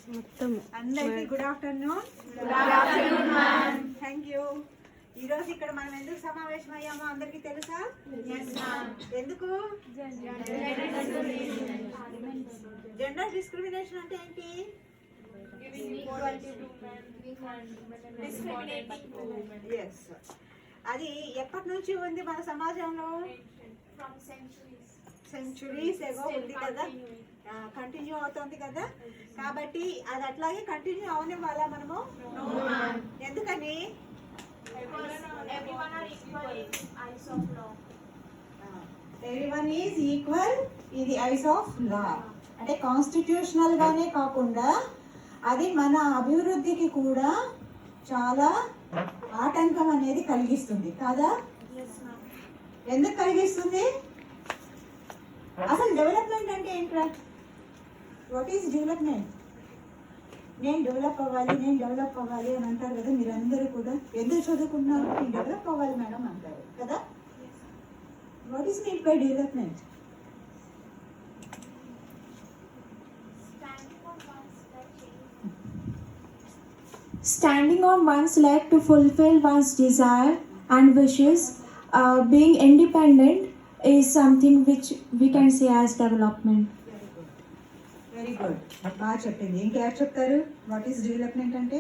అందరికీ good afternoon. Thank you. ఈరోజు ఇక్కడ మనం ఎందుకు సమావేశం అయ్యామో అందరికీ తెలుసా? ఎందుకు? జెండర్ డిస్క్రిమినేషన్ అంటే ఏంటి? ఎస్. అది ఎప్పటి నుంచి ఉంది మన సమాజంలో? సెంచురీస్ ఎగో ఉంది కదా, కంటిన్యూ అవుతుంది కదా. కాబట్టి అది అట్లాగే కంటిన్యూ అవనివ్వాలా మనము? ఎందుకని? Everyone is equal in the eyes of law. అంటే కాన్స్టిట్యూషనల్ గానే కాకుండా అది మన అభివృద్ధికి కూడా చాలా ఆటంకం అనేది కలిగిస్తుంది కదా. ఎందుకు కలిగిస్తుంది? అసలు డెవలప్మెంట్ అంటే ఏంట్రా? What is development? నేను డెవలప్ అవ్వాలి అని అంటారు కదా మీరందరూ కూడా. ఎందుకు చదువుకున్నారు? నేను డెవలప్ అవ్వాలి మేడం అంటారు కదా. What is mean by development? Standing on one's leg to fulfill one's desire and wishes, being independent is something which we can say as development. Very good. బాగా చెప్పింది. ఇంకెవరు చెప్తారు వాట్ ఈస్ డెవలప్మెంట్ అంటే?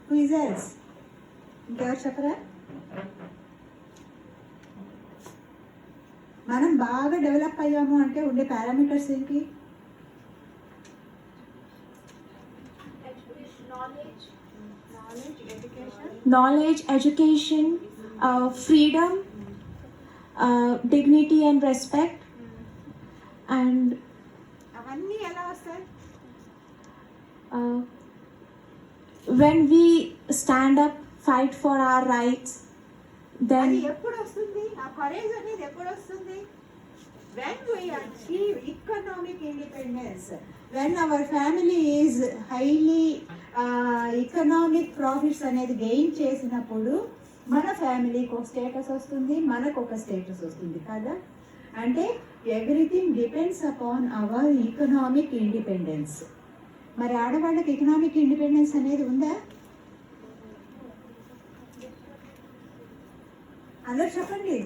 Who is else? ఇంకెవరు చెప్పరా? మనం బాగా develop అయ్యాము అంటే ఉండే పారామీటర్స్ ఏంటి? Knowledge, education, freedom, dignity and respect, and అవన్నీ ఎలా వస్తాయి? when we stand up, fight for our rights, then అది ఎప్పుడు వస్తుంది? ఆ కరేజ్ అనేది ఎప్పుడు వస్తుంది? when we achieve economic independence, when our family is highly economic profits అనేది గెయిన్ చేసినప్పుడు మన ఫ్యామిలీకి ఒక స్టేటస్ వస్తుంది, మనకు ఒక స్టేటస్ వస్తుంది కదా. అంటే everything depends upon our economic independence. మరి ఆడవాళ్ళకి ఎకనామిక్ ఇండిపెండెన్స్ అనేది ఉందా? అందరూ చెప్పండి.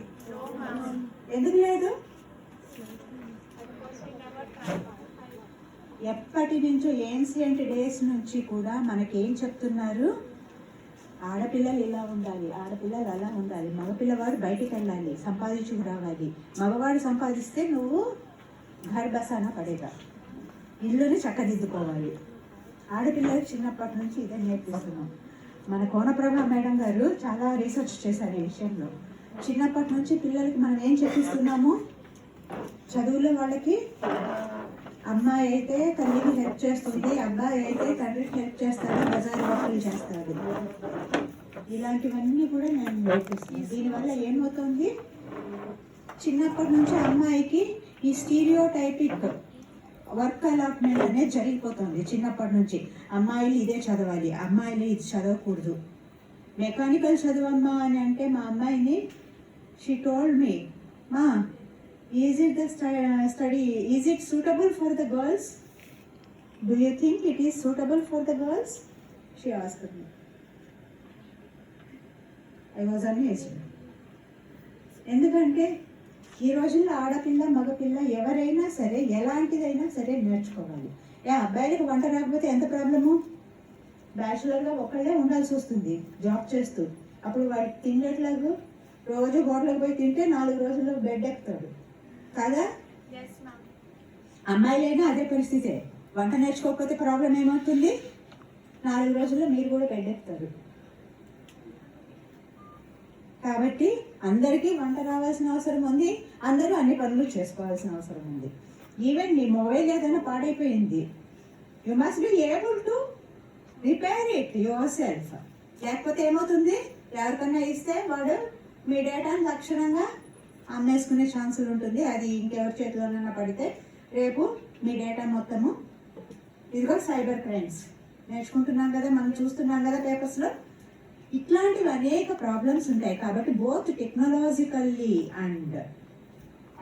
ఎందుకు లేదు? ఎప్పటి నుంచో ఏన్షియంట్ డేస్ నుంచి కూడా మనకేం చెప్తున్నారు? ఆడపిల్లలు ఇలా ఉండాలి, ఆడపిల్లలు అలా ఉండాలి, మగపిల్లవాడు బయటికి వెళ్ళాలి, సంపాదించుకు రావాలి, మగవాడు సంపాదిస్తే నువ్వు ఘర్ బసానా పడేగా, ఇల్లుని చక్కదిద్దుకోవాలి. ఆడపిల్లలకు చిన్నప్పటి నుంచి ఇదే నేర్పిస్తున్నాం. మన కోనప్రభ మేడం గారు చాలా రీసెర్చ్ చేశారు ఈ విషయంలో. చిన్నప్పటి నుంచి పిల్లలకి మనం ఏం చెప్పిస్తున్నాము? చదువులో వాళ్ళకి అమ్మాయి అయితే తల్లికి హెల్ప్ చేస్తుంది, అబ్బాయి అయితే తండ్రికి హెల్ప్ చేస్తాడు, బజారు వర్కులు చేస్తాడు. ఇలాంటివన్నీ కూడా నేను నేర్పిస్తున్నాను. దీనివల్ల ఏమవుతుంది? చిన్నప్పటి నుంచి అమ్మాయికి ఈ స్టీరియోటైపిక్ వర్క్ అలాట్మెంట్ అనేది జరిగిపోతుంది. చిన్నప్పటి నుంచి అమ్మాయిలు ఇదే చదవాలి, అమ్మాయిలు ఇది చదవకూడదు. మెకానికల్ చదవమ్మా అని అంటే మా అమ్మాయిని షీ టోల్డ్ మీ, మా is it the study, is it suitable for the girls? Do you think it is suitable for the girls? She asked me. I was amazed. ఎందుకంటే ఈ రోజుల్లో ఆడపిల్ల మగపిల్ల ఎవరైనా సరే ఎలాంటిదైనా సరే నేర్చుకోవాలి. అబ్బాయిలకు వంట రాకపోతే ఎంత ప్రాబ్లము? బ్యాచులర్గా ఒకళ్ళే ఉండాల్సి వస్తుంది జాబ్ చేస్తూ. అప్పుడు వాడికి తిండేట్లాగా రోజు హోటల్కి పోయి తింటే 4 రోజుల్లో బెడ్ ఎక్కుతాడు కదా. అమ్మాయిలైనా అదే పరిస్థితే. వంట నేర్చుకోకపోతే ప్రాబ్లం ఏమవుతుంది? 4 రోజుల్లో మీరు కూడా బెడ్ ఎక్కుతారు. కాబట్టి అందరికీ వంట రావాల్సిన అవసరం ఉంది, అందరూ అన్ని పనులు చేసుకోవాల్సిన అవసరం ఉంది. ఈవెన్ మీ మొబైల్ ఏదైనా పాడైపోయింది, you must be able to repair it your self. లేకపోతే ఏమవుతుంది? ఎవరికన్నా ఇస్తే వాడు మీ డేటాను లక్షణంగా అమ్మేసుకునే ఛాన్సులు ఉంటుంది. అది ఇంకెవరి చేతిలోనైనా పడితే రేపు మీ డేటా మొత్తము ఇదిగో సైబర్ క్రైమ్స్ నేర్చుకుంటున్నాం కదా, మనం చూస్తున్నాం కదా పేపర్స్లో. ఇట్లాంటివి అనేక ప్రాబ్లమ్స్ ఉంటాయి. కాబట్టి బోత్ టెక్నాలజికల్లీ అండ్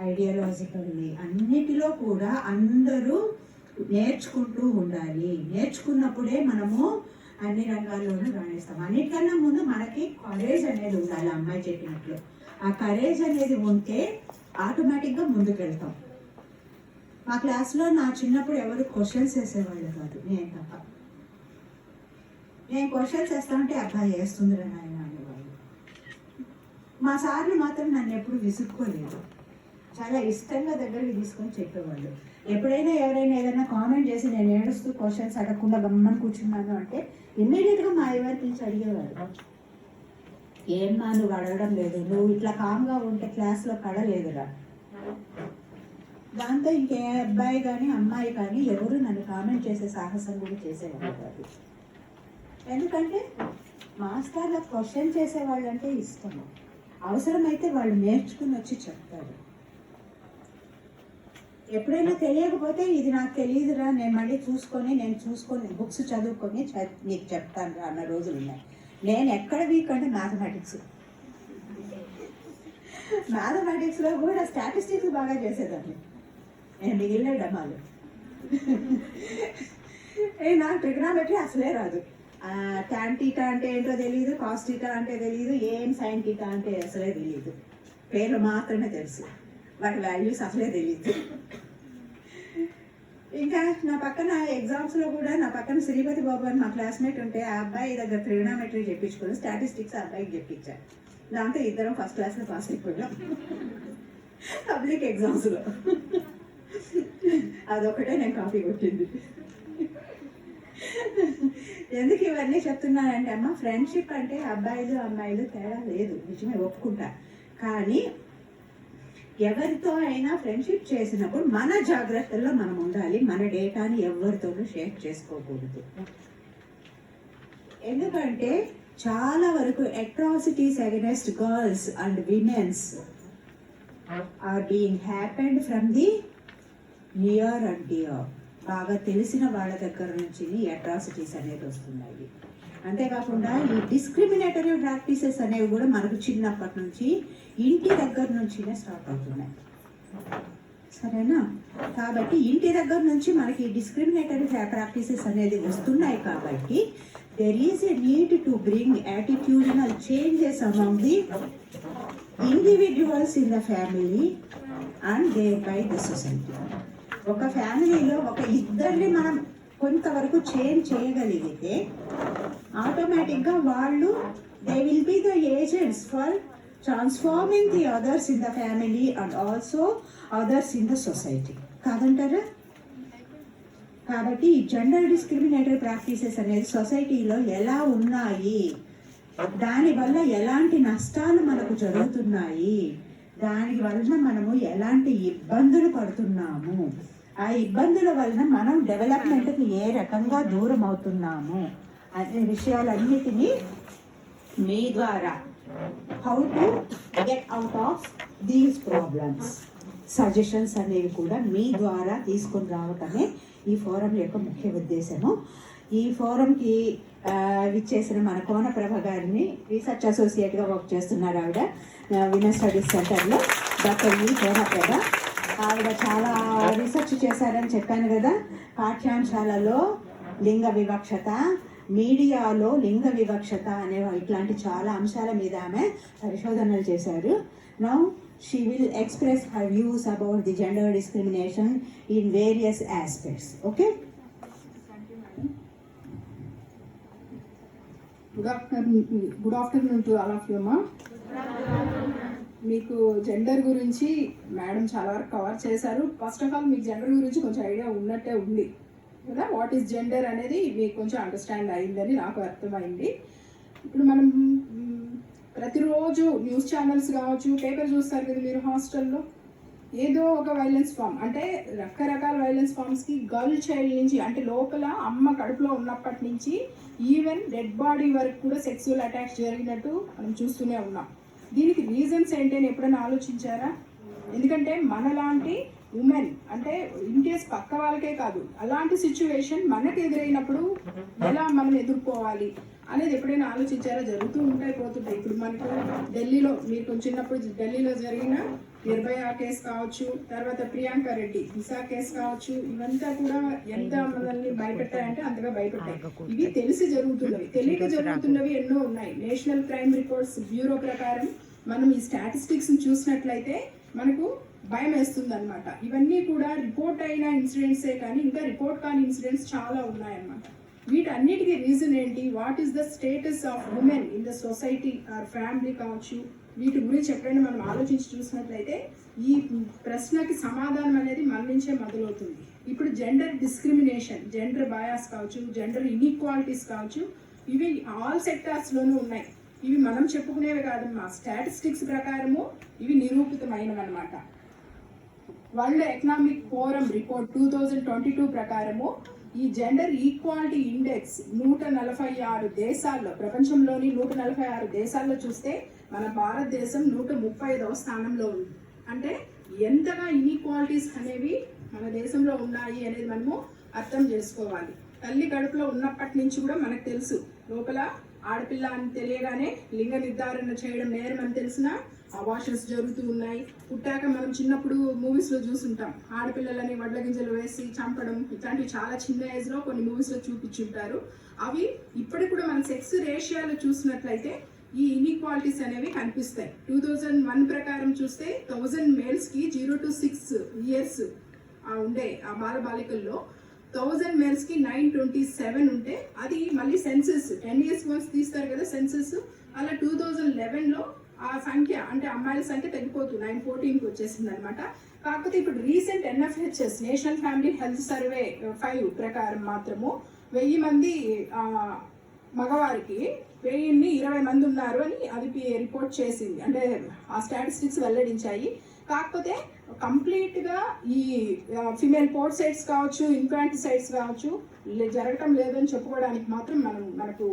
ఐడియాలజికల్లీ అన్నిటిలో కూడా అందరూ నేర్చుకుంటూ ఉండాలి. నేర్చుకున్నప్పుడే మనము అన్ని రంగాల్లోనూ రాణిస్తాం. అన్నిటికన్నా ముందు మనకి కరేజ్ అనేది ఉండాలి. అమ్మాయి చెప్పినట్లు ఆ కరేజ్ అనేది ఉంటే ఆటోమేటిక్గా ముందుకు వెళ్తాం. మా క్లాస్లో నా చిన్నప్పుడు ఎవరు క్వశ్చన్స్ వేసేవాళ్ళు కాదు, నేను తప్ప. నేను క్వశ్చన్స్ వేస్తామంటే అబ్బాయి వేస్తుందిరా నాయన అనేవాళ్ళు. మా సార్లు మాత్రం నన్ను ఎప్పుడు విసుక్కోలేదు, చాలా ఇష్టంగా దగ్గరికి తీసుకొని చెప్పేవాళ్ళు. ఎప్పుడైనా ఎవరైనా ఏదైనా కామెంట్ చేసి నేను ఏడుస్తూ క్వశ్చన్స్ అడగకుండా గమ్మని కూర్చున్నాను అంటే ఇమ్మీడియట్గా మా అయ్యవారు పిలిచి అడిగేవారు, ఏమ్మా నువ్వు అడగడం లేదు, నువ్వు ఇట్లా కామ్గా ఉంటే క్లాస్లో కడలేదురా. దాంతో ఇంకే అబ్బాయి కానీ అమ్మాయి కానీ ఎవరు నన్ను కామెంట్ చేసే సాహసం కూడా చేసేవాళ్ళు కాదు. ఎందుకంటే మాస్టర్లకు క్వశ్చన్ చేసేవాళ్ళు అంటే ఇష్టము. అవసరమైతే వాళ్ళు నేర్చుకుని వచ్చి చెప్తారు. ఎప్పుడైనా తెలియకపోతే ఇది నాకు తెలియదురా, నేను మళ్ళీ చూసుకొని బుక్స్ చదువుకొని నీకు చెప్తాను రా అన్న రోజులు ఉన్నాయి. నేను ఎక్కడ వీక్ అంటే మ్యాథమెటిక్స్లో కూడా స్టాటిస్టిక్స్ బాగా చేసేదాన్ని. నేను మిగిలిన డమాలు నాకు ట్రిగ్నామెట్రీ అసలే రాదు. ట్యాన్ టీటా అంటే ఏంటో తెలియదు, కాస్ టీటా అంటే తెలియదు, ఏం సైన్ టీటా అంటే అసలే తెలియదు. పేర్లు మాత్రమే తెలుసు, వాటి వాల్యూస్ అసలే తెలియదు. ఇంకా నా పక్కన ఎగ్జామ్స్లో కూడా నా పక్కన శ్రీపతి బాబు అని మా క్లాస్మేట్ ఉంటే ఆ అబ్బాయి దగ్గర ట్రిగ్నామెట్రీ చెప్పించుకొని స్టాటిస్టిక్స్ ఆ అబ్బాయికి చెప్పించాను. దాంతో ఇద్దరం ఫస్ట్ క్లాస్లో పాస్ అయిపోయాం పబ్లిక్ ఎగ్జామ్స్లో. అదొకటే నేను కాపీ కొట్టింది. ఎందుకు ఇవన్నీ చెప్తున్నానంటే అమ్మ, ఫ్రెండ్షిప్ అంటే అబ్బాయిలు అమ్మాయిలు తేడా లేదు, నిజమే ఒప్పుకుంటా. కానీ ఎవరితో అయినా ఫ్రెండ్షిప్ చేసినప్పుడు మన జాగ్రత్తల్లో మనం ఉండాలి. మన డేటాని ఎవరితోనూ షేర్ చేసుకోకూడదు. ఎందుకంటే చాలా వరకు atrocities against girls and womens are being happened from the near and dear. బాగా తెలిసిన వాళ్ళ దగ్గర నుంచి అట్రాసిటీస్ అనేది వస్తున్నాయి. అంతేకాకుండా ఈ డిస్క్రిమినేటరీ ప్రాక్టీసెస్ అనేవి కూడా మనకు చిన్నప్పటి నుంచి ఇంటి దగ్గర నుంచినే స్టార్ట్ అవుతున్నాయి. సరేనా? కాబట్టి ఇంటి దగ్గర నుంచి మనకి డిస్క్రిమినేటరీ ప్రాక్టీసెస్ అనేది వస్తున్నాయి. కాబట్టి there is a need to bring attitudinal changes among the individuals in the family and thereby the society. ఒక ఫ్యామిలీలో ఒక ఇద్దరిని మనం కొంతవరకు చేంజ్ చేయగలిగితే ఆటోమేటిక్గా వాళ్ళు they will be the agents for transforming the others in the family and also others in the society. కాదంటారా? కాబట్టి ఈ జెండర్ డిస్క్రిమినేటరీ ప్రాక్టీసెస్ అనేది సొసైటీలో ఎలా ఉన్నాయి, దానివల్ల ఎలాంటి నష్టాలు మనకు జరుగుతున్నాయి, దాని వలన మనము ఎలాంటి ఇబ్బందులు పడుతున్నాము, ఆ ఇబ్బందుల వలన మనం డెవలప్మెంట్కి ఏ రకంగా దూరం అవుతున్నాము అనే విషయాలన్నిటినీ మీ ద్వారా how to get out of these problems suggestions అనేవి కూడా మీ ద్వారా తీసుకొని రావటమే ఈ ఫోరం యొక్క ముఖ్య ఉద్దేశము. ఈ ఫోరంకి విచ్చేసిన మన కోనప్రభ గారిని రీసెర్చ్ అసోసియేట్గా వర్క్ చేస్తున్నారు ఆవిడ విమెన్ స్టడీస్ సెంటర్లో, డాక్టర్ కోనప్రభ. ఆవిడ చాలా రీసెర్చ్ చేశారని చెప్పాను కదా. పాఠ్యాంశాలలో లింగ వివక్షత, మీడియాలో లింగ వివక్షత అనే ఇట్లాంటి చాలా అంశాల మీద ఆమె పరిశోధనలు చేశారు. Now she will express her views about the gender discrimination in various aspects. Okay? Good afternoon to all of you, ma. మీకు జెండర్ గురించి మేడం చాలా వరకు కవర్ చేశారు. ఫస్ట్ ఆఫ్ ఆల్ మీకు జెండర్ గురించి కొంచెం ఐడియా ఉన్నట్టే ఉంది కదా. వాట్ ఈస్ జెండర్ అనేది మీకు కొంచెం అండర్స్టాండ్ అయిందని నాకు అర్థమైంది. ఇప్పుడు మనం ప్రతిరోజు న్యూస్ ఛానల్స్ కావచ్చు, పేపర్ చూస్తారు కదా మీరు హాస్టల్లో, ఏదో ఒక వైలెన్స్ ఫామ్ అంటే రకరకాల వైలెన్స్ ఫామ్స్కి గర్ల్ చైల్డ్ నుంచి అంటే లోపల అమ్మ కడుపులో ఉన్నప్పటి నుంచి ఈవెన్ డెడ్ బాడీ వరకు కూడా సెక్సువల్ అటాక్స్ జరిగినట్టు మనం చూస్తూనే ఉన్నాం. దీనికి రీజన్స్ ఏంటని ఎప్పుడైనా ఆలోచించారా? ఎందుకంటే మనలాంటి ఉమెన్ అంటే ఇన్కేస్ పక్క వాళ్ళకే కాదు, అలాంటి సిచ్యువేషన్ మనకు ఎదురైనప్పుడు ఎలా మనం ఎదుర్కోవాలి అనేది ఎప్పుడైనా ఆలోచించారా? జరుగుతూ ఉంటాయి, పోతుంటాయి. ఇప్పుడు మనకు ఢిల్లీలో మీరు కొంచెం చిన్నప్పుడు ఢిల్లీలో జరిగిన నిర్భయ కేసు కావచ్చు, తర్వాత ప్రియాంక రెడ్డి దిశ కేసు కావచ్చు, ఇవంతా కూడా ఎంత మనల్ని భయపెట్టాయంటే అంతగా భయపెట్టాయి. ఇవి తెలిసి జరుగుతున్నవి, తెలియక జరుగుతున్నవి ఎన్నో ఉన్నాయి. నేషనల్ క్రైమ్ రిపోర్ట్స్ బ్యూరో ప్రకారం మనం ఈ స్టాటిస్టిక్స్ చూసినట్లయితే మనకు భయం వేస్తుంది అనమాట. ఇవన్నీ కూడా రిపోర్ట్ అయిన ఇన్సిడెంట్సే కానీ ఇంకా రిపోర్ట్ కాని ఇన్సిడెంట్స్ చాలా ఉన్నాయన్నమాట. వీటన్నిటికీ రీజన్ ఏంటి, what is the status of women in the society or family కావచ్చు, వీటి గురించి ఎప్పుడైనా మనం ఆలోచించి చూసినట్లయితే ఈ ప్రశ్నకి సమాధానం అనేది మన నుంచే మొదలవుతుంది. ఇప్పుడు జెండర్ డిస్క్రిమినేషన్, జెండర్ బయాస్ కావచ్చు, జెండర్ ఇన్ఈక్వాలిటీస్ కావచ్చు, ఇవి ఆల్ సెక్టార్స్లోనూ ఉన్నాయి. ఇవి మనం చెప్పుకునేవి కాదమ్మా, స్టాటిస్టిక్స్ ప్రకారము ఇవి నిరూపితమైనవి అనమాట. వరల్డ్ ఎకనామిక్ ఫోరం రిపోర్ట్ 2022 ప్రకారము ఈ జెండర్ ఈక్వాలిటీ ఇండెక్స్ 146 దేశాల్లో, ప్రపంచంలోని 146 దేశాల్లో చూస్తే మన భారతదేశం 135వ స్థానంలో ఉంది. అంటే ఎంతగా ఇన్ఈక్వాలిటీస్ అనేవి మన దేశంలో ఉన్నాయి అనేది మనము అర్థం చేసుకోవాలి. తల్లి కడుపులో ఉన్నప్పటి నుంచి కూడా మనకు తెలుసు, లోపల ఆడపిల్ల అని తెలియగానే లింగ నిర్ధారణ చేయడం నేరం అని తెలిసినా అబార్షన్స్ జరుగుతూ ఉన్నాయి. పుట్టాక మనం చిన్నప్పుడు మూవీస్లో చూసుంటాం, ఆడపిల్లలని వడ్ల గింజలు వేసి చంపడం, ఇట్లాంటివి చాలా చిన్న ఏజ్లో కొన్ని మూవీస్లో చూపించుంటారు. అవి ఇప్పటికి కూడా మన సెక్స్ రేషియోలో చూసినట్లయితే ఈ ఇన్ఈక్వాలిటీస్ అనేవి కనిపిస్తాయి. 2001 ప్రకారం చూస్తే 1000 మేల్స్కి 0 to 6 years ఉండే ఆ బాలికల్లో 1000 మేల్స్కి 927 ఉంటే, అది మళ్ళీ సెన్సస్ 10 years వన్స్ తీస్తారు కదా సెన్సస్, అలా 2011లో ఆ సంఖ్య అంటే అమ్మాయిల సంఖ్య తగ్గిపోతూ 914కి వచ్చేసింది అనమాట. కాకపోతే ఇప్పుడు recent NFHS national family health survey 5 ప్రకారం మాత్రము 1000 మంది మగవారికి 1020 మంది ఉన్నారు అని అది రిపోర్ట్ చేసింది, అంటే ఆ స్టాటిస్టిక్స్ వెల్లడించాయి. కాకపోతే కంప్లీట్గా ఈ ఫిమేల్ పోర్సైడ్స్ కావచ్చు, ఇన్ఫాంటిసైడ్స్ కావచ్చు జరగటం లేదని చెప్పుకోవడానికి మాత్రం మనకు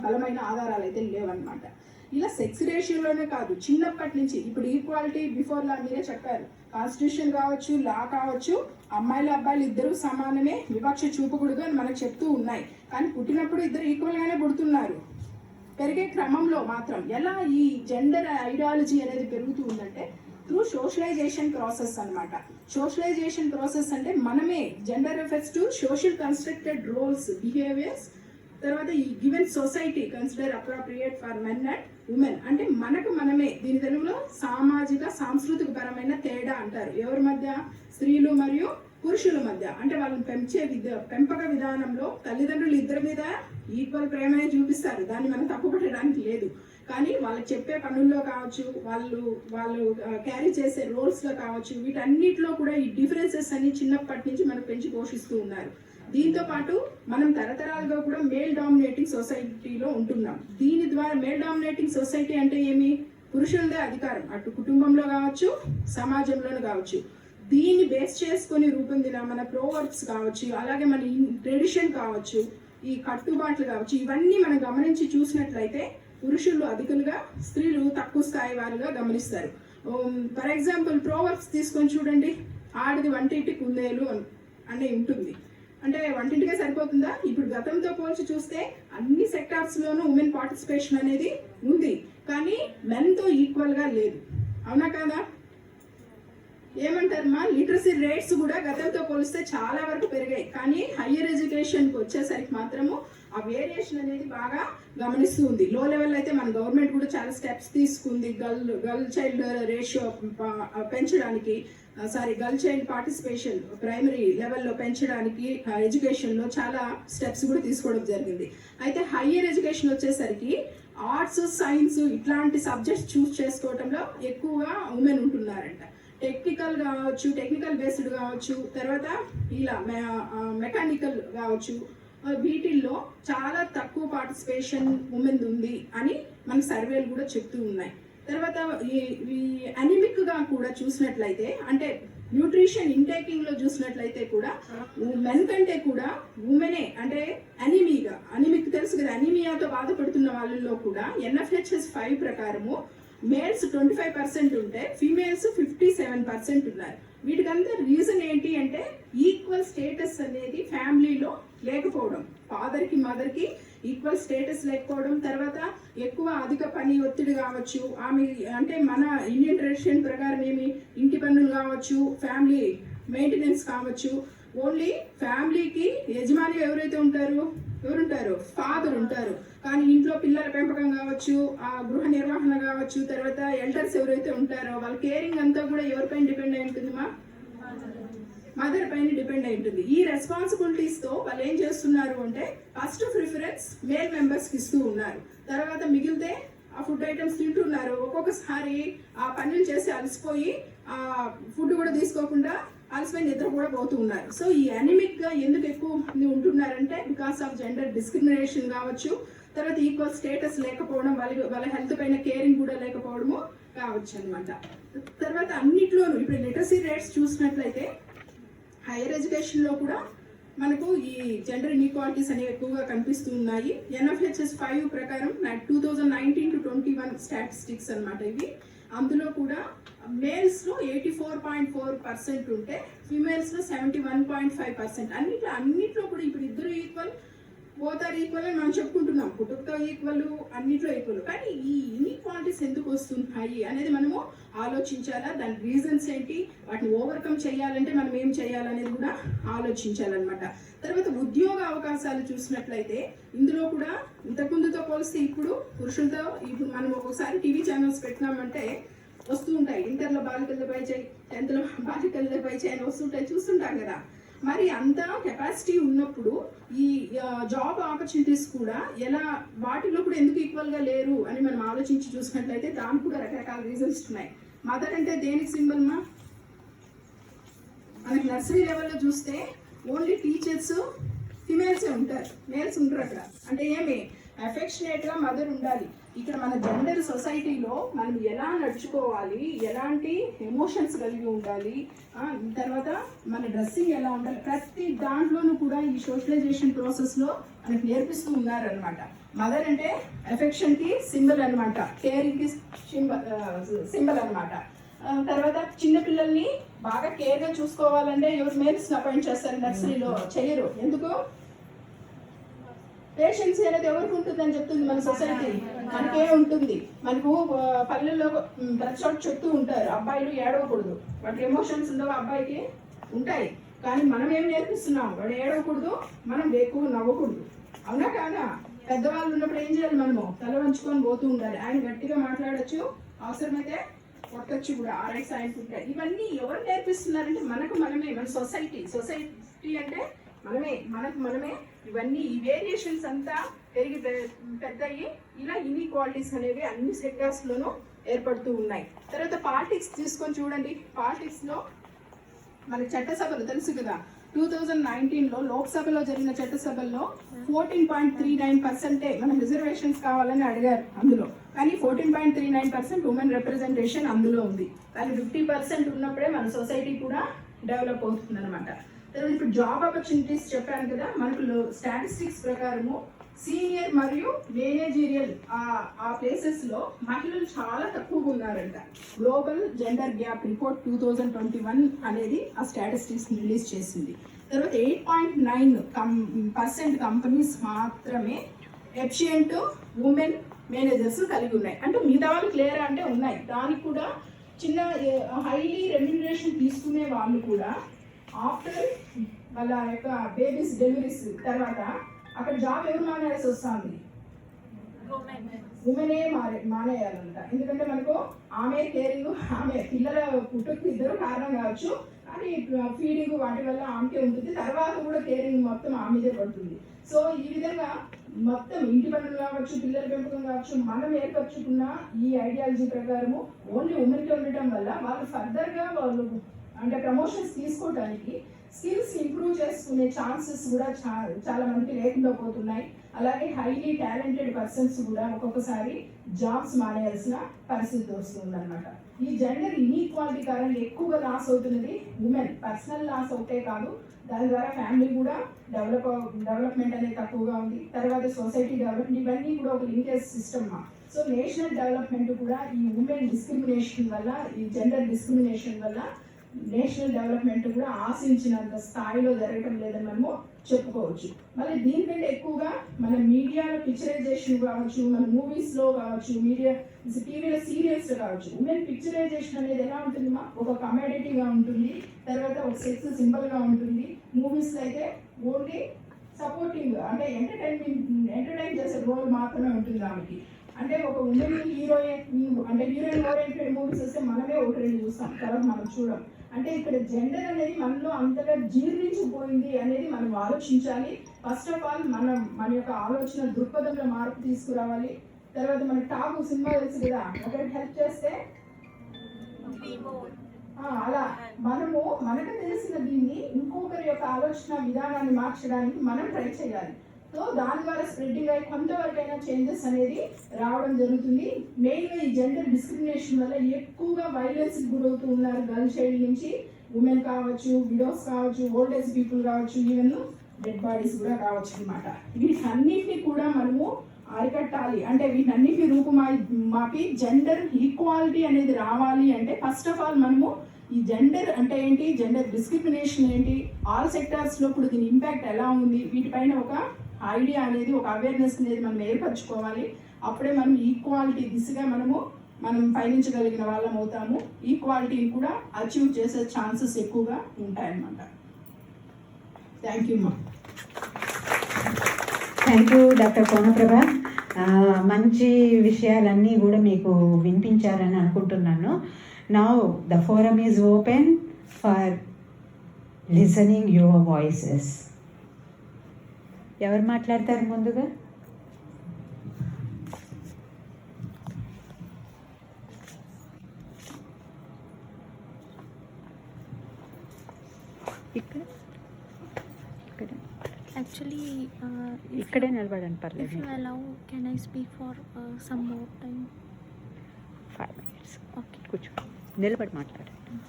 బలమైన ఆధారాలు అయితే లేవన్నమాట. ఇలా సెక్స్ రేషియోలోనే కాదు, చిన్నప్పటి నుంచి ఇప్పుడు ఈక్వాలిటీ బిఫోర్ లా మీరే చెప్పారు, కాన్స్టిట్యూషన్ కావచ్చు, లా కావచ్చు, అమ్మాయిలు అబ్బాయిలు ఇద్దరు సమానమే, వివక్ష చూపకూడదు అని మనకు చెప్తూ ఉన్నాయి. కానీ పుట్టినప్పుడు ఇద్దరు ఈక్వల్గానే పుడుతున్నారు. పెరిగే క్రమంలో మాత్రం ఎలా ఈ జెండర్ ఐడియాలజీ అనేది పెరుగుతూ ఉందంటే త్రూ సోషలైజేషన్ ప్రాసెస్ అనమాట. సోషలైజేషన్ ప్రాసెస్ అంటే మనమే gender effects to social constructed roles, behaviours, తర్వాత ఈ given society consider appropriate for men and women. అంటే మనకు మనమే, దీని తెలుగులో సామాజిక సాంస్కృతిక పరమైన తేడా అంటారు. ఎవరి మధ్య? స్త్రీలు మరియు పురుషుల మధ్య. అంటే వాళ్ళని పెంపక విధానంలో తల్లిదండ్రులు ఇద్దరి మీద ఈక్వల్ ప్రేమనే చూపిస్తారు, దాన్ని మనం తప్పుపట్టడానికి లేదు. కానీ వాళ్ళకి చెప్పే పనుల్లో కావచ్చు, వాళ్ళు క్యారీ చేసే రోల్స్లో కావచ్చు, వీటన్నిటిలో కూడా ఈ డిఫరెన్సెస్ అన్ని చిన్నప్పటి నుంచి మనకు పెంచి పోషిస్తూ ఉన్నారు. దీంతో పాటు మనం తరతరాలుగా కూడా మేల్ డామినేటింగ్ సొసైటీలో ఉంటున్నాం. దీని ద్వారా మేల్ డామినేటింగ్ సొసైటీ అంటే ఏమి? పురుషులదే అధికారం, అటు కుటుంబంలో కావచ్చు, సమాజంలోనూ కావచ్చు. దీన్ని బేస్ చేసుకొని రూపొందిన మన ప్రోవర్బ్స్ కావచ్చు, అలాగే మన ట్రెడిషన్ కావచ్చు, ఈ కట్టుబాట్లు కావచ్చు, ఇవన్నీ మనం గమనించి చూసినట్లయితే పురుషులు అధికులుగా, స్త్రీలు తక్కువ స్థాయి వారుగా గమనిస్తారు. ఫర్ ఎగ్జాంపుల్ ప్రోవర్బ్స్ తీసుకొని చూడండి, ఆడది వంటింటి కుందేలు అని ఉంటుంది. అంటే వంటింటిగా సరిపోతుందా? ఇప్పుడు గతంతో పోల్చి చూస్తే అన్ని సెక్టార్స్లోనూ ఉమెన్ పార్టిసిపేషన్ అనేది ఉంది, కానీ మెన్తో ఈక్వల్గా లేదు. అవునా కాదా? ఏమంటారమ్మా? లిటరసీ రేట్స్ కూడా గతంతో పోలిస్తే చాలా వరకు పెరిగాయి, కానీ హయ్యర్ ఎడ్యుకేషన్కి వచ్చేసరికి మాత్రము ఆ వేరియేషన్ అనేది బాగా గమనిస్తూ ఉంది. లో లెవెల్ అయితే మన గవర్నమెంట్ కూడా చాలా స్టెప్స్ తీసుకుంది గర్ల్ చైల్డ్ రేషియో పెంచడానికి, గర్ల్ చైల్డ్ పార్టిసిపేషన్ ప్రైమరీ లెవెల్లో పెంచడానికి ఎడ్యుకేషన్లో చాలా స్టెప్స్ కూడా తీసుకోవడం జరిగింది. అయితే హయ్యర్ ఎడ్యుకేషన్ వచ్చేసరికి ఆర్ట్స్, సైన్స్ ఇట్లాంటి సబ్జెక్ట్స్ చూస్ చేసుకోవడంలో ఎక్కువగా ఉమెన్ ఉంటున్నారంట. టెక్నికల్ కావచ్చు, టెక్నికల్ బేస్డ్ కావచ్చు, తర్వాత ఇలా మెకానికల్ కావచ్చు, వీటిల్లో చాలా తక్కువ పార్టిసిపేషన్ ఉమెన్ ఉంది అని మన సర్వేలు కూడా చెప్తూ ఉన్నాయి. తర్వాత ఈ అనిమిక్గా కూడా చూసినట్లయితే, అంటే న్యూట్రిషన్ ఇంటేకింగ్లో చూసినట్లయితే కూడా మెన్ కంటే కూడా ఉమెనే, అంటే అనిమిక్ తెలుసు కదా, అనీమియాతో బాధపడుతున్న వాళ్ళలో కూడా ఎన్ఎఫ్హెచ్ఎస్ 5 ప్రకారము మేల్స్ 25% ఉంటే ఫీమేల్స్ 57% ఉన్నారు. వీటికంతా రీజన్ ఏంటి అంటే ఈక్వల్ స్టేటస్ అనేది ఫ్యామిలీలో లేకపోవడం, ఫాదర్కి మదర్కి ఈక్వల్ స్టేటస్ లేకపోవడం, తర్వాత ఎక్కువ అధిక పని ఒత్తిడి కావచ్చు, ఆమె అంటే మన ఇండియన్ ట్రెడిషన్ ప్రకారం ఏమి ఇంటి పన్నులు కావచ్చు, ఫ్యామిలీ మెయింటెనెన్స్ కావచ్చు. ఓన్లీ ఫ్యామిలీకి యజమాని ఎవరైతే ఎవరుంటారు, ఫాదర్ ఉంటారు. కానీ ఇంట్లో పిల్లల పెంపకం కావచ్చు, ఆ గృహ నిర్వహణ కావచ్చు, తర్వాత ఎల్డర్స్ ఎవరైతే ఉంటారో వాళ్ళ కేరింగ్ అంతా కూడా ఎవరిపైన డిపెండ్ అయి ఉంటుంది? మదర్ పైన డిపెండ్ అయి ఉంటుంది. ఈ రెస్పాన్సిబిలిటీస్ తో వాళ్ళు ఏం చేస్తున్నారు అంటే ఫస్ట్ ప్రిఫరెన్స్ మేల్ మెంబర్స్ కి ఇస్తూ ఉన్నారు. తర్వాత మిగిలితే ఆ ఫుడ్ ఐటమ్స్ తింటున్నారు. ఒక్కొక్కసారి ఆ పనులు చేసి అలసిపోయి ఆ ఫుడ్ కూడా తీసుకోకుండా అలసిపోయి నిద్ర కూడా పోతూ ఉన్నారు. సో ఈ అనీమిక్ గా ఎందుకు ఎక్కువ మంది ఉంటున్నారంటే బికాస్ ఆఫ్ జెండర్ డిస్క్రిమినేషన్ కావచ్చు, తర్వాత ఈక్వల్ స్టేటస్ లేకపోవడం, వాళ్ళ హెల్త్ పైన కేరింగ్ కూడా లేకపోవడము కావచ్చు అనమాట. తర్వాత అన్నిట్లోనూ ఇప్పుడు లిటరసీ రేట్స్ చూసినట్లయితే హైయర్ ఎడ్యుకేషన్లో కూడా మనకు ఈ జెండర్ ఇన్ఈక్వాలిటీస్ అనేవి ఎక్కువగా కనిపిస్తూ ఉన్నాయి. NFHS 5 ప్రకారం 2019-21 స్టాటిస్టిక్స్ అనమాట ఇవి. అందులో కూడా మేల్స్లో 84.4% ఉంటే ఫీమేల్స్లో 71.5%. అన్నిట్లో కూడా ఇప్పుడు ఇద్దరు ఈక్వల్, బోత్ ఆర్ ఈక్వల్ అని మనం చెప్పుకుంటున్నాం. కుటుంబంతో ఈక్వల్, అన్నిట్లో ఈక్వల్. కానీ ఈ ఇన్ఈక్వాలిటీస్ ఎందుకు వస్తున్నాయి అనేది మనము ఆలోచించాలా, దాని రీజన్స్ ఏంటి, వాటిని ఓవర్కమ్ చేయాలంటే మనం ఏం చేయాలనేది కూడా ఆలోచించాలన్నమాట. తర్వాత ఉద్యోగ అవకాశాలు చూసినట్లయితే ఇందులో కూడా ఇంతకుముందుతో పోలిస్తే ఇప్పుడు పురుషులతో, ఇప్పుడు మనం ఒక్కొక్కసారి టీవీ ఛానల్స్ పెట్టినామంటే వస్తూ ఉంటాయి, ఇంటర్లో బాలికలతో పై చేయి, 10th బాలికలతో పై చేయి అని వస్తుంటాయి, చూస్తుంటాం కదా. మరి అంత కెపాసిటీ ఉన్నప్పుడు ఈ జాబ్ ఆపర్చునిటీస్ కూడా ఎలా, వాటిలో కూడా ఎందుకు ఈక్వల్గా లేరు అని మనం ఆలోచించి చూసినట్లయితే దానికి కూడా రకరకాల రీజన్స్ ఉన్నాయి. మదర్ అంటే దేనికి సింబల్ మా? మనకి నర్సరీ లెవెల్లో చూస్తే ఓన్లీ టీచర్స్ ఫిమేల్సే ఉంటారు, మేల్స్ ఉంటారు అక్కడ. అంటే ఏమి అఫెక్షనేట్గా మదర్ ఉండాలి. ఇక్కడ మన జెండర్ సొసైటీలో మనం ఎలా నడుచుకోవాలి, ఎలాంటి ఎమోషన్స్ కలిగి ఉండాలి, తర్వాత మన డ్రెస్సింగ్ ఎలా ఉండాలి, ప్రతి దాంట్లోనూ కూడా ఈ సోషలైజేషన్ ప్రాసెస్లో మనకు నేర్పిస్తూ ఉన్నారనమాట. మదర్ అంటే అఫెక్షన్కి సింబల్ అనమాట, కేరింగ్కి సింబల్ అనమాట. తర్వాత చిన్నపిల్లల్ని బాగా కేర్గా చూసుకోవాలంటే ఎవరు మేల్స్ని అపాయింట్ చేస్తారు, నర్సరీలో చేయరు. ఎందుకు? పేషెన్స్ అనేది ఎవరికి ఉంటుందని చెప్తుంది మన సొసైటీ. మనకే ఉంటుంది. మనకు పల్లెల్లో ప్రతి చోట చెప్తూ ఉంటారు, అబ్బాయిలు ఏడవకూడదు, వాటికి ఎమోషన్స్ ఉండవు, అబ్బాయికి ఉంటాయి. కానీ మనం ఏం నేర్పిస్తున్నాం, వాడు ఏడవకూడదు, మనం ఎక్కువ నవ్వకూడదు. అవునా కాదా? పెద్దవాళ్ళు ఉన్నప్పుడు ఏం చేయాలి, మనము తల వంచుకొని పోతూ ఉండాలి. ఆయన గట్టిగా మాట్లాడచ్చు, అవసరమైతే కొట్టచ్చు కూడా, ఆర్ఐస్ ఆయనకు ఉంటాయి. ఇవన్నీ ఎవరు నేర్పిస్తున్నారంటే మనకు మనమే, మన సొసైటీ అంటే మనమే ఇవన్నీ, ఈ వేరియేషన్స్ అంతా పెరిగి పెద్దయి ఇలా ఇన్ఈక్వాలిటీస్ అనేవి అన్ని సెక్టార్స్లోనూ ఏర్పడుతూ ఉన్నాయి. తర్వాత పాలిటిక్స్ తీసుకొని చూడండి. పాలిటిక్స్లో మన చట్టసభలు తెలుసు కదా, 2019లో లోక్సభలో జరిగిన చట్టసభల్లో 14.39% మన రిజర్వేషన్స్ కావాలని అడిగారు అందులో. కానీ 14.39% ఉమెన్ రిప్రజెంటేషన్ అందులో ఉంది. కానీ 50% ఉన్నప్పుడే మన సొసైటీ కూడా డెవలప్ అవుతుంది అనమాట. తర్వాత ఇప్పుడు జాబ్ ఆపర్చునిటీస్ చెప్పాను కదా, మనకు స్టాటిస్టిక్స్ ప్రకారము సీనియర్ మరియు మేనేజీరియల్ ఆ ప్లేసెస్లో మహిళలు చాలా తక్కువగా ఉన్నారంట. గ్లోబల్ జెండర్ గ్యాప్ రిపోర్ట్ 2021 అనేది ఆ స్టాటిస్టిక్స్ రిలీజ్ చేసింది. తర్వాత 8.9% కంపెనీస్ మాత్రమే ఎఫిషియెంట్ ఉమెన్ మేనేజర్స్ కలిగి ఉన్నాయి. అంటే మిగతా వాళ్ళు క్లియర్ అంటే ఉన్నాయి. దానికి కూడా చిన్న హైలీ రెమ్యూనరేషన్ తీసుకునే వాళ్ళు కూడా ఆఫ్టర్ వాళ్ళ యొక్క బేబీస్ డెలివరీస్ తర్వాత అక్కడ జాబ్ ఎవరు మానేయాల్సి వస్తుంది? ఉమెనే మానేయాలంట. ఎందుకంటే మనకు ఆమె కేరింగ్, ఆమె పిల్లల పుట్టుకు ఇద్దరు కారణం కావచ్చు, కానీ ఫీడింగ్ వాటి వల్ల ఆమెకే ఉంటుంది. తర్వాత కూడా కేరింగ్ మొత్తం ఆమెదే పడుతుంది. సో ఈ విధంగా మొత్తం ఇంటి పనులు కావచ్చు, పిల్లల పెంపకం కావచ్చు, మనం ఏర్పరచుకున్న ఈ ఐడియాలజీ ప్రకారము ఓన్లీ ఉమెన్కి ఉండటం వల్ల వాళ్ళు ఫర్దర్గా వాళ్ళు అంటే ప్రమోషన్స్ తీసుకోవడానికి స్కిల్స్ ఇంప్రూవ్ చేసుకునే ఛాన్సెస్ కూడా చాలా మందికి లేకుండా పోతున్నాయి. అలాగే హైలీ టాలెంటెడ్ పర్సన్స్ కూడా ఒక్కొక్కసారి జాబ్స్ మానేయాల్సిన పరిస్థితి వస్తుంది అనమాట. ఈ జెండర్ ఇన్ఈక్వాలిటీ కారణంగా ఎక్కువగా లాస్ అవుతున్నది ఉమెన్. పర్సనల్ లాస్ అవుతే కాదు, దాని ద్వారా ఫ్యామిలీ కూడా డెవలప్మెంట్ అనేది తక్కువగా ఉంది. తర్వాత సొసైటీ డెవలప్మెంట్, ఇవన్నీ కూడా ఒక linkage system. So national development కూడా ఈ ఉమెన్ డిస్క్రిమినేషన్ వల్ల, ఈ జెండర్ డిస్క్రిమినేషన్ వల్ల నేషనల్ డెవలప్మెంట్ కూడా ఆశించినంత స్థాయిలో జరగటం లేదని మనము చెప్పుకోవచ్చు. మళ్ళీ దీనికంటే ఎక్కువగా మన మీడియాలో పిక్చరైజేషన్ కావచ్చు, మన మూవీస్లో కావచ్చు, మీడియా టీవీలో సీరియల్స్ కావచ్చు, ఉమెన్ పిక్చరైజేషన్ అనేది ఎలా ఉంటుంది, ఒక కమోడిటీగా ఉంటుంది, తర్వాత ఒక సెక్స్ సింబల్గా ఉంటుంది. మూవీస్లో అయితే ఓన్లీ సపోర్టింగ్ అంటే ఎంటర్టైన్ చేసే రోల్ మాత్రమే ఉంటుంది ఆమెకి. అంటే ఒక ఉమెన్ హీరోయిన్ ఓరియంటెడ్ మూవీస్ వస్తే మనమే ఒకటి రెండు చూస్తాం, తర్వాత మనం చూడం. అంటే ఇక్కడ జెండర్ అనేది మనలో అంతగా జీర్ణించిపోయింది అనేది మనం ఆలోచించాలి. ఫస్ట్ ఆఫ్ ఆల్ మన యొక్క ఆలోచన దృక్పథంలో మార్పు తీసుకురావాలి. తర్వాత మన టాపు సినిమా తెలుసు కదా, ఒకరికి హెల్ప్ చేస్తే అలా మనకు తెలిసిన దీన్ని ఇంకొకరి యొక్క ఆలోచన విధానాన్ని మార్చడానికి మనం ట్రై చేయాలి. సో దాని ద్వారా స్ప్రెడ్డింగ్ అయ్యి కొంతవరకైనా చేంజెస్ అనేది రావడం జరుగుతుంది. మెయిన్గా ఈ జెండర్ డిస్క్రిమినేషన్ వల్ల ఎక్కువగా వైలెన్స్కి గురవుతూ ఉన్నారు. గర్ల్ చైల్డ్ నుంచి ఉమెన్ కావచ్చు, విడోస్ కావచ్చు, ఓల్డ్ ఏజ్ పీపుల్ కావచ్చు, ఈవెన్ డెడ్ బాడీస్ కూడా కావచ్చు అనమాట. వీటన్నిటిని కూడా మనము అరికట్టాలి. అంటే వీటన్నిటిని రూపుమాపి జెండర్ ఈక్వాలిటీ అనేది రావాలి అంటే ఫస్ట్ ఆఫ్ ఆల్ మనము ఈ జెండర్ అంటే ఏంటి, జెండర్ డిస్క్రిమినేషన్ ఏంటి, ఆల్ సెక్టార్స్లో ఇప్పుడు దీని ఇంపాక్ట్ ఎలా ఉంది, వీటిపైన ఒక ఐడియా అనేది, ఒక అవేర్నెస్ అనేది మనం ఏర్పరచుకోవాలి. అప్పుడే మనం ఈక్వాలిటీ దిశగా మనం పయనించగలిగిన వాళ్ళం అవుతాము. ఈక్వాలిటీని కూడా అచీవ్ చేసే ఛాన్సెస్ ఎక్కువగా ఉంటాయన్నమాట. థ్యాంక్ యూ మా. Thank you doctor Konaprabha. మంచి విషయాలన్నీ కూడా మీకు వినిపించారని అనుకుంటున్నాను. Now the forum is open for listening your voices. ఎవరు మాట్లాడతారు ముందుగా? Actually, ఇక్కడే నిలబడండి, పర్లేదు. if you allow, can I speak for some more time? 5 minutes. Okay. కూర్చో, నిలబడి మాట్లాడండి.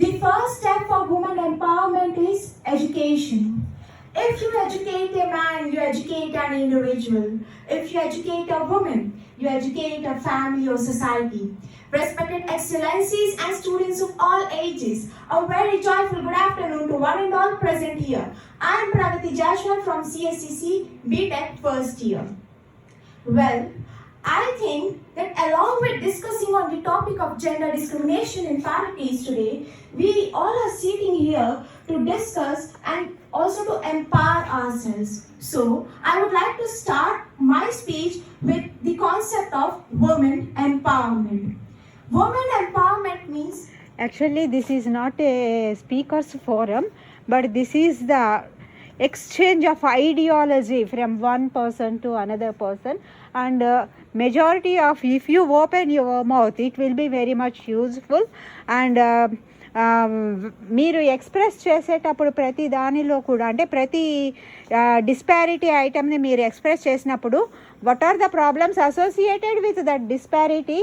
The first step for women empowerment is education. If you educate a man, you educate an individual. If you educate a woman, you educate a family or society. Respected excellencies and students of all ages, a very joyful good afternoon to one and all present here. I am Pragati Jashwal from CSCC BTech first year. Well, I think that along with discussing on the topic of gender discrimination and parities today, we all are sitting here to discuss and also to empower ourselves. So, I would like to start my speech with the concept of women empowerment. Women empowerment means... Actually, this is not a speakers forum, but this is the exchange of ideology from one person to another person, and majority of, if you open your mouth, it will be very much useful. And మీరు express చేసేటప్పుడు ప్రతి దానిలో కూడా, అంటే ప్రతి disparity ఐటమ్ని మీరు express చేసినప్పుడు what are the problems associated with that disparity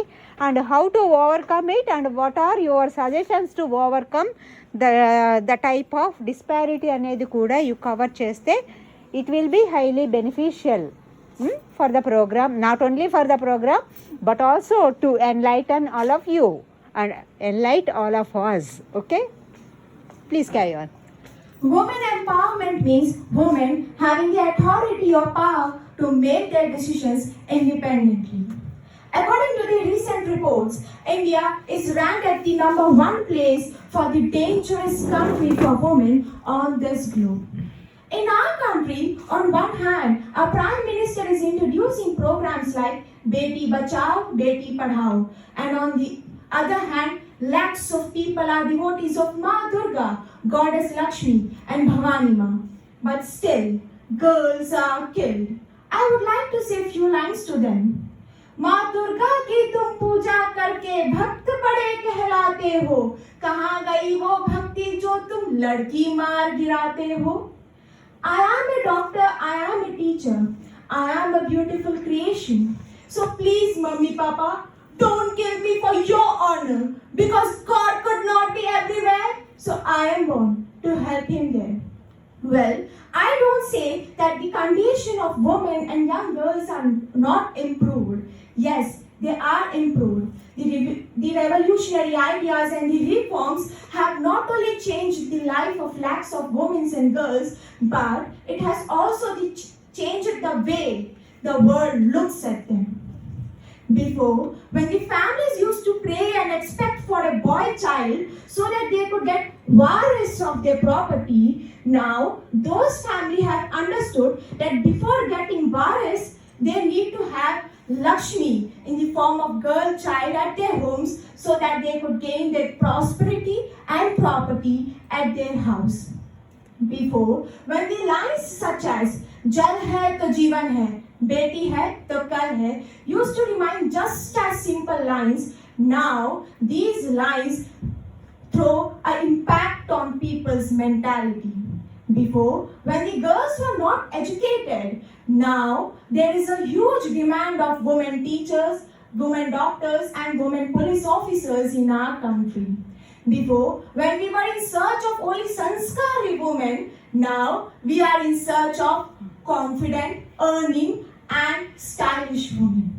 and how to overcome it, and what are your suggestions to overcome the type of disparity అనేది కూడా you cover చేస్తే it will be highly beneficial for the program, not only for the program but also to enlighten all of you and enlighten all of us. Okay, please carry on. Women empowerment means women having the authority or power to make their decisions independently. According to the recent reports, India is ranked at the number 1 place for the dangerous country for women on this globe. In our country, on one hand, our Prime Minister is introducing programs like Beti Bachao, Beti Padhao, and on the other hand, lakhs of people are devotees of Ma Durga, Goddess Lakshmi, and Bhavani Ma. But still, girls are killed. I would like to say a few lines to them. माँ दुर्गा की तुम पूजा करके भक्त बड़े कहलाते हो, कहाँ गई वो भक्ति जो तुम लड़की मार गिराते हो? I am a doctor, I am a teacher, I am a beautiful creation. So please, Mummy, Papa, don't kill me for your honor, because God could not be everywhere, so I am born to help him there. Well, I don't say that the condition of women and young girls are not improved. Yes, they are improved. The revolutionary ideas and the reforms have not only changed the life of lakhs of women and girls, but it has also changed the way the world looks at them. Before, when the families used to pray and expect for a boy child so that they could get waris of their property, now those families have understood that before getting waris, they need to have Lakshmi in the form of girl child at their homes so that they could gain their prosperity and property at their house. Before, when the lines such as Jal hai to Jeevan hai, Beti hai to Kal hai used to remain just as simple lines, now these lines throw an impact on people's mentality. Before, when the girls were not educated, now there is a huge demand of women teachers, women doctors and women police officers in our country. Before, when we were in search of only sanskari women, now we are in search of confident, earning and stylish women.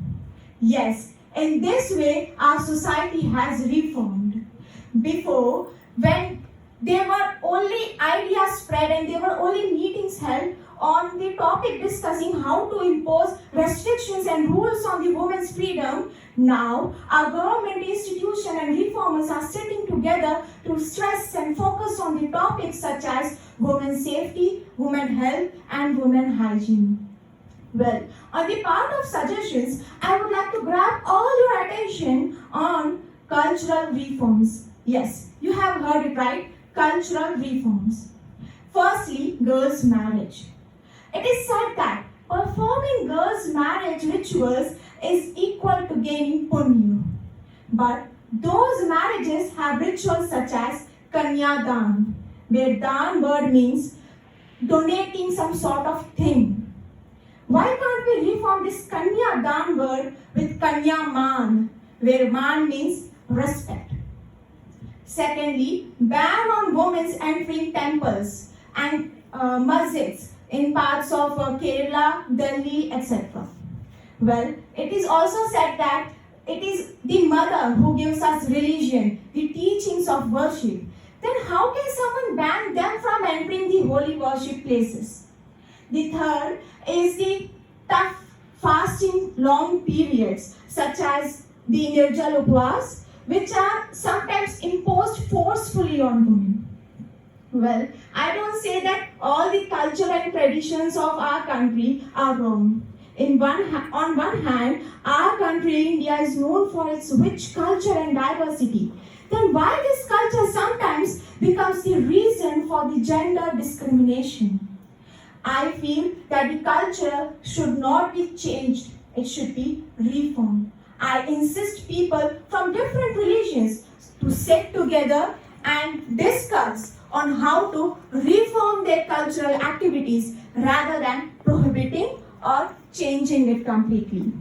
Yes, in this way our society has reformed. Before, when there were only ideas spread and there were only meetings held on the topic discussing how to impose restrictions and rules on the women's freedom, now our government institution and reformers are sitting together to stress and focus on the topics such as women's safety, women's health and women's hygiene. Well, on the part of suggestions, I would like to grab all your attention on cultural reforms. Yes, you have heard it right, cultural reforms. Firstly, girls' marriage. It is said that performing girls' marriage rituals is equal to gaining punya. But those marriages have rituals such as Kanya Dan, where Dan word means donating some sort of thing. Why can't we reform this Kanya Dan word with Kanya Man, where Man means respect? Secondly, ban on women entering temples and masjids in parts of Kerala, Delhi, etc. Well, it is also said that it is the mother who gives us religion, the teachings of worship. Then how can someone ban them from entering the holy worship places? The third is the tough fasting long periods such as the Nirjal Upwas, which are sometimes imposed forcefully on women. Well, I don't say that all the culture and traditions of our country are wrong. On one hand, our country, India, is known for its rich culture and diversity. Then why this culture sometimes becomes the reason for the gender discrimination? I feel that the culture should not be changed, it should be reformed. I insist people from different religions to sit together and discuss on how to reform their cultural activities rather than prohibiting or changing it completely.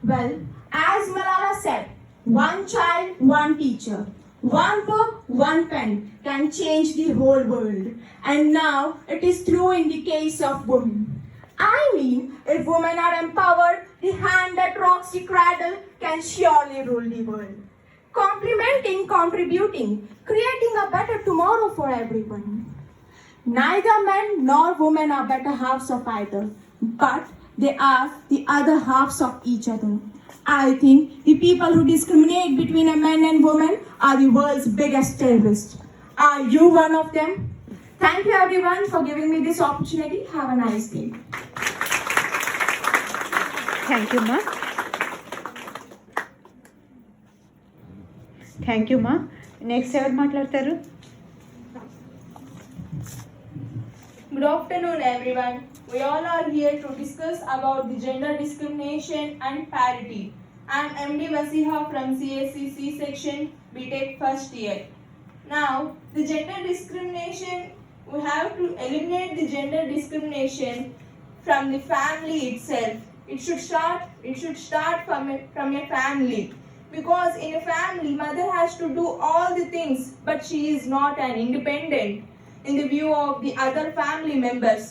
Well, as Malala said, one child, one teacher, one book, one pen can change the whole world. And now it is true in the case of women. I mean, if women are empowered, the hand that rocks the cradle can surely rule the world. Complementing, contributing, creating a better tomorrow for everyone. Neither men nor women are better halves of either, but they are the other halves of each other. I think the people who discriminate between a man and woman are the world's biggest terrorists. Are you one of them? Thank you everyone for giving me this opportunity. Have a nice day. Thank you మా. Thank you మా. Next ఎవరు మాట్లాడతారు? Good afternoon everyone. We all are here to discuss about the gender discrimination and parity. I am MD Vasiha from CSC C-section BTech first year. Now, the gender discrimination, we have to eliminate the gender discrimination from the family itself. It should start from a family, because in a family mother has to do all the things, but she is not an independent in the view of the other family members,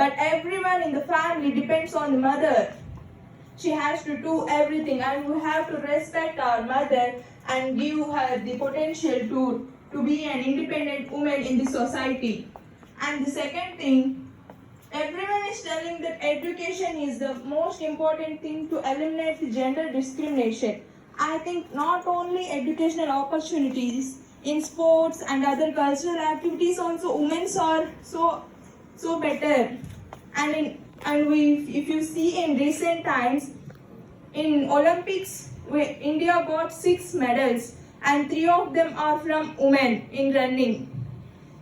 but everyone in the family depends on the mother. she has to do everything, and we have to respect our mother and give her the potential to be an independent woman in the society. And the second thing, everyone is telling that education is the most important thing to eliminate the gender discrimination. I think not only educational opportunities in sports and other cultural activities, also women are so better. And we, if you see in recent times, in Olympics, India got 6 medals, and 3 of them are from women in running.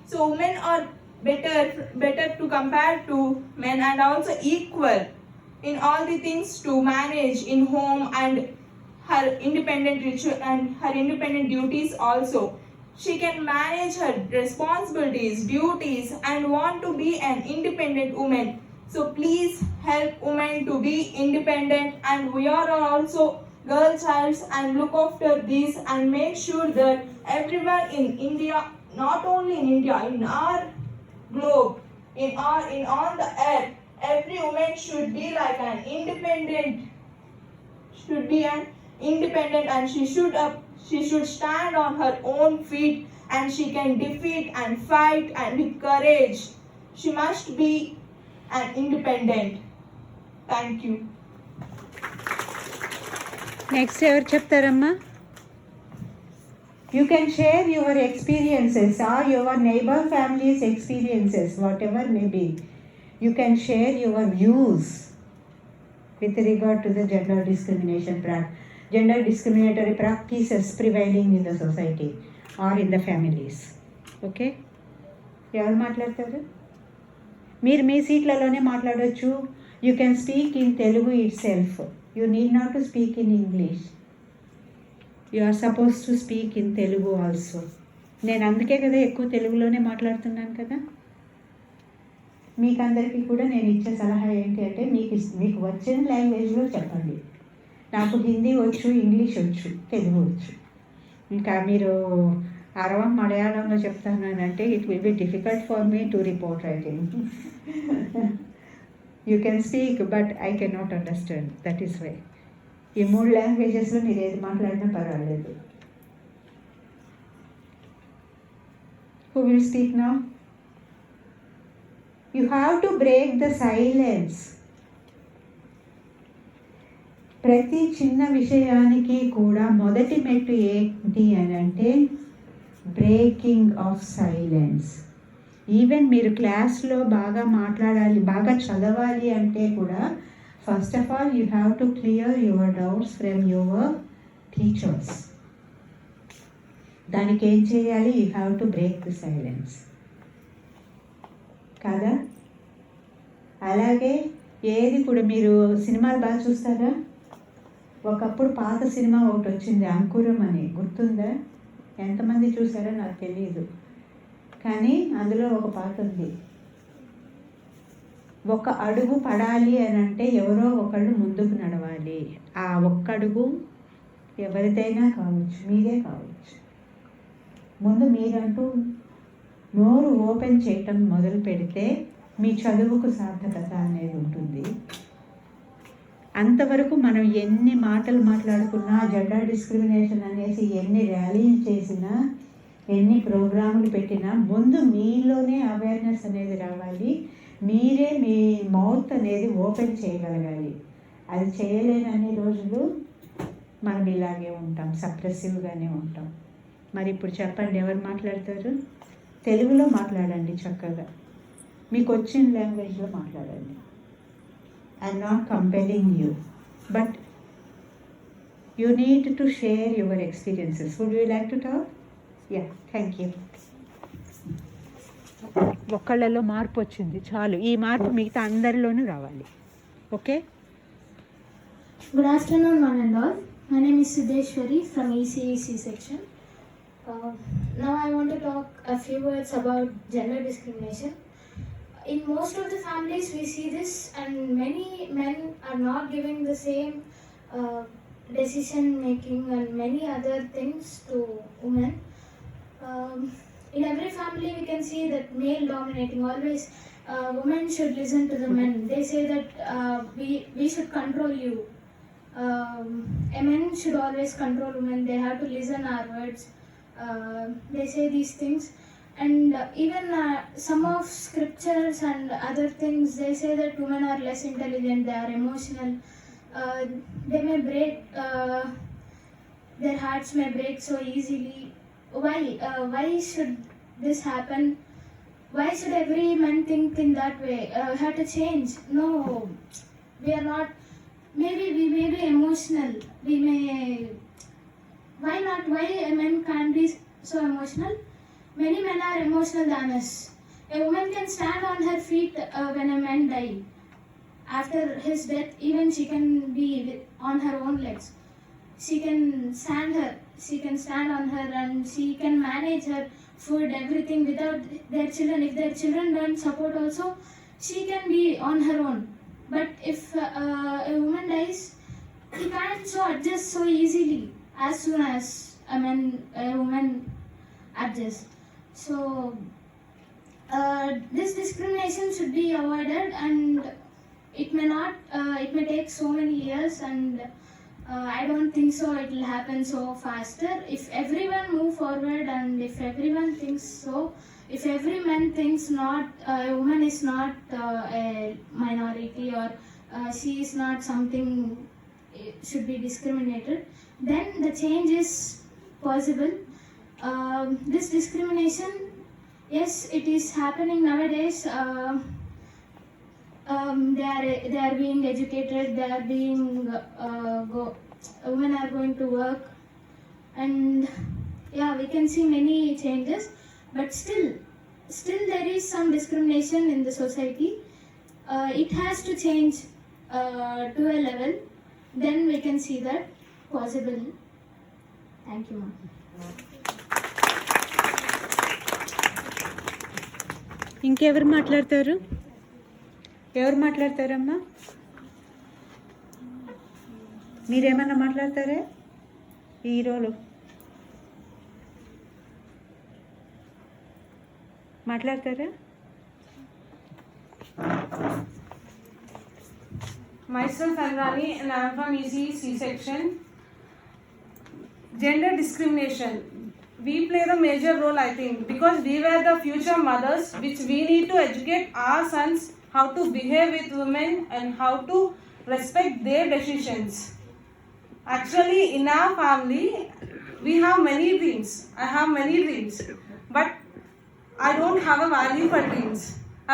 So women are better to compare to men, and also equal in all the things to manage in home and her independent ritual and her independent duties also. She can manage her responsibilities, duties, and want to be an independent woman. So please help women to be independent, and we are also girl childs, and look after these and make sure that everyone in India, not only in India, in our globe, in on the earth, every woman should be like an independent, should be an independent, and she should stand on her own feet, and she can defeat and fight, and with courage. She must be an independent. Thank you. Next ఎవరు చెప్తారమ్మా? You can share your experiences or your neighbor family's experiences, whatever may be. You can share your views with regard to the gender discriminatory practices prevailing in the society or in the families. Okay? ఎవరు మాట్లాడతారు? మీరు మీ సీట్లలోనే మాట్లాడవచ్చు. You can speak in Telugu itself. You need not to speak in English. You are suppose to speak in Telugu also. నేను అందుకే కదా ఎక్కువ తెలుగులోనే మాట్లాడుతున్నాను కదా. మీకు అందరికీ కూడా నేను ఇచ్చే సలహా ఏంటి అంటే, మీకు వచ్చిన లాంగ్వేజ్లో చెప్పండి. నాకు హిందీ వచ్చు, ఇంగ్లీష్ వచ్చు, తెలుగు వచ్చు. ఇంకా మీరు అరవం మలయాళంలో చెప్తానంటే it will be difficult for me to report writing. You can speak but I can not understand. That is why. ఈ 3 లాంగ్వేజెస్లో మీరు ఏది మాట్లాడినా పర్వాలేదు. Who will speak now? You have to break the silence. ప్రతి చిన్న విషయానికి కూడా మొదటి మెట్టు ఏంటి అని అంటే బ్రేకింగ్ ఆఫ్ సైలెన్స్. ఈవెన్ మీరు క్లాస్లో బాగా మాట్లాడాలి, బాగా చదవాలి అంటే కూడా first of all you have to clear your doubts from your teachers. దానికి ఏం చేయాలి? You have to break the silence కదా. అలాగే ఏది కూడా మీరు సినిమాలు బాగా చూస్తారా? ఒకప్పుడు పాత సినిమా ఒకటి వచ్చింది, అంకురం అని, గుర్తుందా? ఎంతమంది చూసారో నాకు తెలియదు, కానీ అందులో ఒక పాట ఉంది. ఒక అడుగు పడాలి అని అంటే ఎవరో ఒకళ్ళు ముందుకు నడవాలి. ఆ ఒక్క అడుగు ఎవరిదైనా కావచ్చు, మీదే కావచ్చు. ముందు మీరంటూ నోరు ఓపెన్ చేయటం మొదలు పెడితే మీ చదువుకు సార్థకత అనేది ఉంటుంది. అంతవరకు మనం ఎన్ని మాటలు మాట్లాడుకున్నా, జెండర్ డిస్క్రిమినేషన్ అనేసి ఎన్ని ర్యాలీలు చేసినా, ఎన్ని ప్రోగ్రాములు పెట్టినా, ముందు మీలోనే అవేర్నెస్ అనేది రావాలి. మీరే మీ మౌత్ అనేది ఓపెన్ చేయగలగాలి. అది చేయలేనన్ని రోజులు మనం ఇలాగే ఉంటాం, సప్రెసివ్గానే ఉంటాం. మరి ఇప్పుడు చెప్పండి, ఎవరు మాట్లాడతారు? తెలుగులో మాట్లాడండి చక్కగా, మీకు వచ్చిన లాంగ్వేజ్లో మాట్లాడండి. I'm not compelling you, but you need to share your experiences. Would you like to talk? Yeah, thank you. ఒక్కళ్ళలో మార్పు వచ్చింది చాలు. ఈ మార్పు మిగతా అందరిలోనూ రావాలి. Okay? Good afternoon, one and all. My name is Sudeshwari from ECEC section. Now I want to talk a few words about gender discrimination. In most of the families we see this, and many men are not giving the same decision making and many other things to women. In every family we can see that male dominating, always women should listen to the men. They say that we should control you. A man should always control women. They have to listen our words. They say these things, and even some of scriptures and other things, they say that women are less intelligent. They are emotional. They may break. Their hearts may break so easily. Why? Why should this happen? Why should every man think in that way? We have to change. No, we are not. Maybe we may be emotional. We may. Why not? Why a man can't be so emotional? Many men are emotional than us. A woman can stand on her feet when a man dies. After his death, even she can be on her own legs. She can stand on her, and she can manage her food, everything without their children. If their children don't support also, she can be on her own. But if a woman dies, he can't so adjust so easily as soon as a woman adjusts. So this discrimination should be avoided, and it may take so many years, and I don't think so it will happen so faster. If everyone move forward, and if everyone thinks so, if every man thinks not a woman is not a minority, or she is not something should be discriminated, then the change is possible. This discrimination, yes, it is happening nowadays. They are being educated. They are being women are going to work, and yeah, we can see many changes. But still there is some discrimination in the society. It has to change to a level. Then we can see that possible. Thank you, ma'am. ఇంకెవరు మాట్లాడతారు? ఎవరు మాట్లాడతారమ్మా? మీరేమన్నా మాట్లాడతారా ఈ రోజు? మాట్లాడతారా? Myself Anurani, and I am from ECE C-section. Gender discrimination. We play the major role, I think, because we were the future mothers, which we need to educate our sons how to behave with women and how to respect their decisions. Actually, in our family, we have many dreams. I have many dreams, but I don't have a value for dreams.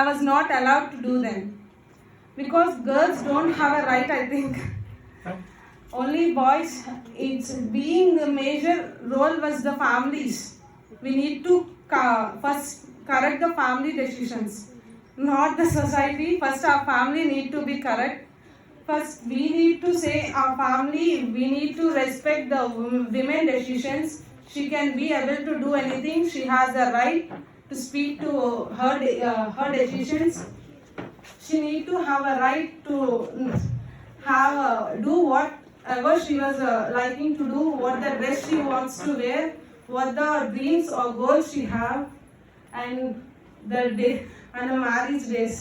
I was not allowed to do them. Because girls don't have a right, I think. Only boys. It's being the major role was the families. We need to first correct the family decisions, not the society. First our family need to be correct. First we need to say our family, we need to respect the women decisions. She can be able to do anything. She has the right to speak to her decisions. She need to have a right to do whatever she was liking to do, what the dress she wants to wear, what the dreams or goals she have, and the day and the marriage days.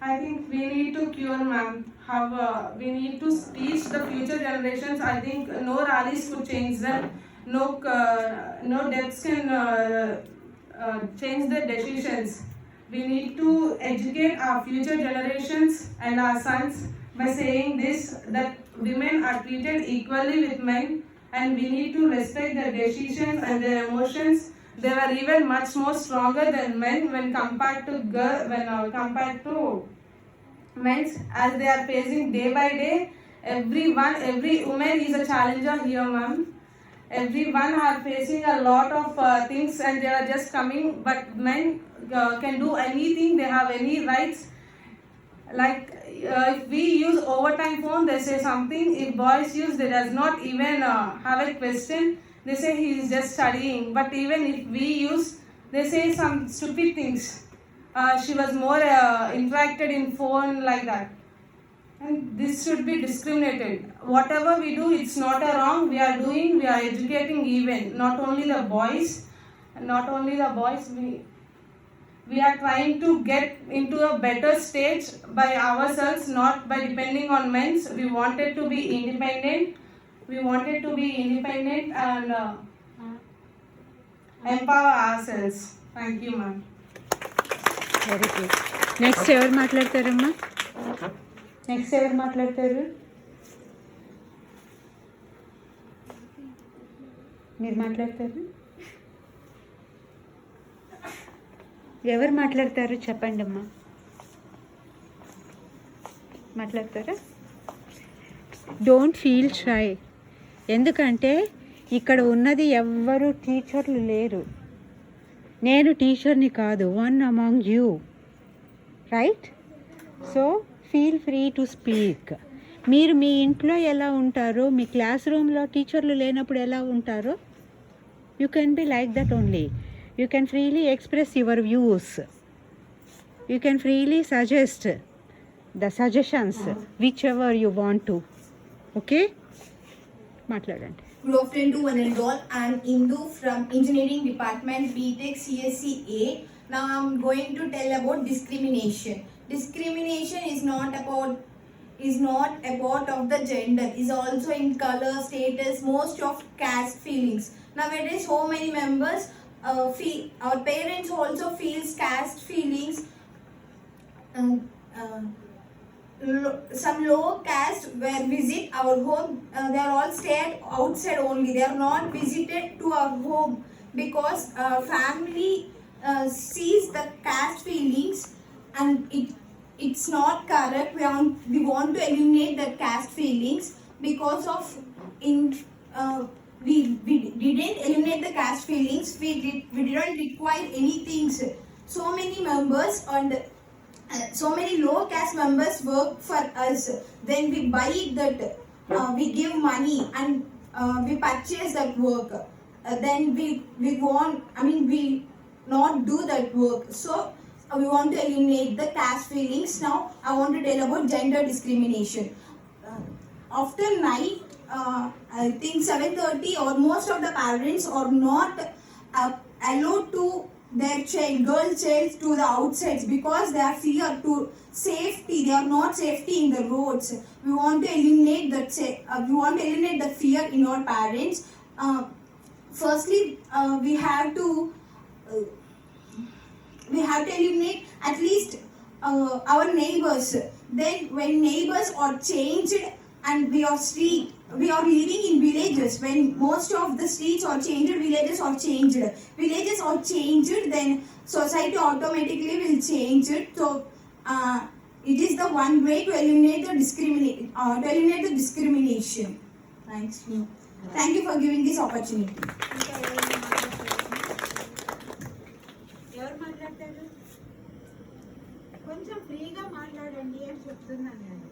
I think we need to cure, ma'am. We need to teach the future generations. I think no rallies could change them. No debts can change their decisions. We need to educate our future generations and our sons by saying this, that women are treated equally with men, and we need to respect their decisions and their emotions. They were even much more stronger than men when compared to men, as they are facing day by day. Every woman is a challenger here, ma'am. Everyone are facing a lot of things, and they are just coming, but men can do anything. They have any rights. Like if we use overtime phone, they say something. If boys use, they does not even have a question. They say he is just studying. But even if we use, they say some stupid things. She was more interacted in phone, like that. And this should be discriminated. Whatever we do, it's not a wrong. We are educating even. Not only the boys. we are trying to get into a better stage by ourselves, not by depending on men. We wanted to be independent. We wanted to be independent and empower ourselves. Thank you, ma'am. Very good. Next ఎవరు మాట్లాడతారమ్మా? Next ఎవరు మాట్లాడతారు? మీరు మాట్లాడతారు? ఎవరు మాట్లాడతారు చెప్పండి అమ్మా. మాట్లాడతారా? Don't feel shy. ఎందుకంటే ఇక్కడ ఉన్నది ఎవ్వరు టీచర్లు లేరు. నేను టీచర్ని కాదు, one among you, right? So feel free to speak. మీరు మీ ఇంట్లో ఎలా ఉంటారో, మీ క్లాస్ రూమ్లో టీచర్లు లేనప్పుడు ఎలా ఉంటారో, you can be like that only. You can freely express your views. You can freely suggest the suggestions whichever you want to. Okay? మాట్లాడండి. Good afternoon to one and all. I am Indu from Engineering Department, BTech CSE A. Now I am going to tell about discrimination. Discrimination is not about of the gender. Is also in color, status, most of caste feelings. Nowadays, so many members our parents also feels caste feelings. Some low caste where visit our home, they are all stayed outside only. They are not visited to our home because family sees the caste feelings, and it's not correct. We want to eliminate the caste feelings because of we didn't eliminate the caste feelings. We didn't require anything. So many members and so many low caste members work for us. Then we buy that, we give money and we purchase that work. Then we not do that work. So we want to eliminate the caste feelings. Now I want to tell about gender discrimination. After night, I think 7:30, or most of the parents are not allowed to their girl child to the outsides because they are fear to safety. They are not safety in the roads. We want to eliminate that. We want to eliminate the fear in our parents. Firstly, we have to eliminate at least our neighbors. Then when neighbors are changed and we are living in villages, when most of the streets are changed, villages are changed, then society automatically will change it. So it is the one way to eliminate the discrimination. Thank you for giving this opportunity. ఎవరు మాట్లాడతారు? కొంచెం ఫ్రీగా మాట్లాడండి అని చెప్తున్నాను నేను.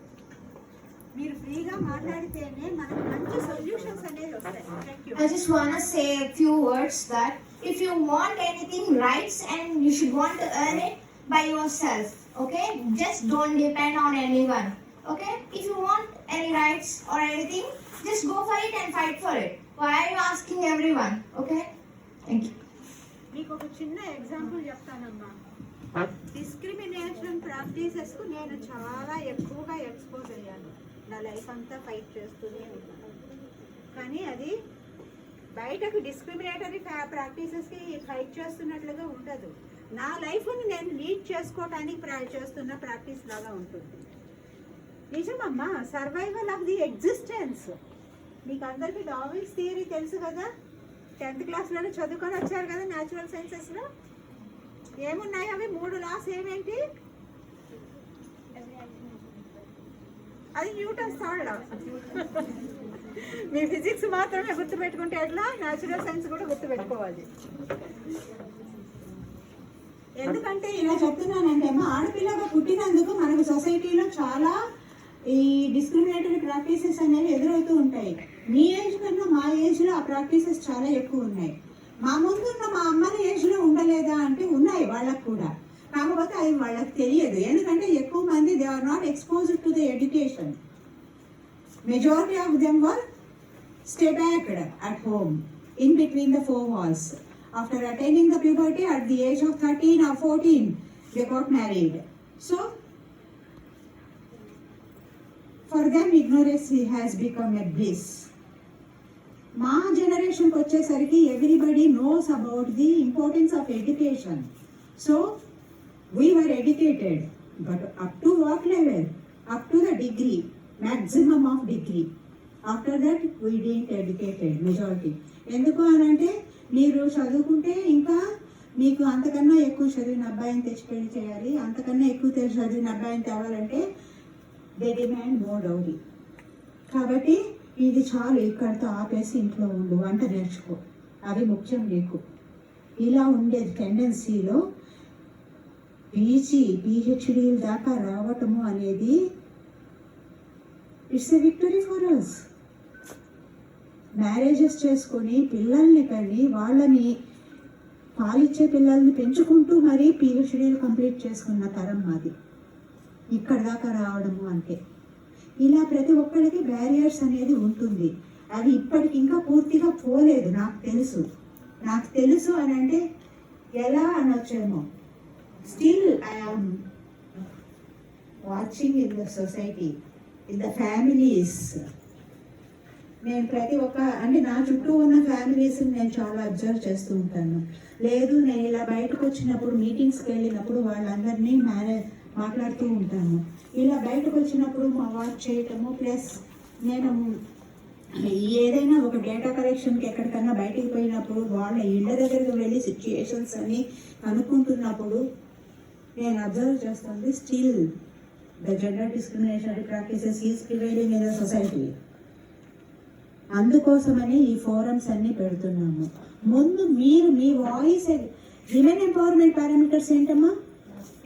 మీరు ఫ్రీగా మాట్లాడితేనే మనకు మంచి సొల్యూషన్స్ అనేది వస్తాయి. Thank you. I just want to say a few words that if you want anything rights, and you should want to earn it by yourself, okay? Just don't depend on anyone, okay? If you want any rights or anything, just go for it and fight for it. Why are you asking everyone, okay? Thank you. మీకు ఒక చిన్న example చెప్తానమ్మా. Discrimination ప్రాక్టీసెస్కు నేను చాలా ఎక్కువగా expose అయ్యాను. నా life అంతా ఫైట్ చేస్తూనే ఉన్నాను. కానీ అది బయటకు డిస్క్రిమినేటరీ ప్రాక్టీసెస్కి ఫైట్ చేస్తున్నట్లుగా ఉండదు. నా లైఫ్ని నేను లీడ్ చేసుకోవడానికి చేస్తున్న ప్రాక్టీస్ లాగా ఉంటుంది. నిజమమ్మా, సర్వైవల్ ఆఫ్ ది ఎగ్జిస్టెన్స్. మీకు అందరికీ డార్విన్స్ థియరీ తెలుసు కదా, 10th క్లాస్లోనే చదువుకొని వచ్చారు కదా. న్యాచురల్ సైన్సెస్లో ఏమున్నాయి అవి 3 లాస్ ఏమేంటి? అది న్యూటన్స్ థర్డ్ లా. మీ ఫిజిక్స్ మాత్రమే గుర్తుపెట్టుకుంటే ఎట్లా, న్యాచురల్ సైన్స్ కూడా గుర్తుపెట్టుకోవాలి. ఎందుకంటే ఇలా చెప్తున్నానంటే అమ్మా, ఆడపిల్లగా పుట్టినందుకు మనకు సొసైటీలో చాలా ఈ డిస్క్రిమినేటరీ ప్రాక్టీసెస్ అనేవి ఎదురవుతూ ఉంటాయి. మీ ఏజ్ కన్నా మా ఏజ్లో ఆ ప్రాక్టీసెస్ చాలా ఎక్కువ ఉన్నాయి. మా ముందున్న మా అమ్మని ఏజ్లో ఉండలేదా అంటే ఉన్నాయి వాళ్ళకు కూడా. కాకపోతే అది వాళ్ళకి తెలియదు. ఎందుకంటే ఎక్కువ మంది they are not exposed to the education. Majority of them were stay backed at home in between the 4 walls. After attaining the puberty at the age of 13 or 14, they got married. So, for them, ignorance has become a bliss. మా జనరేషన్కి వచ్చేసరికి everybody knows about the importance of education. So we were educated, but up to what level? Up to the degree, maximum of degree. After that we didn't educated majority. ఎందుకు అనంటే మీరు చదువుకుంటే ఇంకా మీకు అంతకన్నా ఎక్కువ చదివిన అబ్బాయిని తెచ్చి పెళ్లి చేయాలి, అంతకన్నా ఎక్కువ చదివిన అబ్బాయిని తేవాలంటే దే డిమాండ్ మోర్ డౌరీ. కాబట్టి ఇది చాలు, ఇక్కడితో ఆపేసి ఇంట్లో ఉండు, వంట నేర్చుకో, అవి ముఖ్యం నీకు. ఇలా ఉండే టెండెన్సీలో పిహెచ్డీల దాకా రావటము అనేది it's a victory for us. Marriages చేసుకొని పిల్లల్ని కానీ వాళ్ళని పాలిచ్చే పిల్లల్ని పెంచుకుంటూ మరీ పిహెచ్డీలు కంప్లీట్ చేసుకున్న తరం మాది ఇక్కడ దాకా రావడము అంటే. ఇలా ప్రతి ఒక్కరికి బ్యారియర్స్ అనేది ఉంటుంది. అవి ఇప్పటికి ఇంకా పూర్తిగా పోలేదు. నాకు తెలుసు అని అంటే ఎలా అనొచ్చేమో, still I'm watching in the society, in the families. నేను ప్రతి ఒక్క అంటే నా చుట్టూ ఉన్న ఫ్యామిలీస్ని నేను చాలా అబ్జర్వ్ చేస్తూ ఉంటాను. లేదు నేను ఇలా బయటకు వచ్చినప్పుడు మీటింగ్స్కి వెళ్ళినప్పుడు వాళ్ళందరినీ మాట్లాడుతూ ఉంటాను. ఇలా బయటకు వచ్చినప్పుడు మా వర్క్ చేయటము, ప్లస్ నేను ఏదైనా ఒక డేటా కలెక్షన్కి ఎక్కడికన్నా బయటికి పోయినప్పుడు వాళ్ళ ఇళ్ళ దగ్గరికి వెళ్ళి సిచ్యుయేషన్స్ అని అనుకుంటున్నప్పుడు నేను అబ్జర్వ్ చేస్తుంది, still the gender discrimination practices is prevailing in the society. అందుకోసమని ఈ ఫోరమ్స్ అన్నీ పెడుతున్నాము. ముందు మీరు మీ వాయిస్, విమెన్ ఎంపవర్మెంట్ పారామీటర్స్ ఏంటమ్మా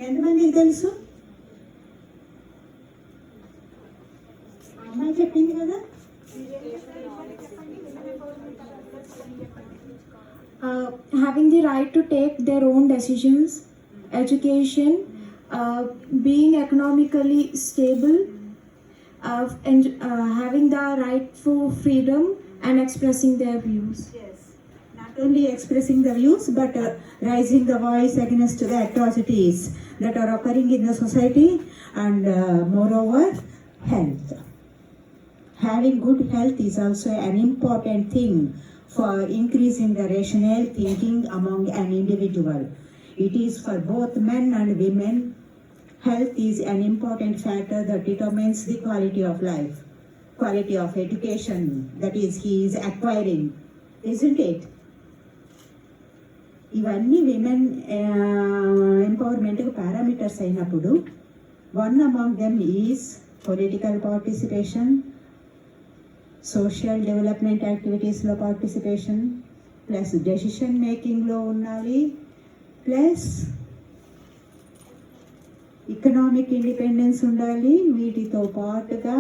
ఎంతమందికి తెలుసు? అమ్మాయి చెప్పింది కదా. Having the right to take their own decisions, education, being economically stable, and having the right for freedom and expressing their views. Yes, not only expressing the views but raising the voice against the atrocities that are occurring in the society, and moreover health. Having good health is also an important thing for increasing the rational thinking among an individual. It is for both men and women. Health is an important factor that determines the quality of life, quality of education that is he is acquiring, isn't it? ఇవన్నీ women ఎంపవర్మెంట్కి parameters అయినప్పుడు one among them is political participation, social development యాక్టివిటీస్లో participation, plus decision మేకింగ్లో ఉండాలి, plus economic independence ఉండాలి. వీటితో పాటుగా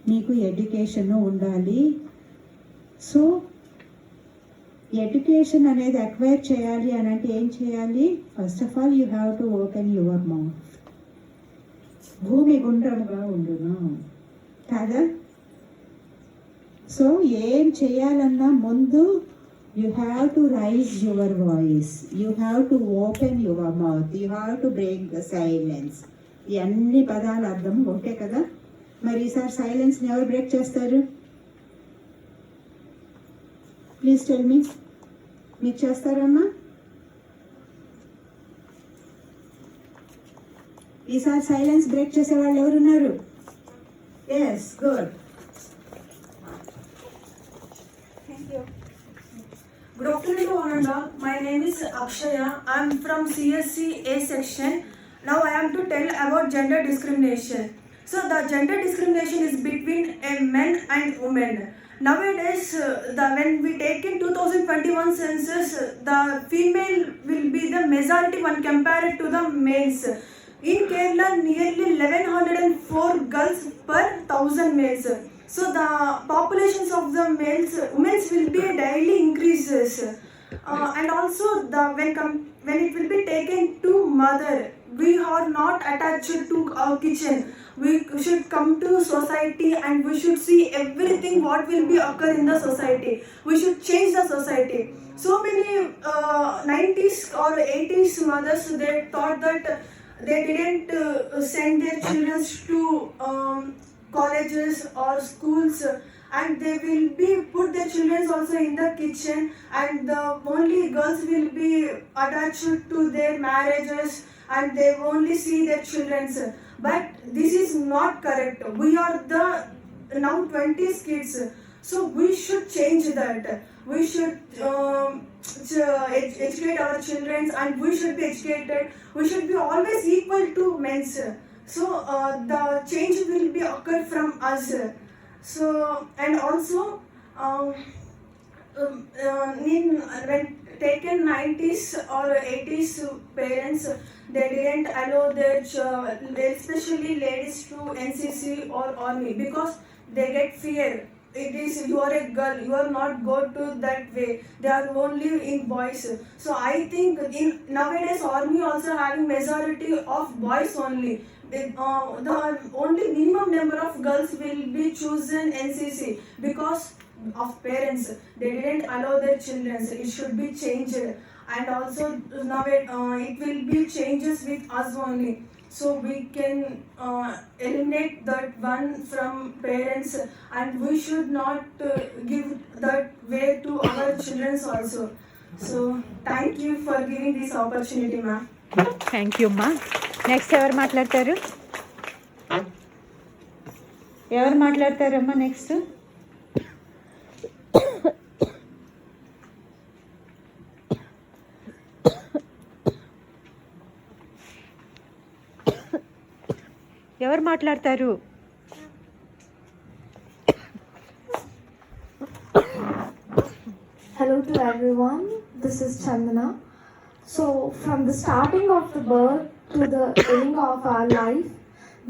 మీకు education ఉండాలి. So education అనేది అక్వైర్ చేయాలి అని అంటే ఏం చేయాలి? First of all you have to open your mouth. భూమి గుండ్రముగా ఉండును కదా. సో ఏం చేయాలన్నా ముందు you have to raise your voice, you have to open your mouth, you have to break the silence. ఈ అన్ని పదాల అర్థం ఒకటే కదా. మరి ఈసారి సైలెన్స్ని ఎవరు బ్రేక్ చేస్తారు? ప్లీజ్ టెల్ మీ, మీరు చేస్తారమ్మా? ఈసారి సైలెన్స్ బ్రేక్ చేసే వాళ్ళు ఎవరున్నారు? Yes, good. Good afternoon to one and all. My name is Akshaya. I am from CSC A section. Now I am to tell about gender discrimination. So the gender discrimination is between a men and women. Nowadays, when we take in 2021 census, the female will be the majority when compared to the males. In Kerala, nearly 1104 girls per 1000 males. So the populations of the women will be daily increases, and also when it will be taken to mother, we are not attached to our kitchen. We should come to society and we should see everything what will be occur in the society. We should change the society. So many 90s or 80s mothers, they thought that they didn't send their children to colleges or schools, and they will be put their children also in the kitchen, and the only girls will be attached to their marriages, and they only see their children. But this is not correct. We are the now 20s kids, so we should change that. We should educate our children, and we should be educated. We should be always equal to men. So the change will be occur from us. So, and also when taken 90s or 80s parents, they didn't allow their especially ladies to NCC or army, because they get fear. It is, you are a girl, you are not go to that way. They are only in boys. So I think in nowadays army also having majority of boys only. The only minimum number of girls will be chosen NCC because of parents. They didn't allow their children. It should be changed, and also now it will be changes with us only. So we can eliminate that one from parents, and we should not give that way to our children also. So thank you for giving this opportunity, ma'am. Thank you అమ్మా. Next ఎవరు మాట్లాడతారమ్మా next? ఎవరు మాట్లాడతారు? Hello to everyone, this is Chandana. So, from the starting of the birth to the end of our life,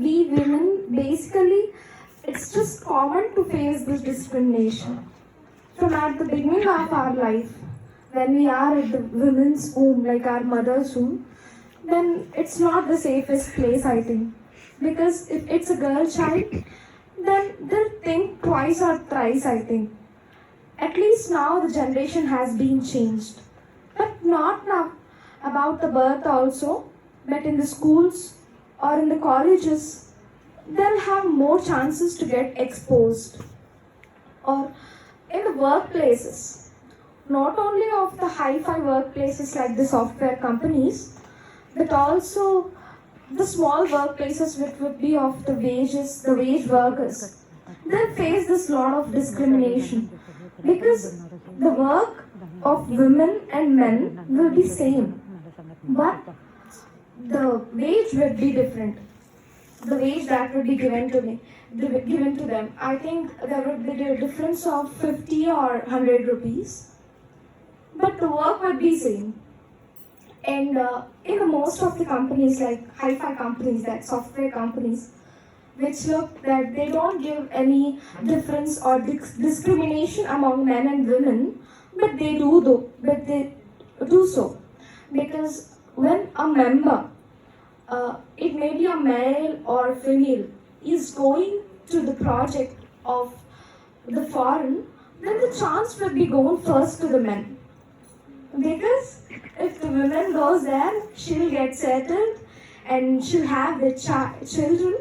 we women basically, it's just common to face this discrimination. From at the beginning of our life, when we are at the women's womb, like our mother's womb, then it's not the safest place, I think. Because if it's a girl child, then they'll think twice or thrice, I think. At least now the generation has been changed. But not now about the birth also, but in the schools or in the colleges, they'll have more chances to get exposed. Or in the workplaces, not only of the hi-fi workplaces like the software companies, but also the small workplaces which would be of the wages, the wage workers. They'll face this lot of discrimination because the work of women and men will be same, but the wage will be different. The wage that will be given to them, I think there would be a difference of 50 or 100 rupees, but the work would be same. And in the most of the companies, like hi-fi companies, that software companies, which look that they don't give any difference or discrimination among men and women, but they do so because when a member, it may be a male or female, is going to the project of the foreign, then the chance will be going first to the men. Because if the woman goes there, she'll get settled and she'll have the children.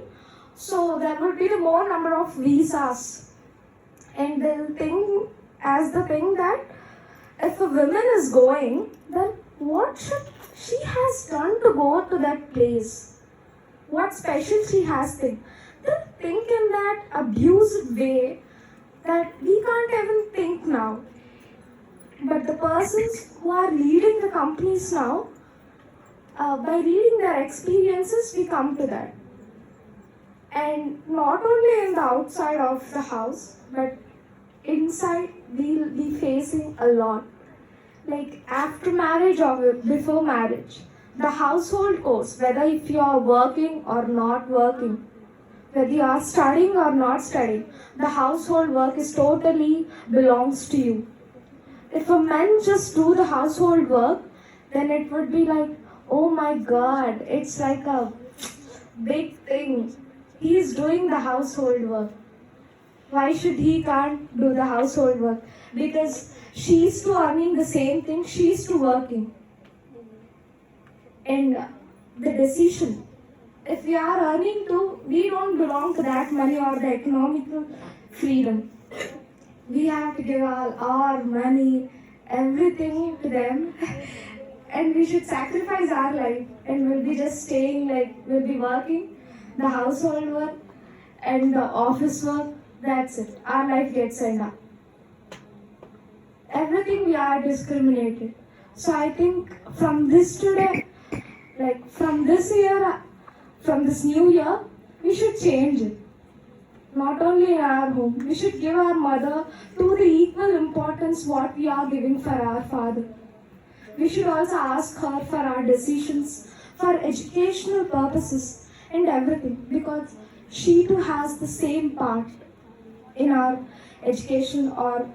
So there will be the more number of visas. And they'll think as the thing that if a woman is going, then what should she has done to go to that place? What special she has thing? They'll think in that abusive way that we can't even think now. But the persons who are leading the companies now, by reading their experiences, we come to that. And not only in the outside of the house, but inside we'll be facing a lot. Like after marriage or before marriage, the household course, whether if you are working or not working, whether you are studying or not studying, the household work is totally belongs to you. If a man just do the household work, then it would be like, oh my God, it's like a big thing. He is doing the household work. Why should he can't do the household work? Because she's to earning the same thing, she's to working. And the decision, if we are earning to, we don't belong to that money or the economical freedom. We have to give all our money, everything to them, and we should sacrifice our life, and we'll be just staying, like we'll be working the household work and the office work. That's it. Our life gets end up. Everything we are discriminated. So I think from this today, like from this year, from this new year, we should change it. Not only in our home, we should give our mother to the equal importance what we are giving for our father. We should also ask her for our decisions, for educational purposes and everything, because she too has the same part in our education or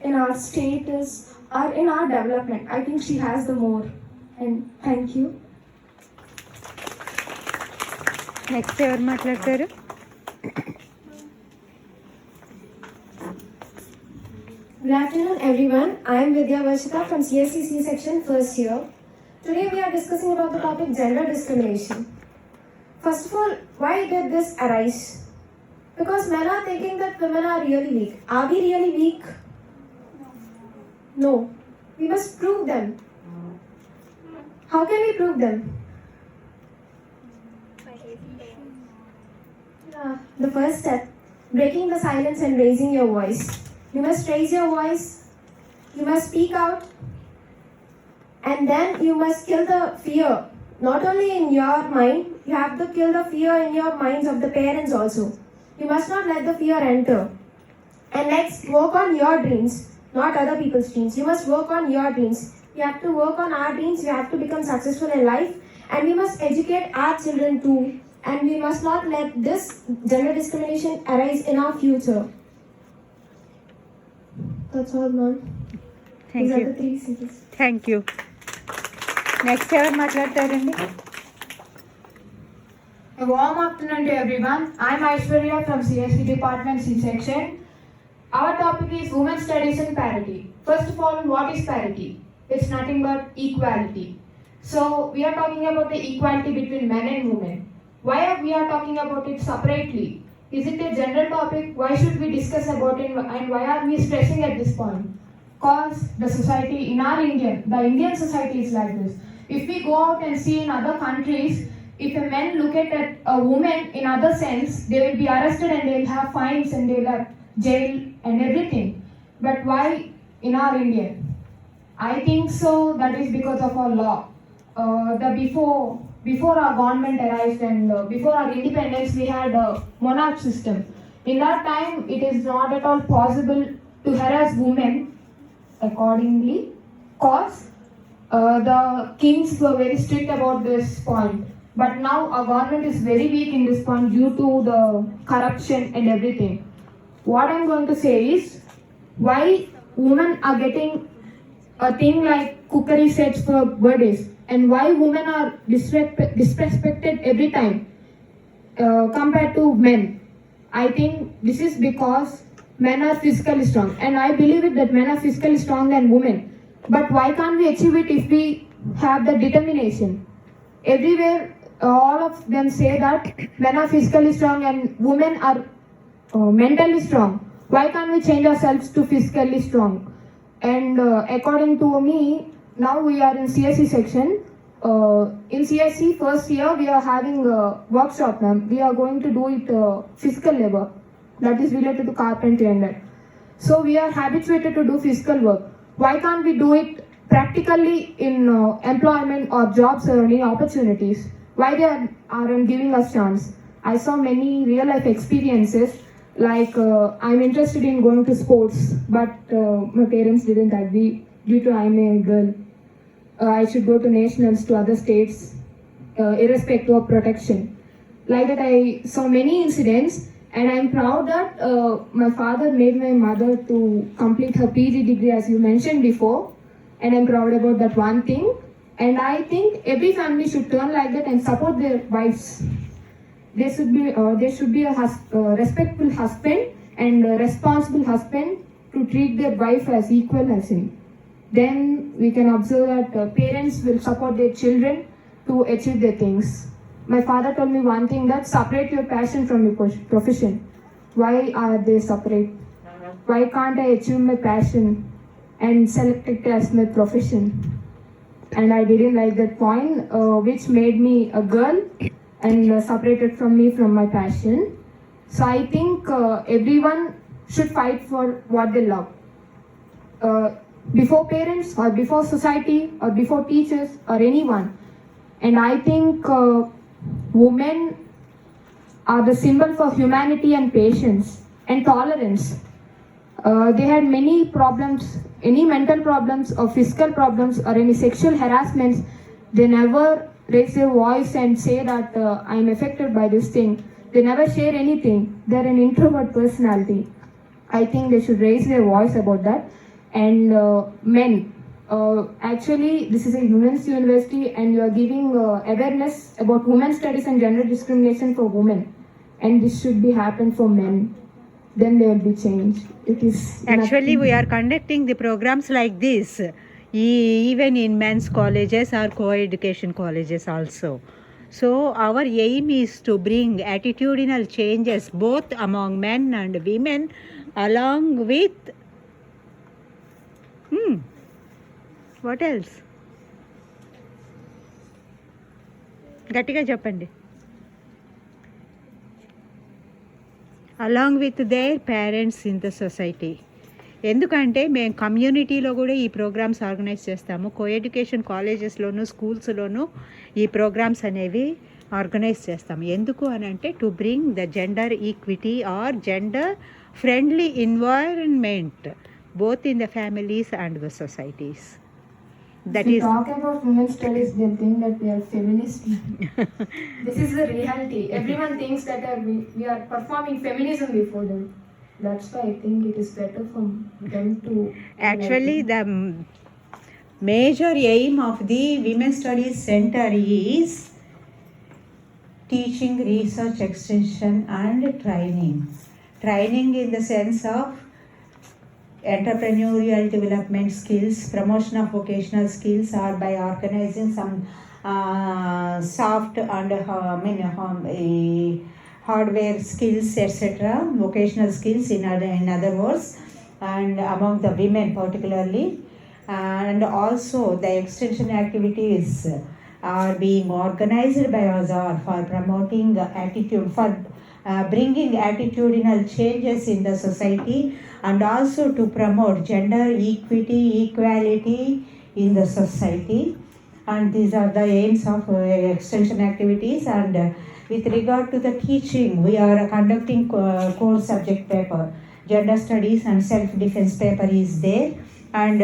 in our status or in our development. I think she has the more. And thank you. Next ఎవరు మాట్లాడతారు? Good afternoon, everyone. I am Vidya Varshita from CSCC section first year. Today we are discussing about the topic gender discrimination. First of all, why did this arise? Because men are thinking that women are really weak. Are we really weak? No. We must prove them. How can we prove them? The first step, breaking the silence and raising your voice. You must raise your voice, you must speak out, and then you must kill the fear. Not only in your mind, you have to kill the fear in your minds of the parents also. You must not let the fear enter. And let's work on your dreams, not other people's dreams. You must work on your dreams. We have to work on our dreams, we have to become successful in life, and we must educate our children too. And we must not let this gender discrimination arise in our future. That's all, ma'am. Thank These are you. the three C's. Thank you. Next ఎవరు మాట్లాడతారండి? A warm afternoon to everyone. I'm Aishwarya from CSC Department C section. Our topic is Women Studies and Parity. First of all, what is parity? It's nothing but equality. So we are talking about the equality between men and women. Why are we are talking about it separately? Is it a general topic? Why should we discuss about it and why are we stressing at this point? Because the society in the Indian society is like this. If we go out and see in other countries, if a man look at a woman in other sense, they will be arrested and they will have fines and they will have jail and everything. But why in our India? I think so that is because of our law. Before our government arrived and before our independence, we had a monarch system. In that time, it is not at all possible to harass women accordingly, cause the kings were very strict about this point. But now our government is very weak in this point due to the corruption and everything. What I'm going to say is, why women are getting a thing like cookery sets for birthdays, and why women are disrespected every time compared to men. I think this is because men are physically strong, and I believe it that men are physically strong than women. But why can't we achieve it if we have the determination? Everywhere, all of them say that men are physically strong and women are mentally strong. Why can't we change ourselves to physically strong? And according to me, now we are in CSC section. In CSC first year, we are having a workshop, ma'am. We are going to do it physical labor, that is related to carpentry and that. So we are habituated to do physical work. Why can't we do it practically in employment or jobs or any opportunities? Why they aren't giving us chance? I saw many real life experiences. Like I'm interested in going to sports, but my parents didn't agree due to I'm a girl. I should go to nationals to other states, irrespective of protection. Like that, I saw many incidents, and I'm proud that my father made my mother to complete her PG degree, as you mentioned before, and I'm proud about that one thing. And I think every family should turn like that and support their wives. There should be a respectful husband and a responsible husband to treat their wife as equal as him. Then we can observe that parents will support their children to achieve their things. My father told me one thing, that separate your passion from your profession. Why are they separate? Why can't I achieve my passion and select it as my profession? And I didn't like that point, which made me a girl and separated from me from my passion. So I think everyone should fight for what they love. Before parents or before society or before teachers or anyone. And I think women are the symbol for humanity and patience and tolerance. They had many problems, any mental problems or physical problems or any sexual harassments. They never raise their voice and say that I'm affected by this thing. They never share anything. They're an introvert personality. I think they should raise their voice about that. And men, actually this is a women's university and you are giving awareness about women's studies and gender discrimination for women. And this should be happen for men. Then there will be change. It is Actually, we are conducting the programs like this, even in men's colleges or co-education colleges also. So our aim is to bring attitudinal changes both among men and women, along with what else? గట్టిగా చెప్పండి. Along with their parents in the society. ఎందుకంటే మేము కమ్యూనిటీలో కూడా ఈ programmes organise చేస్తాము. Co education కాలేజెస్లోను స్కూల్స్లోనూ ఈ programmes అనేవి ఆర్గనైజ్ చేస్తాము. ఎందుకు అని అంటే to bring the gender equity are gender friendly environment both in the families and the societies. That if is talk about women's studies, they think that we are feminist. This is the reality. Everyone thinks that we are performing feminism before them. That's why I think it is better for them to actually the major aim of the Women's Studies Center is teaching, research, extension and training. Training in the sense of entrepreneurial development skills, promotion of vocational skills, or by organizing some soft and hardware skills, etc., vocational skills in other words, and among the women particularly. And also the extension activities are being organized by us for promoting attitude, for bringing attitudinal changes in the society, and also to promote gender equity, equality in the society. And these are the aims of extension activities. And with regard to the teaching, we are conducting core subject paper, gender studies and self-defense paper is there. And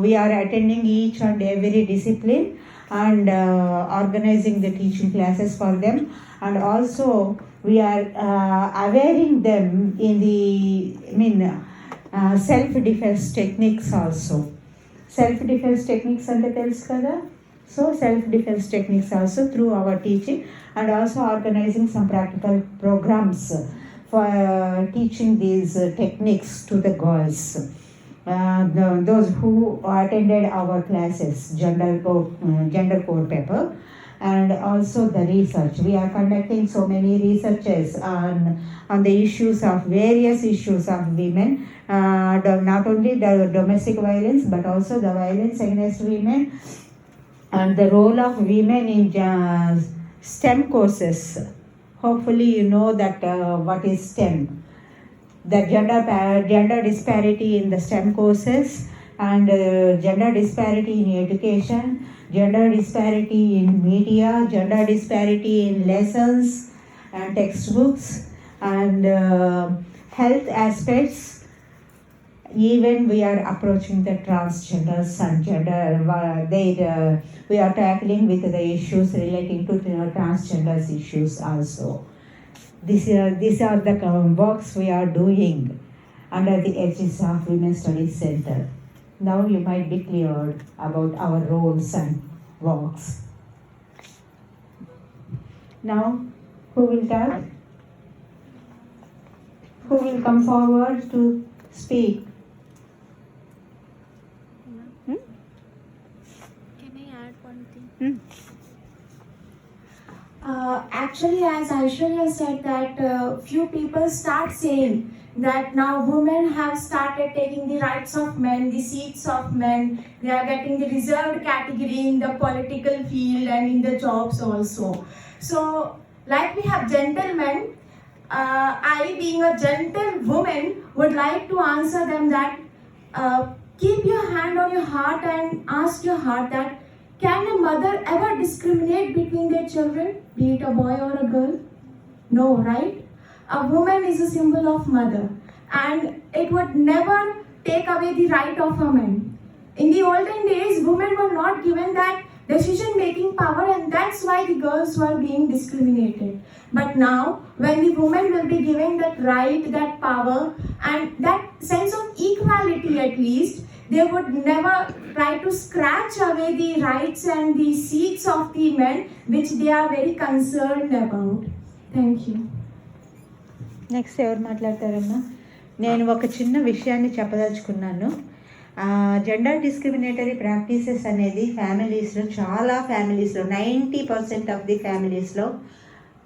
we are attending each and every discipline and organizing the teaching classes for them. And also we are awareing them in the self-defense techniques also. Self-defense techniques ante telusu kada. So self-defense techniques also through our teaching, and also organizing some practical programs for teaching these techniques to the girls. Those who attended our classes, gender core paper, and also the research. We are conducting so many researches on the issues of various issues of women, not only the domestic violence but also the violence against women, and the role of women in STEM courses. Hopefully you know that what is STEM. The gender disparity in the STEM courses, and gender disparity in education, gender disparity in media, gender disparity in lessons and textbooks, and health aspects. Even we are approaching the transgenders and gender, we are tackling with the issues relating to the transgenders issues also. These are the works we are doing under the aegis of Women's Studies Center. Now you might be cleared about our roles and works. Now, who will talk? Who will come forward to speak? something. Actually, as Aishwarya said, that few people start saying that now women have started taking the rights of men, the seats of men. They are getting the reserved category in the political field and in the jobs also. So, like we have gentlemen, I, being a gentle woman, would like to answer them that keep your hand on your heart and ask your heart that can a mother ever discriminate between their children, be it a boy or a girl? No, right? A woman is a symbol of mother, and it would never take away the right of a man. In the olden days, women were not given that decision-making power, and that's why the girls were being discriminated. But now, when the woman will be given that right, that power, and that sense of equality at least, they would never try to scratch away the rights and the seats of the men, which they are very concerned about. Thank you. Next ఎవరు మాట్లాడతారమ్మా? నేను ఒక చిన్న విషయాన్ని చెప్పదలుచుకున్నాను. Gender discriminatory practices అనేది ఫ్యామిలీస్లో, చాలా ఫ్యామిలీస్లో 90% ఆఫ్ ది ఫ్యామిలీస్లో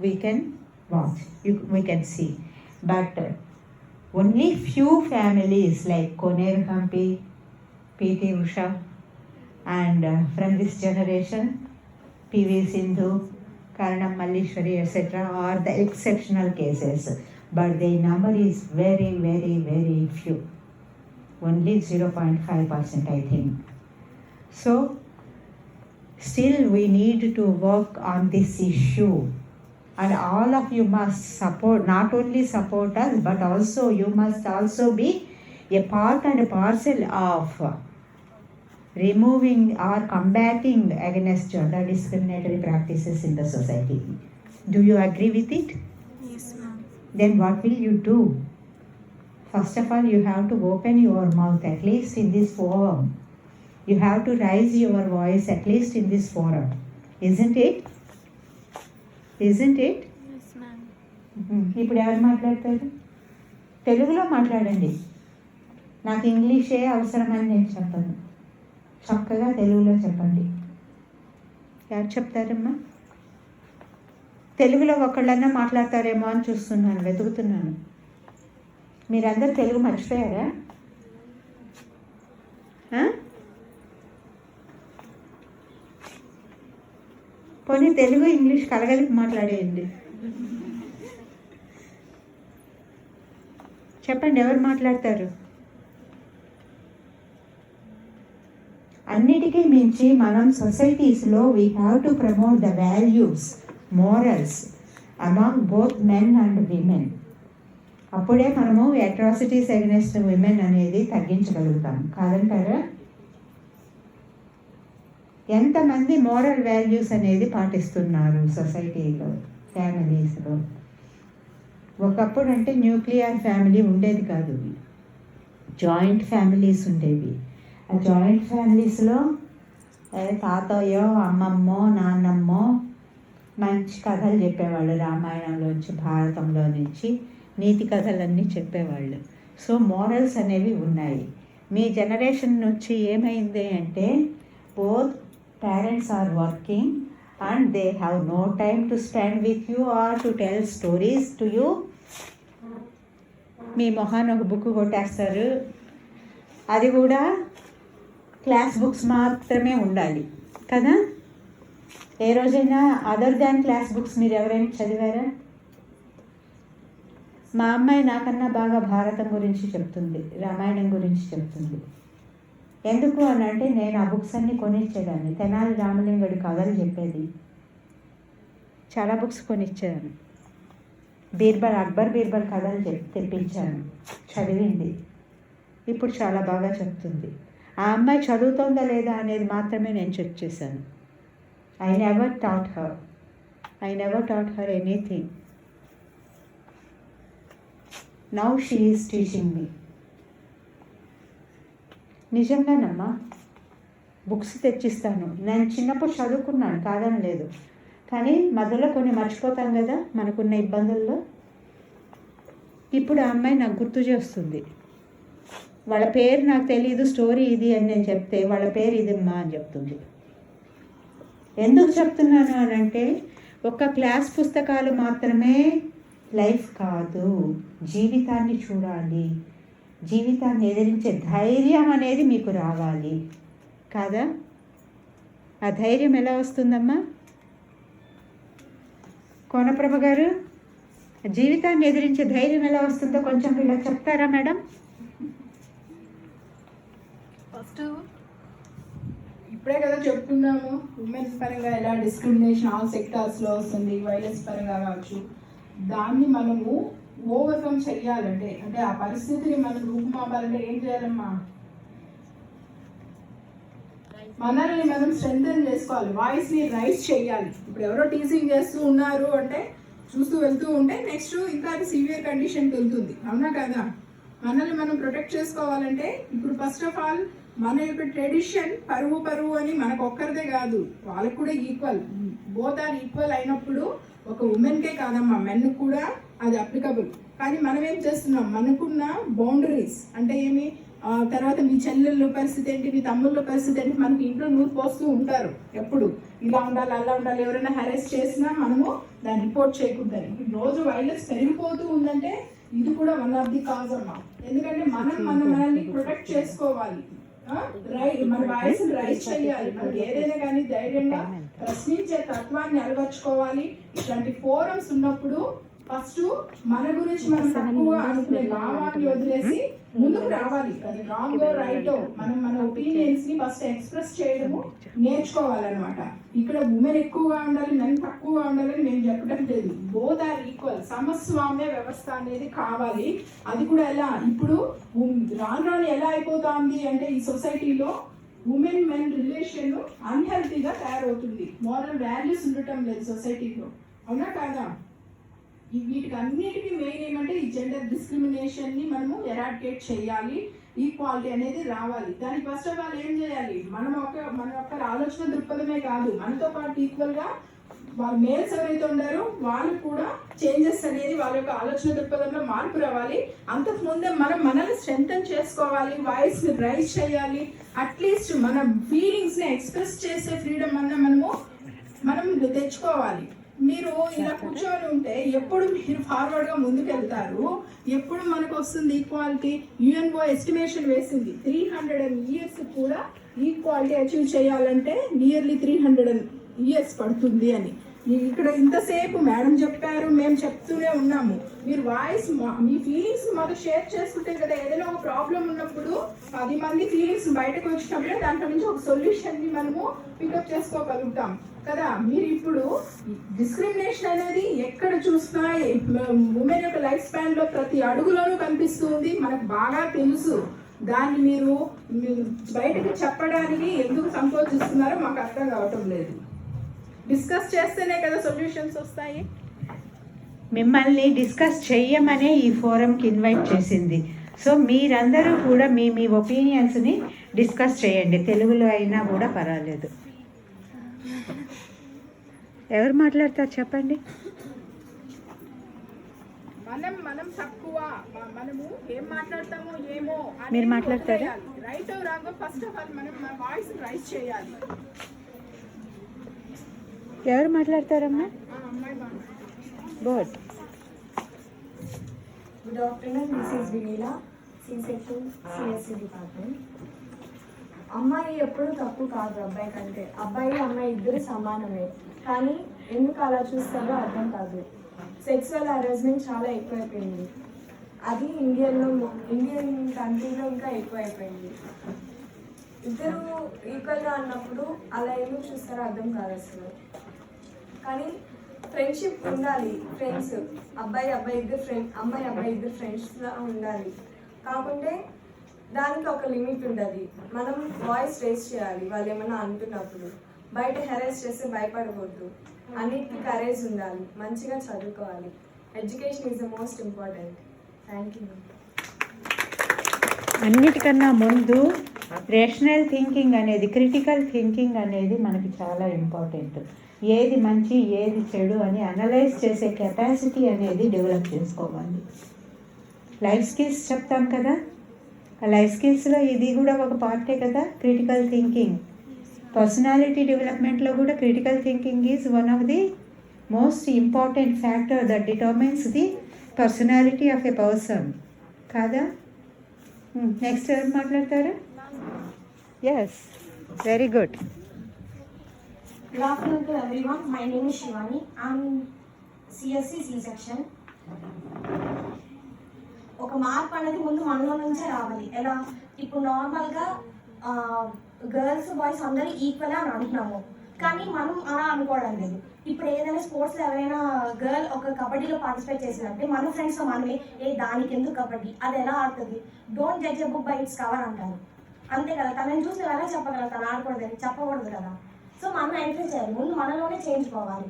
we can watch, we can see. But only few families like Koneru Humpy, PT Usha, and from this generation, PV Sindhu, Karanam Malleshwari, etc. are the exceptional cases. But the number is very, very, very few. Only 0.5%, I think. So, still we need to work on this issue. And all of you must support, not only support us, but also you must also be a part and a parcel of removing or combating against gender discriminatory practices in the society. Do you agree with it? Yes, ma'am. Then what will you do? First of all, you have to open your mouth, at least in this forum. You have to raise your voice, at least in this forum. Isn't it? Isn't it? Yes, ma'am. ఇప్పుడు ఎవరు మాట్లాడతారు? తెలుగులో మాట్లాడండి. నాకు ఇంగ్లీషే అవసరమని నేను చెప్పను. చక్కగా తెలుగులో చెప్పండి. ఎవరు చెప్తారమ్మా? తెలుగులో ఒకళ్ళన్నా మాట్లాడతారేమో అని చూస్తున్నాను, వెతుకుతున్నాను. మీరందరూ తెలుగు మర్చిపోయారా? పోనీ తెలుగు ఇంగ్లీష్ కలగలిపి మాట్లాడేయండి. చెప్పండి, ఎవరు మాట్లాడతారు? అన్నిటికీ మించి మనం సొసైటీస్లో we have to promote the values, morals among both men and women. అప్పుడే మనము అట్రాసిటీస్ అగెన్స్ట్ విమెన్ అనేది తగ్గించగలుగుతాం, కాదంటారా? ఎంతమంది మోరల్ వాల్యూస్ అనేది పాటిస్తున్నారు సొసైటీలో, ఫ్యామిలీస్లో? ఒకప్పుడు అంటే న్యూక్లియర్ ఫ్యామిలీ ఉండేది కాదు, జాయింట్ ఫ్యామిలీస్ ఉండేవి. ఆ జాయింట్ ఫ్యామిలీస్లో తాతయ్యో, అమ్మమ్మో, నాన్నమ్మో మంచి కథలు చెప్పేవాళ్ళు, రామాయణంలోంచి, భారతంలో నుంచి నీతి కథలన్నీ చెప్పేవాళ్ళు. సో మోరల్స్ అనేవి ఉన్నాయి. మీ జనరేషన్ నుంచి ఏమైంది అంటే both parents are working and they have no time to spend with you or to tell stories to you. మీ మొహాన్ని ఒక బుక్ కొట్టేస్తారు, అది కూడా క్లాస్ బుక్స్ మాత్రమే ఉండాలి కదా. ఏ రోజైనా అదర్ దాన్ క్లాస్ బుక్స్ మీరు ఎవరైనా చదివారా? మా అమ్మాయి నాకన్నా బాగా భారతం గురించి చెప్తుంది, రామాయణం గురించి చెప్తుంది. ఎందుకు అని అంటే నేను ఆ బుక్స్ అన్నీ కొనిచ్చేదాన్ని. తెనాలి రామలింగుడి కథలు చెప్పేది, చాలా బుక్స్ కొనిచ్చేదాన్ని. అక్బర్ బీర్బల్ కథలు తెప్పించాను, చదివింది. ఇప్పుడు చాలా బాగా చెప్తుంది. ఆ అమ్మాయి చదువుతుందా లేదా అనేది మాత్రమే నేను చెక్ చేశాను. I never taught her anything. Now she is teaching me. నిజంగానమ్మా, బుక్స్ తెచ్చిస్తాను. నేను చిన్నప్పుడు చదువుకున్నాను, కాదని లేదు, కానీ మధ్యలో కొన్ని మర్చిపోతాం కదా మనకున్న ఇబ్బందుల్లో. ఇప్పుడు ఆ అమ్మాయి నాకు గుర్తు చేస్తుంది. వాళ్ళ పేరు నాకు తెలియదు, స్టోరీ ఇది అని నేను చెప్తే వాళ్ళ పేరు ఇదమ్మా అని చెప్తుంది. ఎందుకు చెప్తున్నాను అని అంటే ఒక్క క్లాస్ పుస్తకాలు మాత్రమే లైఫ్ కాదు, జీవితాన్ని చూడాలి, జీవితాన్ని ఎదిరించే ధైర్యం అనేది మీకు రావాలి కాదా? ఆ ధైర్యం ఎలా వస్తుందమ్మా? కోనప్రభ గారు, జీవితాన్ని ఎదిరించే ధైర్యం ఎలా వస్తుందో కొంచెం ఇలా చెప్తారా మేడం? ఫస్ట్ ఇప్పుడే కదా చెప్పుకున్నాము, ఉమెన్స్ పరంగా ఎలా డిస్క్రిమినేషన్ ఆల్ సెక్టార్స్లో వస్తుంది, వైలెన్స్ పరంగా కావచ్చు. దాన్ని మనము ఓవర్కమ్ చెయ్యాలంటే, అంటే ఆ పరిస్థితిని మనం రూపుమాపాలంటే ఏం చేయాలమ్మా? మనల్ని మనం స్ట్రెంథెన్ చేసుకోవాలి, వాయిస్ని రైజ్ చేయాలి. ఇప్పుడు ఎవరో టీచింగ్ చేస్తూ ఉన్నారు అంటే చూస్తూ వెళ్తూ ఉంటే నెక్స్ట్ ఇంకా అది సివియర్ కండిషన్కి వెళ్తుంది, అవునా కదా? మనల్ని మనం ప్రొటెక్ట్ చేసుకోవాలంటే ఇప్పుడు ఫస్ట్ ఆఫ్ ఆల్ మన యొక్క ట్రెడిషన్ పరువు అని మనకు ఒక్కరిదే కాదు, వాళ్ళకు కూడా ఈక్వల్, బోత్ ఆర్ ఈక్వల్ అయినప్పుడు ఒక ఉమెన్కే కాదమ్మా, మెన్కి కూడా అది అప్లికబుల్. కానీ మనం ఏం చేస్తున్నాం, మనకున్న బౌండరీస్ అంటే ఏమి, తర్వాత మీ చెల్లెళ్ళ పరిస్థితి ఏంటి, మీ తమ్ముళ్ళ పరిస్థితి ఏంటి, మనకి ఇంట్లో నూరు పోస్తూ ఉంటారు ఎప్పుడు, ఇలా ఉండాలి అలా ఉండాలి, ఎవరైనా హెరాస్ చేసినా మనము దాన్ని రిపోర్ట్ చేయకూడదని. రోజు వైలెన్స్ పెరిగిపోతూ ఉందంటే ఇది కూడా వన్ ఆఫ్ ది కాజ్ అమ్మా. ఎందుకంటే మనల్ని ప్రొటెక్ట్ చేసుకోవాలి, మన వాయిస్ రైజ్ చేయాలి, మనకి ఏదైనా కానీ ధైర్యంగా ప్రశ్నించే తత్వాన్ని అలవర్చుకోవాలి. ఇట్లాంటి ఫోరమ్స్ ఉన్నప్పుడు ఫస్ట్ మన గురించి మనం తక్కువ అనుకునే భావాన్ని వదిలేసి ముందుకు రావాలి. అది రాంగ్ రైట్ మనం మన ఒపీనియన్స్ ని ఫస్ట్ ఎక్స్ప్రెస్ చేయడము నేర్చుకోవాలన్నమాట. ఇక్కడ ఉమెన్ ఎక్కువగా ఉండాలి, మెన్ తక్కువగా ఉండాలని మేము చెప్పడం లేదు, బోత్ ఆర్ ఈక్వల్, సమస్వామ్య వ్యవస్థ అనేది కావాలి. అది కూడా ఎలా, ఇప్పుడు రాను ఎలా అయిపోతుంది అంటే ఈ సొసైటీలో ఉమెన్ మెన్ రిలేషన్ అన్హెల్తీగా తయారవుతుంది, మోరల్ వాల్యూస్ ఉండటం లేదు సొసైటీలో, అవునా కాదా? వీటికి అన్నిటికీ మెయిన్ ఏమంటే ఈ జెండర్ డిస్క్రిమినేషన్ని మనము ఎరాడికేట్ చేయాలి, ఈక్వాలిటీ అనేది రావాలి. దానికి ఫస్ట్ ఆఫ్ ఆల్ ఏం చేయాలి, మన యొక్క ఆలోచన దృక్పథమే కాదు, మనతో పాటు ఈక్వల్గా వాళ్ళు మేల్స్ ఎవరైతే ఉన్నారో వాళ్ళు కూడా చేంజెస్ అనేది వాళ్ళ యొక్క ఆలోచన దృక్పథంలో మార్పు రావాలి. అంతకుముందే మనల్ని స్ట్రెంథెన్ చేసుకోవాలి, వాయిస్ని రైజ్ చేయాలి, అట్లీస్ట్ మన ఫీలింగ్స్ని ఎక్స్ప్రెస్ చేసే ఫ్రీడమ్ అన్న మనం తెచ్చుకోవాలి. మీరు ఇలా కూర్చొని ఉంటే ఎప్పుడు మీరు ఫార్వర్డ్గా ముందుకు వెళ్తారు, ఎప్పుడు మనకు వస్తుంది ఈక్వాలిటీ? యుఎన్ఓ ఎస్టిమేషన్ వేసింది 300 years కూడా ఈక్వాలిటీ అచీవ్ చేయాలంటే నియర్లీ 300 years పడుతుంది అని. ఇక్కడ ఇంతసేపు మేడం చెప్పారు, మేము చెప్తూనే ఉన్నాము. మీరు వాయిస్ మీ ఫీలింగ్స్ మాతో షేర్ చేసుకుంటే కదా, ఏదైనా ఒక ప్రాబ్లం ఉన్నప్పుడు 10 మంది ఫీలింగ్స్ బయటకు వచ్చినప్పుడే దాంట్లో నుంచి ఒక సొల్యూషన్ని మనము పికప్ చేసుకోగలుగుతాం కదా. మీరు ఇప్పుడు డిస్క్రిమినేషన్ అనేది ఎక్కడ చూసినా ఉమెన్ యొక్క లైఫ్ స్పాన్లో ప్రతి అడుగులోనూ కనిపిస్తుంది, మనకు బాగా తెలుసు. దాన్ని మీరు బయటకు చెప్పడానికి ఎందుకు సంకోచిస్తున్నారో మాకు అర్థం కావటం లేదు. డిస్కస్ చేస్తేనే కదా సొల్యూషన్స్ వస్తాయి. మిమ్మల్ని డిస్కస్ చెయ్యమనే ఈ ఫోరంకి ఇన్వైట్ చేసింది. సో మీరందరూ కూడా మీ ఒపీనియన్స్ని డిస్కస్ చేయండి, తెలుగులో అయినా కూడా పర్వాలేదు. ఎవరు మాట్లాడతారు చెప్పండి? మనం తక్కువ, మనము ఏం మాట్లాడతామో ఏమో మీరు మాట్లాడతారా? Right wrong first of all మనం మన వాయిస్ రైజ్ చేయాలి. ఎవరు మాట్లాడతారమ్మా? Good. Good afternoon, this is Vineela, C-section CSC department. అమ్మాయి ఎప్పుడు తప్పు కాదు అబ్బాయి కంటే, అబ్బాయి అమ్మాయి ఇద్దరు సమానమే. కానీ ఎందుకు అలా చూస్తారో అర్థం కాదు. సెక్సువల్ హరాస్మెంట్ చాలా ఎక్కువైపోయింది, అది ఇండియన్ కంట్రీలో ఇంకా ఎక్కువైపోయింది. ఇద్దరు ఈక్వల్గా అన్నప్పుడు అలా ఎందుకు చూస్తారో అర్థం కాదు అసలు. కానీ ఫ్రెండ్షిప్ ఉండాలి, ఫ్రెండ్స్ అబ్బాయి ఇద్దరు అమ్మాయి ఇద్దరు ఫ్రెండ్స్లా ఉండాలి. కాకుంటే దానికి ఒక లిమిట్ ఉంటుంది. మనం వాయిస్ రేస్ చేయాలి, వాళ్ళు ఏమైనా అంటున్నప్పుడు. బయట హెరాస్ చేస్తే భయపడకూడదు, అన్నిటికీ కరేజ్ ఉండాలి, మంచిగా చదువుకోవాలి. Education is the most important. Thank you. అన్నిటికన్నా ముందు రేషనల్ థింకింగ్ అనేది, క్రిటికల్ థింకింగ్ అనేది మనకి చాలా ఇంపార్టెంట్. ఏది మంచి ఏది చెడు అని అనలైజ్ చేసే కెపాసిటీ అనేది డెవలప్ చేసుకోవాలి. లైఫ్ స్కిల్స్ చెప్తాం కదా, ఆ లైఫ్ స్కిల్స్లో ఇది కూడా ఒక పార్టే కదా, క్రిటికల్ థింకింగ్. పర్సనాలిటీ డెవలప్మెంట్లో కూడా critical thinking is one of the most important factor that determines the personality of a person కాదా? నెక్స్ట్ ఎవరు మాట్లాడతారు? Yes, very good. Good afternoon to everyone. My name is Shivani. I'm CSC C-section. ఒక మార్పు అనేది ముందు మనలో నుంచే రావాలి. ఎలా ఇప్పుడు నార్మల్గా గర్ల్స్ బాయ్స్ అందరూ ఈక్వల్ అని అంటున్నాము, కానీ మనం అలా అనుకోవడం లేదు. ఇప్పుడు ఏదైనా స్పోర్ట్స్లో ఎవరైనా గర్ల్ ఒక కబడ్డీలో పార్టిసిపేట్ చేసినట్టే మన ఫ్రెండ్స్తో మనమే దానికి ఎందుకు కబడ్డీ, అది ఎలా ఆడుతుంది, don't judge a book by its cover అంటారు. అంతే కదా, తనని చూసి నువ్వు ఎలా చెప్పగలవు తను ఆడకూడదని? చెప్పకూడదు కదా. సో మనం ఎంకరేజ్ చేయాలి, ముందు మనలోనే చేంజ్ పోవాలి.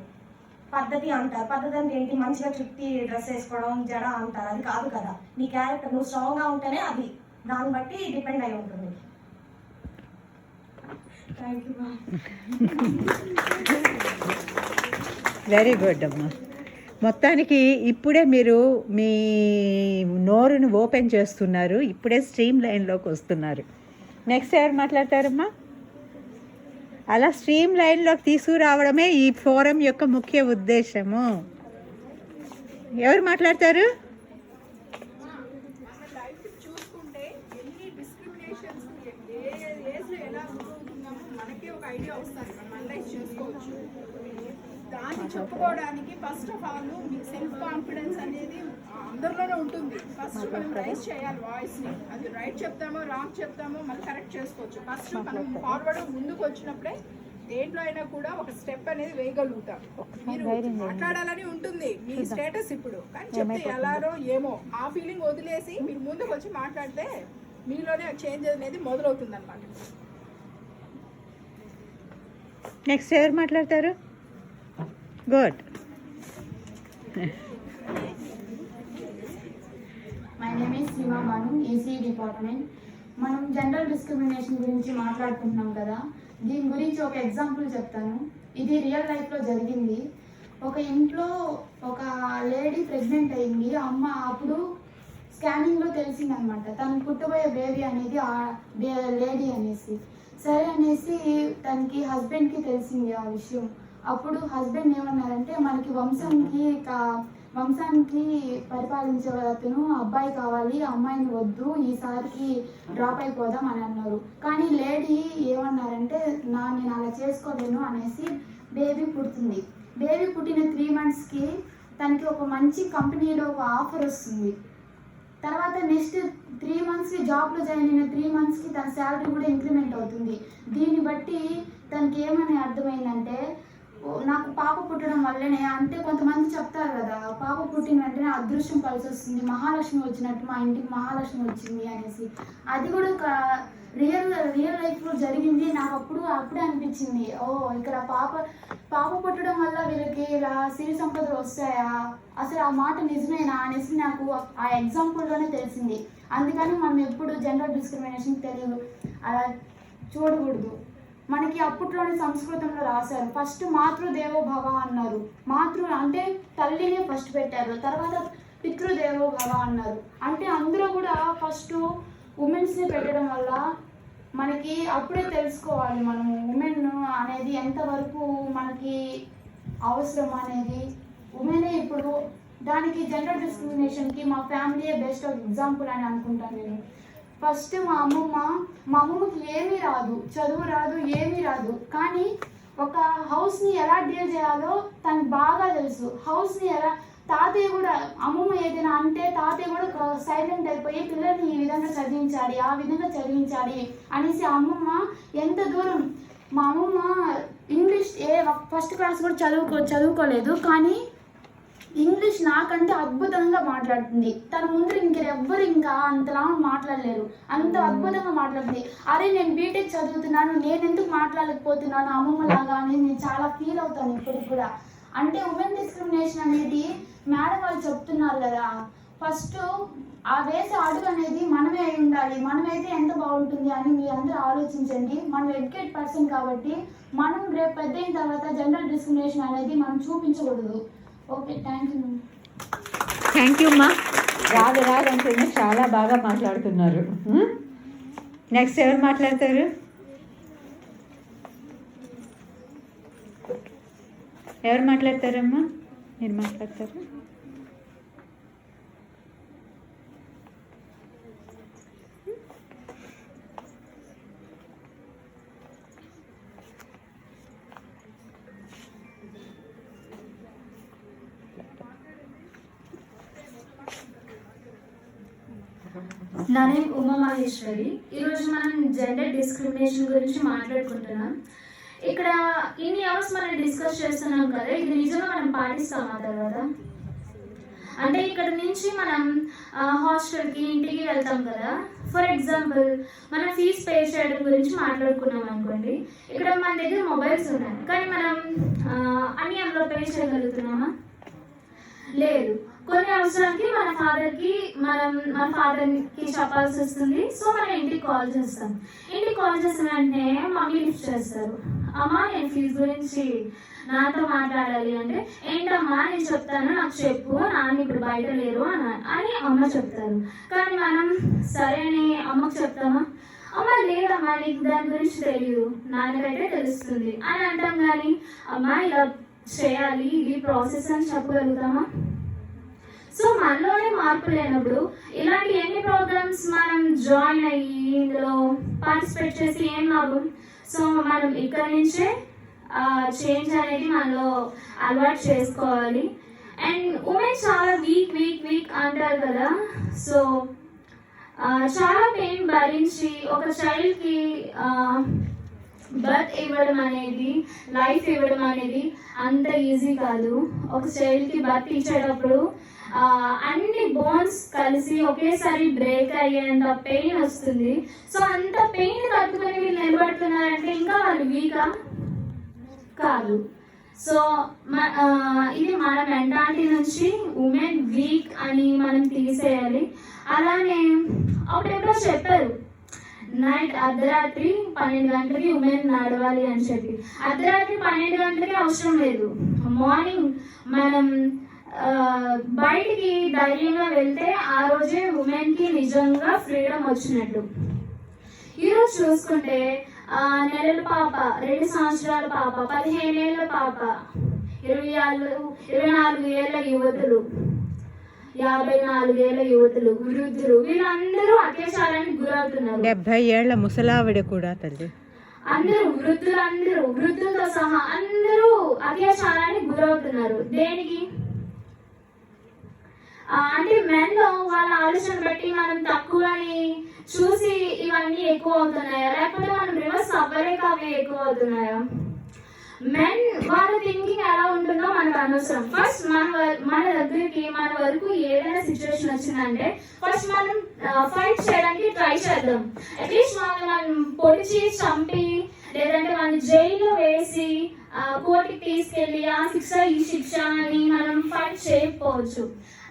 పద్ధతి అంటారు, పద్ధతి అంటే ఏంటి? మంచిగా చుట్టి డ్రెస్ వేసుకోవడం, జడ అంటారు, అది కాదు కదా. నీ క్యారెక్టర్ నువ్వు స్ట్రాంగ్గా ఉంటేనే అది దాన్ని బట్టి డిపెండ్ అయి ఉంటుంది. Thank you ma'am. Very good అమ్మా. మొత్తానికి ఇప్పుడే మీరు మీ నోరును ఓపెన్ చేస్తున్నారు, ఇప్పుడే స్ట్రీమ్ లైన్లోకి వస్తున్నారు. నెక్స్ట్ ఎవరు మాట్లాడతారమ్మా? అలా స్ట్రీమ్ లైన్లోకి తీసుకురావడమే ఈ ఫోరం యొక్క ముఖ్య ఉద్దేశము. ఎవరు మాట్లాడతారు? చూసుకుంటే ఎన్ని డిస్క్రిమినేషన్స్ ఏ ఏజ్లో ఎలా గురవుతున్నామో మనకే ఒక ఐడియా వస్తుంది, మనం అనలైజ్ చేసుకోవచ్చు. దాన్ని చెప్పుకోవడానికి ఫస్ట్ ఆఫ్ ఆల్ మీకు సెల్ఫ్ కాన్ఫిడెన్స్ అనేది అందరిలోనే ఉంటుంది. ఫస్ట్ మనం రైజ్ చేయాలి వాయిస్ని. అది రైట్ చెప్తామో రాంగ్ చెప్తామో మనం కరెక్ట్ చేసుకోవచ్చు. ఫస్ట్ మనం ఫార్వర్డ్ ముందుకు వచ్చినప్పుడే దేంట్లో అయినా కూడా ఒక స్టెప్ అనేది వేయగలుగుతాం. మీరు మాట్లాడాలని ఉంటుంది మీ స్టేటస్ ఇప్పుడు, కానీ చెప్తే ఎలానో ఏమో ఆ ఫీలింగ్ వదిలేసి మీరు ముందుకు వచ్చి మాట్లాడితే మీలోనే చేంజ్ అనేది మొదలవుతుంది అన్నమాట. నెక్స్ట్ ఎవరు మాట్లాడతారు? Good. My name is Seema Banu, AC department. మనం జెండర్ డిస్క్రిమినేషన్ గురించి మాట్లాడుకుంటున్నాం కదా, దీని గురించి ఒక ఎగ్జాంపుల్ చెప్తాను. ఇది రియల్ లైఫ్లో జరిగింది. ఒక ఇంట్లో ఒక లేడీ ప్రెగ్నెంట్ అయింది. అమ్మ అప్పుడు స్కానింగ్లో తెలిసిందనమాట తనకు పుట్టబోయే బేబీ అనేది లేడీ అనేసి. సరే అనేసి తనకి హస్బెండ్కి తెలిసింది ఆ విషయం. అప్పుడు హస్బెండ్ ఏమన్నారంటే, మనకి వంశానికి పరిపాలించే అతను అబ్బాయి కావాలి, అమ్మాయిని వద్దు, ఈసారికి డ్రాప్ అయిపోదాం అని అన్నారు. కానీ లేడీ ఏమన్నారంటే, నేను అలా చేసుకోలేను అనేసి బేబీ పుడుతుంది. బేబీ పుట్టిన 3 monthsకి తనకి ఒక మంచి కంపెనీలో ఒక ఆఫర్ వస్తుంది. తర్వాత నెక్స్ట్ 3 monthsకి జాబ్లో జాయిన్ అయిన 3 monthsకి తన శాలరీ కూడా ఇంక్రిమెంట్ అవుతుంది. దీన్ని బట్టి తనకి ఏమని అర్థమైందంటే, నాకు పాప పుట్టడం వల్లనే, అంటే కొంతమంది చెప్తారు కదా, పాప పుట్టిన వెంటనే అదృష్టం కలిసి వస్తుంది, మహాలక్ష్మి వచ్చినట్టు మా ఇంటికి మహాలక్ష్మి వచ్చింది అనేసి. అది కూడా ఒక రియల్ లైఫ్లో జరిగింది. నాకు అప్పుడే అనిపించింది, ఇక్కడ పాప పుట్టడం వల్ల వీళ్ళకి ఇలా సిరి సంపదలు వస్తాయా, అసలు ఆ మాట నిజమేనా అనేసి నాకు ఆ ఎగ్జాంపుల్లోనే తెలిసింది. అందుకని మనం ఎప్పుడు జెండర్ డిస్క్రిమినేషన్ అలా చూడకూడదు. మనకి అప్పట్లోనే సంస్కృతంలో రాశారు, ఫస్ట్ మాతృదేవో భవ అన్నారు. అంటే తల్లినే ఫస్ట్ పెట్టారు, తర్వాత పితృదేవో భవ అన్నారు. అంటే అందులో కూడా ఫస్ట్ ఉమెన్స్ని పెట్టడం వల్ల మనకి అప్పుడే తెలుసుకోవాలి మనము ఉమెన్ అనేది ఎంతవరకు మనకి అవసరం అనేది. ఉమెనే ఇప్పుడు దానికి జెండర్ డిస్క్రిమినేషన్కి మా ఫ్యామిలీయే బెస్ట్ ఎగ్జాంపుల్ అని అనుకుంటాను నేను. ఫస్ట్ మా అమ్మమ్మకి ఏమీ రాదు, చదువు రాదు, ఏమీ రాదు, కానీ ఒక హౌస్ని ఎలా డీల్ చేయాలో తనకు బాగా తెలుసు. హౌస్ని ఎలా తాతయ్య కూడా అమ్మమ్మ ఏదైనా అంటే తాతయ్య కూడా సైలెంట్ అయిపోయి పిల్లల్ని ఈ విధంగా చదివించాలి, ఆ విధంగా చదివించాలి అనేసి అమ్మమ్మ ఎంత దూరం. మా అమ్మమ్మ ఇంగ్లీష్ ఫస్ట్ క్లాస్ కూడా చదువుకోలేదు, కానీ ఇంగ్లీష్ నాకంటే అద్భుతంగా మాట్లాడుతుంది. తన ముందు ఇంకెవ్వరు ఇంకా అంతలా మాట్లాడలేరు, అంత అద్భుతంగా మాట్లాడుతుంది. అరే నేను బీటెక్ చదువుతున్నాను, నేను ఎందుకు మాట్లాడలేకపోతున్నాను అమ్మమ్మలాగా అని నేను చాలా ఫీల్ అవుతాను ఇప్పటికి కూడా. అంటే ఉమెన్ డిస్క్రిమినేషన్ అనేది మేడం వాళ్ళు చెప్తున్నారు కదా, ఫస్ట్ ఆ వేసే అడుగు అనేది మనమే అయి ఉండాలి. మనమైతే ఎంత బాగుంటుంది అని మీరు అందరూ ఆలోచించండి. మనం ఎడ్యుకేట్ పర్సన్ కాబట్టి మనం రేపు పెద్ద అయిన తర్వాత జెండర్ డిస్క్రిమినేషన్ అనేది మనం చూపించకూడదు. Okay, thank you. Thank you అమ్మా. రాదంటేనే చాలా బాగా మాట్లాడుతున్నారు. నెక్స్ట్ ఎవరు మాట్లాడతారు? ఎవరు మాట్లాడతారమ్మా? మీరు మాట్లాడతారా? నా నేమ్ ఉమా మహేశ్వరి. ఈరోజు మనం జెండర్ డిస్క్రిమినేషన్ గురించి మాట్లాడుకుంటున్నాం. ఇక్కడ ఇన్ని అవర్స్ మనం డిస్కస్ చేస్తున్నాం కదా, ఇది నిజంగా మనం పాటిస్తామా తర్వాత? అంటే ఇక్కడ నుంచి మనం హాస్టల్కి ఇంటికి వెళ్తాం కదా. ఫర్ ఎగ్జాంపుల్ మనం ఫీజ్ పే చేయడం గురించి మాట్లాడుకున్నాం అనుకోండి. ఇక్కడ మన దగ్గర మొబైల్స్ ఉన్నాయి, కానీ మనం అన్ని అందులో పే చేయగలుగుతున్నామా? లేదు. కొన్ని అవసరానికి మన ఫాదర్కి చెప్పాల్సి వస్తుంది. సో మనం ఇంటికి కాల్ చేస్తాం. ఇంటికి కాల్ చేసిన వెంటనే మమ్మీ లిఫ్ట్ చేస్తారు. అమ్మ నేను ఫీజు గురించి నాతో మాట్లాడాలి అంటే, ఏంటమ్మా నేను చెప్తాను, నాకు చెప్పు, నాన్న ఇప్పుడు బయట లేరు అని అమ్మ చెప్తారు. కానీ మనం సరే అని అమ్మకు చెప్తామా? అమ్మ లేదమ్మా నీకు దాని గురించి తెలియదు, నాన్నకైతే తెలుస్తుంది అని అంటాం. కానీ అమ్మ ఇలా చేయాలి, ఇది ప్రాసెస్ అని చెప్పగలుగుతామా? సో మనలోనే మార్పు లేనప్పుడు ఇలాంటి ఎన్ని ప్రోగ్రామ్స్ మనం జాయిన్ అయ్యి ఇందులో పార్టిసిపేట్ చేసి ఏం లాభం? సో మనం ఇక్కడ నుంచే చేంజ్ అనేది మనలో అలవాటు చేసుకోవాలి. అండ్ ఉమెన్ చాలా వీక్ అంటారు కదా. సో చాలా పెయిన్ భరించి ఒక చైల్డ్కి బర్త్ ఇవ్వడం అనేది, లైఫ్ ఇవ్వడం అనేది అంత ఈజీ కాదు. ఒక చైల్డ్కి బర్త్ ఇచ్చేటప్పుడు అన్ని బోన్స్ కలిసి ఒకేసారి బ్రేక్ అయ్యేంత పెయిన్ వస్తుంది. సో అంత పెయిన్ తట్టుకుని వీళ్ళు నిలబడుతున్నారంటే ఇంకా వాళ్ళు వీకా కాదు. సో ఇది మన మెంటాలిటీ నుంచి ఉమెన్ వీక్ అని మనం తీసేయాలి. అలానే అప్పుడెప్పుడో చెప్పారు, నైట్ అర్ధరాత్రి 12 గంటలకి ఉమెన్ నడవాలి అని చెప్పి. అర్ధరాత్రి 12 గంటలకి అవసరం లేదు. మార్నింగ్ మనం బయటికి ధైర్యంగా వెళ్తే ఆ రోజే ఉమెన్కి నిజంగా ఫ్రీడమ్ వచ్చినట్టు. ఈరోజు చూసుకుంటే నెలల పాప, 2 సంవత్సరాల పాప, 15 ఏళ్ళ పాప, 24 ఏళ్ళ యువతులు, 54 ఏళ్ళ యువతులు, వృద్ధులు, వీళ్ళందరూ అత్యాచారానికి గురవుతున్నారు. 70 ఏళ్ల ముసలావిడ కూడా తల్లి, అందరూ వృద్ధులతో సహా అందరూ అత్యాచారానికి గురవుతున్నారు. దేనికి? అంటే మెన్లో వాళ్ళ ఆలోచన బట్టి మనం తక్కువ అని చూసి ఇవన్నీ ఎక్కువ అవుతున్నాయా, లేకపోతే మనం రివర్స్ అవ్వలేక అవి ఎక్కువ అవుతున్నాయా? మెన్ వాళ్ళ థింకింగ్ ఎలా ఉంటుందో మనకు అనవసరం. ఫస్ట్ మన దగ్గరికి మన వరకు ఏదైనా సిచ్యువేషన్ వచ్చిందంటే ఫస్ట్ మనం ఫైట్ చేయడానికి ట్రై చేద్దాం. అట్లీస్ట్ మనం పొడిచి చంపి లేదంటే వాళ్ళని జైల్లో వేసి కోర్టుకి తీసుకెళ్ళి ఆ శిక్ష ఈ శిక్ష అని మనం ఫైట్ చేయకపోవచ్చు.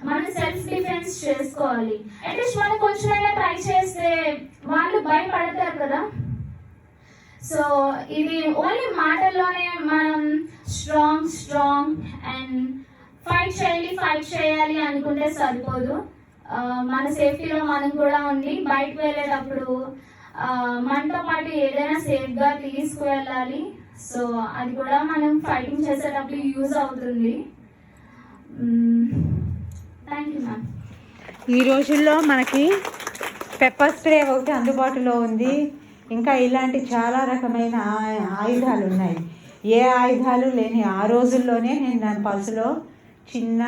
మనం సెల్ఫ్ డిఫెన్స్ చేసుకోవాలి. అట్లీస్ట్ మనం కొంచెమైనా ట్రై చేస్తే వాళ్ళు భయపడతారు కదా. సో ఇది ఓన్లీ మాటల్లోనే మనం స్ట్రాంగ్ అండ్ ఫైట్ చేయాలి అనుకుంటే సరిపోదు. మన సేఫ్టీలో మనం కూడా ఉండి బయటకు వెళ్ళేటప్పుడు మనతో పాటు ఏదైనా సేఫ్గా తీసుకువెళ్ళాలి. సో అది కూడా మనం ఫైటింగ్ చేసేటప్పుడు యూజ్ అవుతుంది. Thank you ma'am. ఈ రోజుల్లో మనకి పెప్పర్ స్ప్రే ఒకటి అందుబాటులో ఉంది. ఇంకా ఇలాంటి చాలా రకమైన ఆయుధాలు ఉన్నాయి. ఏ ఆయుధాలు లేని ఆ రోజుల్లోనే నేను దాని పర్సులో చిన్న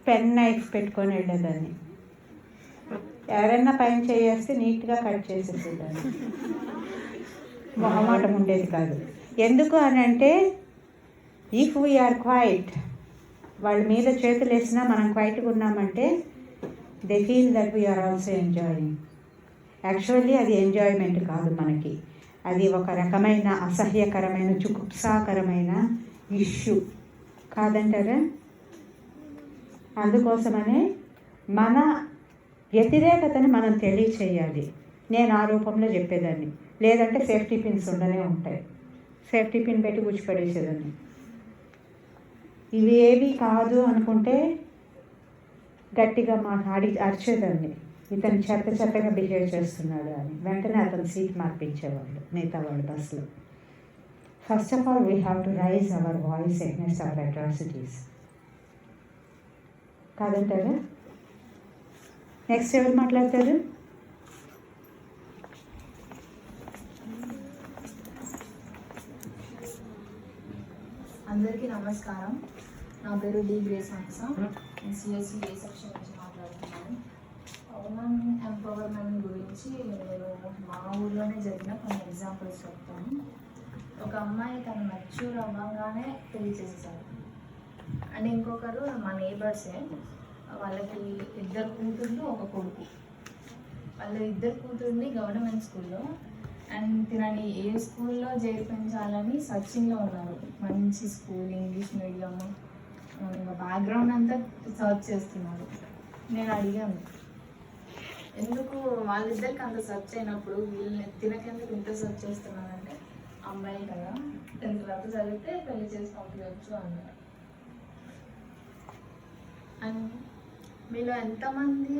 పెన్ నైఫ్ పెట్టుకొని వెళ్ళేదాన్ని. ఎవరైనా పైన చేస్తే నీట్గా కట్ చేసేసేదాన్ని. మొహమాటం ఉండేది కాదు. ఎందుకు అని అంటే ఇఫ్ వీఆర్ క్వైట్, వాళ్ళ మీద చేతులు వేసినా మనం క్వైట్గా ఉన్నామంటే they feel that we are also enjoying. Actually అది ఎంజాయ్మెంట్ కాదు మనకి, అది ఒక రకమైన అసహ్యకరమైన చుకుప్సాకరమైన ఇష్యూ కాదంటారా? అందుకోసమనే మన వ్యతిరేకతని మనం తెలియచేయాలి. నేను ఆ రూపంలో చెప్పేదాన్ని. లేదంటే సేఫ్టీ పిన్స్ ఉండనే ఉంటాయి, సేఫ్టీ పిన్ పెట్టి గుచ్చిపడేసేదాన్ని. ఇవి ఏవి కాదు అనుకుంటే గట్టిగా మాట్లాడి అరిచేదాన్ని, ఇతను చెత్తగా బిహేవ్ చేస్తున్నాడు అని. వెంటనే అతను సీట్ మార్పించేవాళ్ళు మిగతా వాళ్ళు బస్సులో. First of all we have to raise our voice against our atrocities. కాదంటారా? నెక్స్ట్ ఎవరు మాట్లాడతారు? అందరికీ నమస్కారం. నా పేరు డి గ్రేస్ హంసా. నేను సిఎస్సి ఏ సెక్షన్ నుంచి మాట్లాడుతున్నాను. ఉమెన్ ఎంపవర్మెంట్ గురించి నేను మా ఊర్లోనే జరిగిన కొన్ని ఎగ్జాంపుల్స్ చెప్తాను. ఒక అమ్మాయి తను మెచ్యూర్ అవ్వగానే పెళ్లి చేసేసారు. అండ్ ఇంకొకరు మా నేబర్సే, వాళ్ళకి 2 కూతుర్లు 1 కొడుకు. వాళ్ళ 2 కూతుర్ని గవర్నమెంట్ స్కూల్లో అండ్ తినని ఏ స్కూల్లో చేర్పించాలని సర్చింగ్లో ఉన్నారు. మంచి స్కూల్, ఇంగ్లీష్ మీడియం, బ్యాక్గ్రౌండ్ అంతా సర్చ్ చేస్తున్నారు. నేను అడిగాను, ఎందుకు వాళ్ళిద్దరికి అంత సర్చ్ అయినప్పుడు వీళ్ళని తినకెందుకు ఇంత సర్చ్ చేస్తున్నారంటే, అమ్మాయి కదా 10th వరకు చదివితే పెళ్లి చేసి పంపించవచ్చు అన్నారు. అండ్ మీలో ఎంతమంది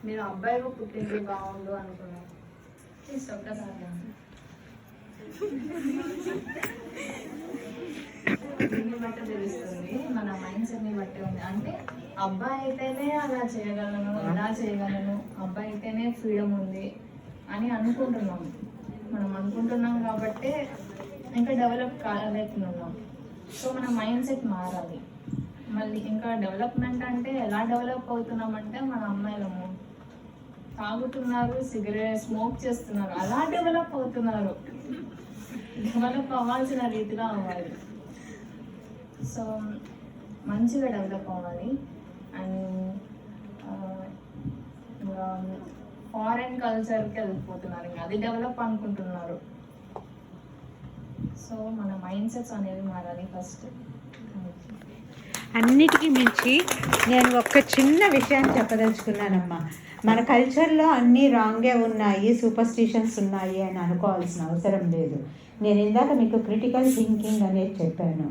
మీరు అబ్బాయిగా పుట్టింది బాగుండు అనుకున్నారు? ఒక్కసారి దీన్ని బట్టి తెలుస్తుంది, మన మైండ్ సెట్ని బట్టి ఉంది. అంటే అబ్బాయి అయితేనే అలా చేయగలను, ఇలా చేయగలను, అబ్బాయి అయితేనే ఫ్రీడమ్ ఉంది అని అనుకుంటున్నాం. మనం అనుకుంటున్నాం కాబట్టి ఇంకా డెవలప్ కాలేకున్నాం. సో మన మైండ్ సెట్ మారాలి. మళ్ళీ ఇంకా డెవలప్మెంట్ అంటే ఎలా డెవలప్ అవుతున్నామంటే, మన అమ్మాయిలము తాగుతున్నారు, సిగరెట్ స్మోక్ చేస్తున్నారు, అలా డెవలప్ అవుతున్నారు. డెవలప్ అవ్వాల్సిన రీతిలో అవ్వాలి. సో మంచిగా డెవలప్ అవ్వాలి. అండ్ ఇంకా ఫారెన్ కల్చర్కి వెళ్ళిపోతున్నారు, ఇంకా అది డెవలప్ అనుకుంటున్నారు. సో మన మైండ్ సెట్స్ అనేవి మారాలి ఫస్ట్. అన్నిటికీ మించి నేను ఒక చిన్న విషయాన్ని చెప్పదలుచుకున్నానమ్మా. మన కల్చర్లో అన్నీ రాంగే ఉన్నాయి, సూపర్స్టిషన్స్ ఉన్నాయి అని అనుకోవాల్సిన అవసరం లేదు. నేను ఇందాక మీకు క్రిటికల్ థింకింగ్ అనేది చెప్పాను.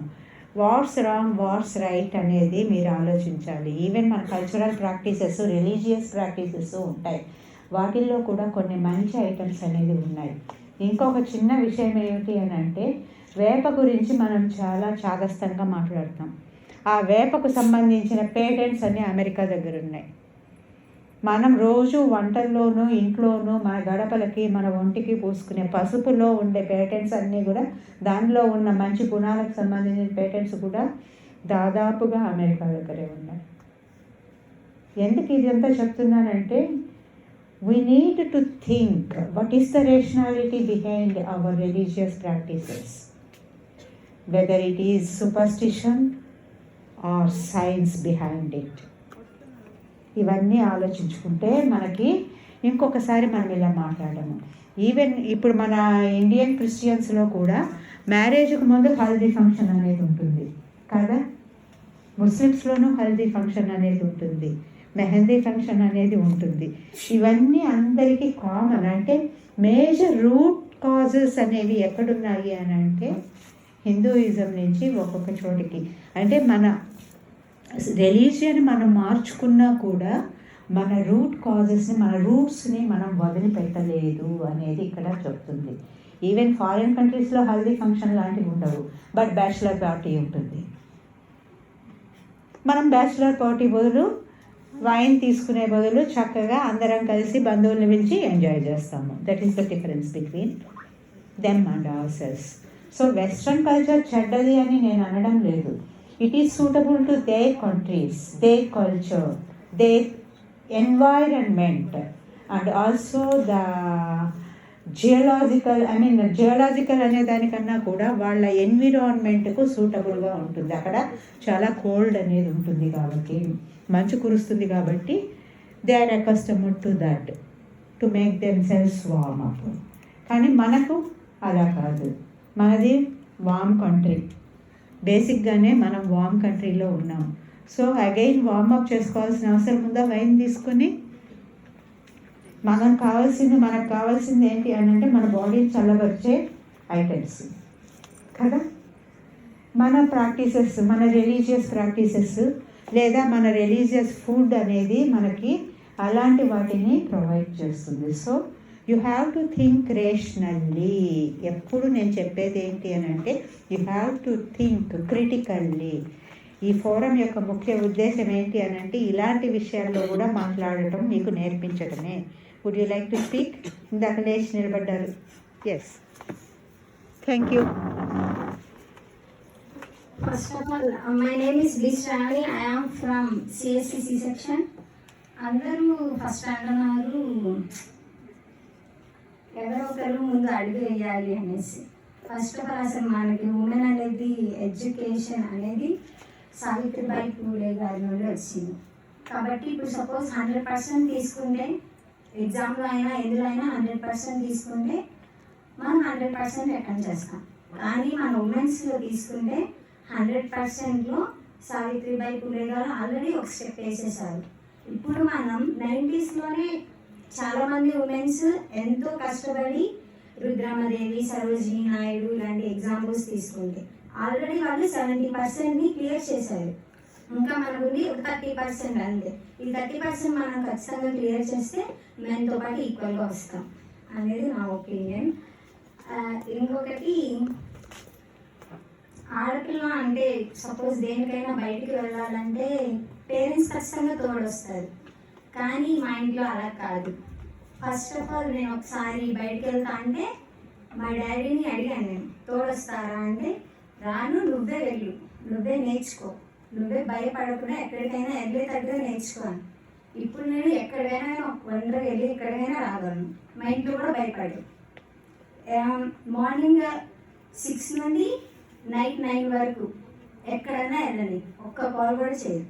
వాట్స్ రాంగ్, వాట్స్ రైట్ అనేది మీరు ఆలోచించాలి. ఈవెన్ మన కల్చరల్ ప్రాక్టీసెస్, రిలీజియస్ ప్రాక్టీసెస్ ఉంటాయి, వాటిల్లో కూడా కొన్ని మంచి ఐటమ్స్ అనేది ఉన్నాయి. ఇంకొక చిన్న విషయం ఏమిటి అని అంటే, వేప గురించి మనం చాలా చాదస్తంగా మాట్లాడతాం. ఆ వేపకు సంబంధించిన పేటెంట్స్ అన్నీ అమెరికా దగ్గర ఉన్నాయి. మనం రోజు వంటల్లోనూ ఇంట్లోనూ మన గడపలకి మన ఒంటికి పూసుకునే పసుపులో ఉండే పేటెంట్స్ అన్నీ కూడా, దానిలో ఉన్న మంచి గుణాలకు సంబంధించిన పేటెంట్స్ కూడా దాదాపుగా అమెరికా దగ్గరే ఉన్నాయి. ఎందుకు ఇదంతా చెప్తున్నానంటే, we need to think what is the rationality behind our religious practices, whether it is superstition or science behind it. ఇవన్నీ ఆలోచించుకుంటే మనకి ఇంకొకసారి మనం ఇలా మాట్లాడము. ఈవెన్ ఇప్పుడు మన ఇండియన్ క్రిస్టియన్స్లో కూడా మ్యారేజ్కి ముందు హల్దీ ఫంక్షన్ అనేది ఉంటుంది కదా, ముస్లిమ్స్లోనూ హల్దీ ఫంక్షన్ అనేది ఉంటుంది, మెహందీ ఫంక్షన్ అనేది ఉంటుంది. ఇవన్నీ అందరికీ కామన్. అంటే మేజర్ రూట్ కాజెస్ అనేవి ఎక్కడున్నాయి అని అంటే, హిందూయిజం నుంచి ఒక్కొక్క చోటికి. అంటే మన రిలీజియన్ మనం మార్చుకున్నా కూడా మన రూట్ కాజెస్ని, మన రూట్స్ని మనం వదిలిపెట్టలేదు అనేది ఇక్కడ చెప్తుంది. ఈవెన్ ఫారిన్ కంట్రీస్లో హల్దీ ఫంక్షన్ లాంటివి ఉండవు, బట్ బ్యాచిలర్ పార్టీ ఉంటుంది. మనం బ్యాచిలర్ పార్టీ బదులు వైన్ తీసుకునే బదులు చక్కగా అందరం కలిసి బంధువులను పిలిచి ఎంజాయ్ చేస్తాము. That is the difference between them and hour cells. So western culture చెడ్డది అని నేను అనడం లేదు. It is suitable to their countries, their culture, their environment, and also the geological అనే దానికన్నా కూడా వాళ్ళ ఎన్విరాన్మెంట్కు సూటబుల్గా ఉంటుంది. అక్కడ చాలా కోల్డ్ అనేది ఉంటుంది కాబట్టి, మంచు కురుస్తుంది కాబట్టి, they are accustomed to that to make themselves warm up. కానీ మనకు అలా కాదు, మనది వార్మ్ కంట్రీ. బేసిక్గానే మనం వార్మ్ కంట్రీలో ఉన్నాం. సో అగైన్ వార్మప్ చేసుకోవాల్సిన అవసరం ఉందా? వైన్ తీసుకుని మనకు కావాల్సింది ఏంటి అని అంటే, మన బాడీని చల్లబరిచే ఐటమ్స్ కదా. మన ప్రాక్టీసెస్, మన రిలీజియస్ ప్రాక్టీసెస్ లేదా మన రిలీజియస్ ఫుడ్ అనేది మనకి అలాంటి వాటిని ప్రొవైడ్ చేస్తుంది. So you have to think rationally. ఎప్పుడు నేను చెప్పేది ఏంటి అని అంటే you have to think critically. ఈ ఫోరం యొక్క ముఖ్య ఉద్దేశం ఏంటి అని అంటే ఇలాంటి విషయాల్లో కూడా మాట్లాడటం మీకు నేర్పించడమే. Would you like to speak? ఇందాక లేచి నిలబడ్డారు. Yes, thank you. First of all, my name is B. Shravani. I am from CSC section. అందరూ ఫస్ట్ అంటున్నారు ఎవరో ఒకరు ముందు అడుగు వేయాలి అనేసి. ఫస్ట్ ఆఫ్ ఆల్ అసలు మనకి ఉమెన్ అనేది ఎడ్యుకేషన్ అనేది సావిత్రిబాయి పూలే గారి నుండి వచ్చింది. కాబట్టి ఇప్పుడు సపోజ్ 100% తీసుకుంటే ఎగ్జామ్లో అయినా ఎందులో అయినా 100% తీసుకుంటే మనం 100% అటెండ్ చేస్తాం. కానీ మన ఉమెన్స్లో తీసుకుంటే 100%లో సావిత్రిబాయి పూలే గారు ఆల్రెడీ ఒక స్టెప్ వేసేసారు. ఇప్పుడు మనం 90sలోనే చాలామంది ఉమెన్స్ ఎంతో కష్టపడి రుద్రమదేవి, సరోజినీ నాయుడు ఇలాంటి ఎగ్జాంపుల్స్ తీసుకుంటే ఆల్రెడీ వాళ్ళు 70%ని క్లియర్ చేశారు. ఇంకా మనకుంది ఒక 30% అంతే. ఈ 30% మనం ఖచ్చితంగా క్లియర్ చేస్తే మెన్తో పాటు ఈక్వల్గా వస్తాం అనేది నా ఒపీనియన్. ఇంకొకటి, ఆడపిల్ల అంటే సపోజ్ దేనికైనా బయటికి వెళ్ళాలంటే పేరెంట్స్ ఖచ్చితంగా తోడొస్తారు. కానీ మా ఇంట్లో అలా కాదు. ఫస్ట్ ఆఫ్ ఆల్ నేను ఒకసారి బయటికి వెళ్తా అంటే మా డాడీని అడిగాను, నేను తోడొస్తారా అంటే రాను, నువ్వే వెళ్ళు, నువ్వే నేర్చుకో, నువ్వే భయపడకుండా ఎక్కడికైనా వెళ్ళేటట్టుగా నేర్చుకోను. ఇప్పుడు నేను ఎక్కడికైనా ఒంటరిగా వెళ్ళి ఎక్కడికైనా రాగలను. మా ఇంట్లో కూడా భయపడు. మార్నింగ్ 6 నుండి నైట్ 9 వరకు ఎక్కడైనా వెళ్ళని, ఒక్క కాల్ కూడా చేయరు.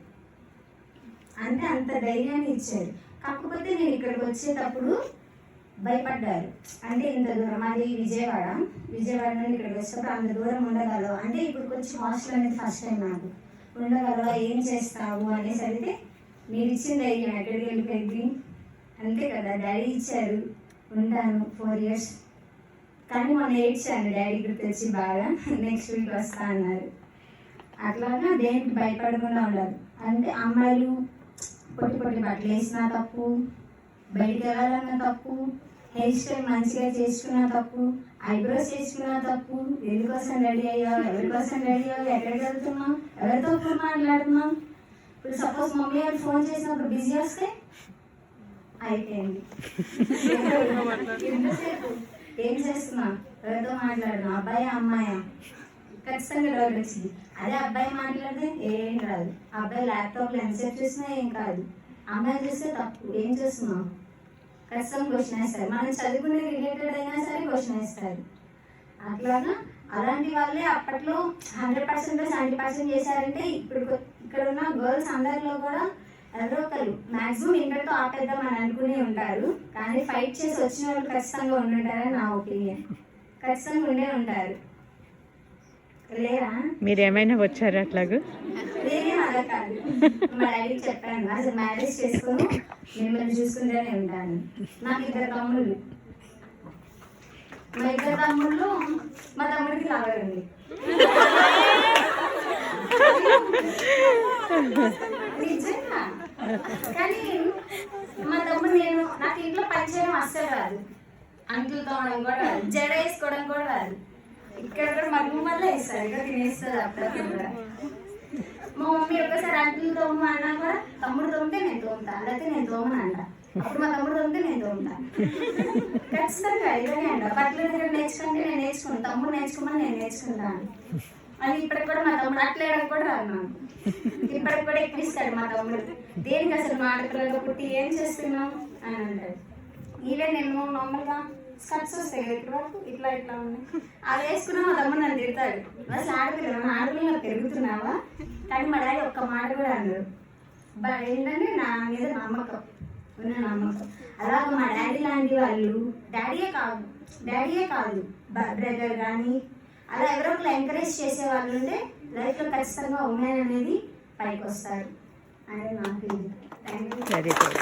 అంటే అంత ధైర్యాన్ని ఇచ్చారు. కాకపోతే నేను ఇక్కడికి వచ్చేటప్పుడు భయపడ్డారు. అంటే ఇంత దూరం, అది విజయవాడ నుండి ఇక్కడికి వచ్చేటప్పుడు అంత దూరం ఉండగలవు అంటే ఇప్పుడు కొంచెం హాస్టల్ అనేది ఫస్ట్ టైం నాకు, ఉండగలవా, ఏం చేస్తావు అనేసి అడిగితే మీరు ఇచ్చిన ధైర్యం ఎక్కడికి వెళ్ళిపోయింది, అంతే కదా, డాడీ ఇచ్చారు, ఉంటాను 4 years. కానీ మొన్న ఏడ్చాను, డాడీ గుర్తొచ్చి బాగా నెక్స్ట్ వీక్ వస్తా అన్నారు. అట్లాగా దేనికి భయపడకుండా ఉండాలి. అంటే అమ్మాయిలు పొట్టి బట్టలు వేసినా తప్పు, బయటికి వెళ్ళాలన్నా తప్పు, హెయిర్ స్టైల్ మంచిగా చేసుకున్నా తప్పు, ఐబ్రోస్ చేసుకున్నా తప్పు, ఎందుకోసం రెడీ అయ్యావు, ఎవరికోసం రెడీ అయ్యావు, ఎక్కడికి వెళ్తున్నావు, ఎవరితో ఫోన్ మాట్లాడుతున్నావు. ఇప్పుడు సపోజ్ మమ్మీ గారు ఫోన్ చేసినప్పుడు బిజీ వస్తే అయిపోయింది. ఎంతసేపు ఏం చేస్తున్నావు, ఎవరితో మాట్లాడుతున్నావు, అబ్బాయా అమ్మాయా, ఖచ్చితంగా డౌట్ వచ్చింది. అదే అబ్బాయి మాట్లాడితే ఏం రాదు. అబ్బాయి ల్యాప్టాప్లో ఎంతసేపు చూసినా ఏం కాదు. అమ్మాయి చూస్తే తప్పు, ఏం చేస్తున్నావు, ఖచ్చితంగా క్వశ్చన్ వేస్తారు. మనం చదువుకునే రిలేటెడ్ అయినా సరే క్వశ్చన్ వేస్తారు. అట్లాగా అలాంటి వాళ్ళే అప్పట్లో 100% 70% చేశారంటే ఇప్పుడు ఇక్కడ ఉన్న గర్ల్స్ అందరిలో కూడా ఎవరో ఒకరు మ్యాక్సిమం ఇంటర్తో ఆపేద్దాం అని అనుకుని ఉంటారు. కానీ ఫైట్ చేసి వచ్చిన వాళ్ళు ఖచ్చితంగా ఉండుంటారని నా ఒపీనియన్. ఖచ్చితంగా ఉండే ఉంటారు. లేరా? మీరేమైనా వచ్చారా అట్లాగా? నేనేం అలా కాదు. మా డాడీకి చెప్పాను, అసలు మ్యారేజ్ చేసుకుని మిమ్మల్ని చూసుకుంటూనే ఉంటాను. నాకు 2 తమ్ముళ్ళు. మా 2 తమ్ముళ్ళు, మా తమ్ముడికి లవర్ ఉంది. నిజంగా. కానీ మా తమ్ముడు నాకు ఇంట్లో పని చేయడం అస్సలు రాదు. అంట్లు తోమడం కూడా రాదు, జడ వేసుకోవడం కూడా రాదు. ఇక్కడ కూడా మా రూమల్లో వేస్తారు, ఇక్కడ తినేస్తుంది అప్పుడప్పుడు. మా మమ్మీ ఒకసారి అంట్లు తోము అన్నా కూడా తమ్ముడు తోమితే నేను తోముతా, లేకపోతే నేను తోమను అంట. అప్పుడు మా తమ్ముడు తోమితే నేను తోముతా. ఖచ్చితంగా ఇదనే అంట. బట్టల దగ్గర నేర్చుకుంటే నేను నేర్చుకున్నాను, తమ్ముడు నేర్చుకోమని నేను నేర్చుకుంటాను. అది ఇప్పటికి కూడా మా తమ్ముడు అట్లేయడం కూడా రాదు నాకు. ఇప్పటికి కూడా ఎక్కిస్తాడు మా తమ్ముడు. దేనికి అసలు మా ఆడపిల్లగా పుట్టి ఏం చేస్తున్నావు అని అంటాడు. ఈవెన్ నేను నార్మల్గా స్కర్ట్స్ వస్తాయి కదా ఇక్కడ వరకు, ఇట్లా ఉన్నాయి, అవి వేసుకున్నా మా తమ్ముడు నన్ను తిడతాడు. అసలు ఆడపిల్ల పెరుగుతున్నావా? కానీ మా డాడీ ఒక్క మాట కూడా అన్నారు. ఏంటంటే నా మీద నమ్మకం, ఉన్న నమ్మకం. అలాగ మా డాడీ లాంటి వాళ్ళు, డాడీయే కాదు బ్రదర్ కానీ అలా ఎవరో ఒకరు ఎంకరేజ్ చేసే వాళ్ళు ఉంటే లైఫ్లో ఖచ్చితంగా ఉమెన్ అనేది పైకి వస్తారు అనేది నాకు ఇది. Very good.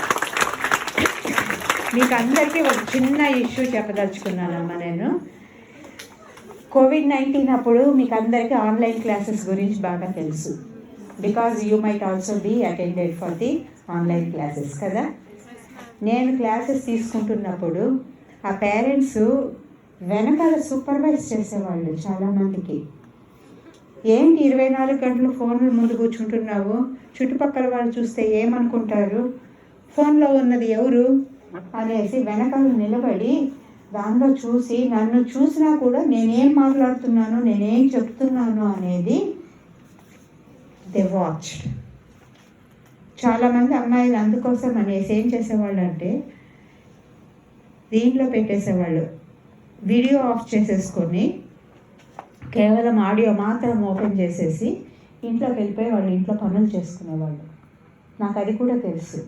మీకు అందరికీ ఒక చిన్న ఇష్యూ చెప్పదలుచుకున్నానమ్మా నేను. COVID-19 అప్పుడు మీకు అందరికీ ఆన్లైన్ క్లాసెస్ గురించి బాగా తెలుసు. Because you might also be attended for the online classes కదా. నేను క్లాసెస్ తీసుకుంటున్నప్పుడు ఆ పేరెంట్స్ వెనకాల సూపర్వైజ్ చేసేవాళ్ళు చాలామందికి. ఏంటి 24 గంటలు ఫోన్ల ముందు కూర్చుంటున్నావు, చుట్టుపక్కల వాళ్ళు చూస్తే ఏమనుకుంటారు, ఫోన్లో ఉన్నది ఎవరు అనేసి వెనకాల నిలబడి దానిలో చూసి నన్ను చూసినా కూడా నేనేం మాట్లాడుతున్నాను, నేనేం చెప్తున్నాను అనేది దే వాచ్. చాలామంది అమ్మాయిలు అందుకోసం అనేసి ఏం చేసేవాళ్ళు అంటే దీంట్లో పెట్టేసేవాళ్ళు, వీడియో ఆఫ్ చేసేసుకొని కేవలం ఆడియో మాత్రం ఓపెన్ చేసేసి ఇంట్లోకి వెళ్ళిపోయి వాళ్ళు ఇంట్లో పనులు చేసుకునేవాళ్ళు. నాకు అది కూడా తెలుసు.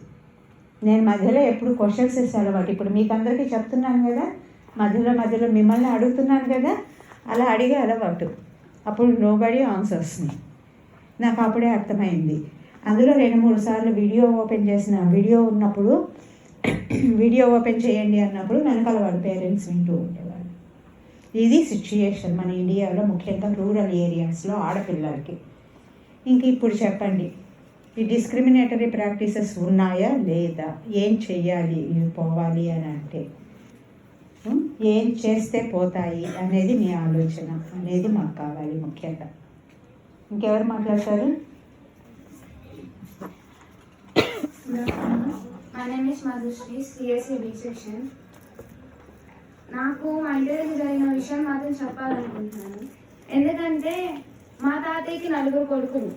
నేను మధ్యలో ఎప్పుడు క్వశ్చన్స్ వేసాను వాటి, ఇప్పుడు మీకు అందరికీ చెప్తున్నాను కదా, మధ్యలో మిమ్మల్ని అడుగుతున్నాను కదా, అలా అడిగే అలవాటు. అప్పుడు నోబడీ ఆన్సర్స్ మీ. నాకు అప్పుడే అర్థమైంది. అందులో 2-3 సార్లు వీడియో ఉన్నప్పుడు వీడియో ఓపెన్ చేయండి అన్నప్పుడు వెనకాల వాళ్ళ పేరెంట్స్ వింటూ ఉండేవాళ్ళు. ఇది సిచ్యుయేషన్ మన ఇండియాలో, ముఖ్యంగా రూరల్ ఏరియాస్లో ఆడపిల్లలకి. ఇంక ఇప్పుడు చెప్పండి, ఈ డిస్క్రిమినేటరీ ప్రాక్టీసెస్ ఉన్నాయా లేదా, ఏం చెయ్యాలి ఇవి పోవాలి అని అంటే, ఏం చేస్తే పోతాయి అనేది మీ ఆలోచన అనేది మాకు కావాలి ముఖ్యంగా. ఇంకెవరు మాట్లాడతారు? My name is Madhushri, CSE B section. నాకు మా ఇంటి దగ్గర జరిగిన విషయం మాత్రం చెప్పాలనుకుంటున్నాను. ఎందుకంటే మా తాతయ్యకి 4 కొడుకులు,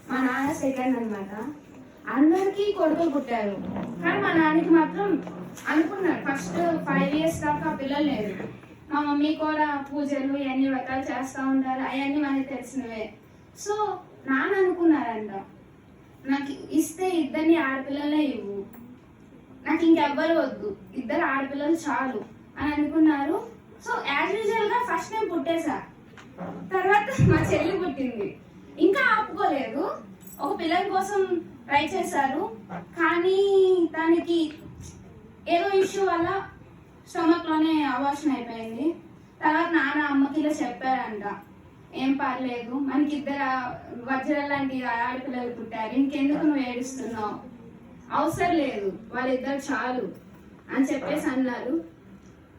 మా నాన్న సెకండ్ అనమాట. అందరికీ కొడుకులు పుట్టారు, కానీ మా నాన్నకి మాత్రం అనుకున్నాడు ఫస్ట్ 5 years దాకా పిల్లలు లేరు. మా మమ్మీ కూడా పూజలు ఇవన్నీ వ్రతాలు చేస్తూ ఉంటారు, అవన్నీ మనకి తెలిసినవే. సో నాన్న అనుకున్నారంట, నాకు ఇస్తే 2 ఆడపిల్లలే ఇవ్వు, నాకు ఇంకెవ్వరు వద్దు, 2 ఆడపిల్లలు చాలు అని అనుకున్నారు. సో యాజ్ యూజువల్గా ఫస్ట్ నేను పుట్టేశా. తర్వాత మా చెల్లి పుట్టింది, ఇంకా ఆపుకోలేదు, ఒక పిల్లల కోసం ట్రై చేశారు, కానీ దానికి ఏదో ఇష్యూ వల్ల స్టమక్లోనే అబార్షన్ అయిపోయింది. తర్వాత నాన్న అమ్మకి ఇలా చెప్పారంట, ఏం పర్లేదు, మనకి 2 వజ్రాలు లాంటి ఆడపిల్లలు పుట్టారు, ఇంకెందుకు నువ్వు ఏడుస్తున్నావు, అవసరం లేదు, వాళ్ళిద్దరు చాలు అని చెప్పేసి అన్నారు.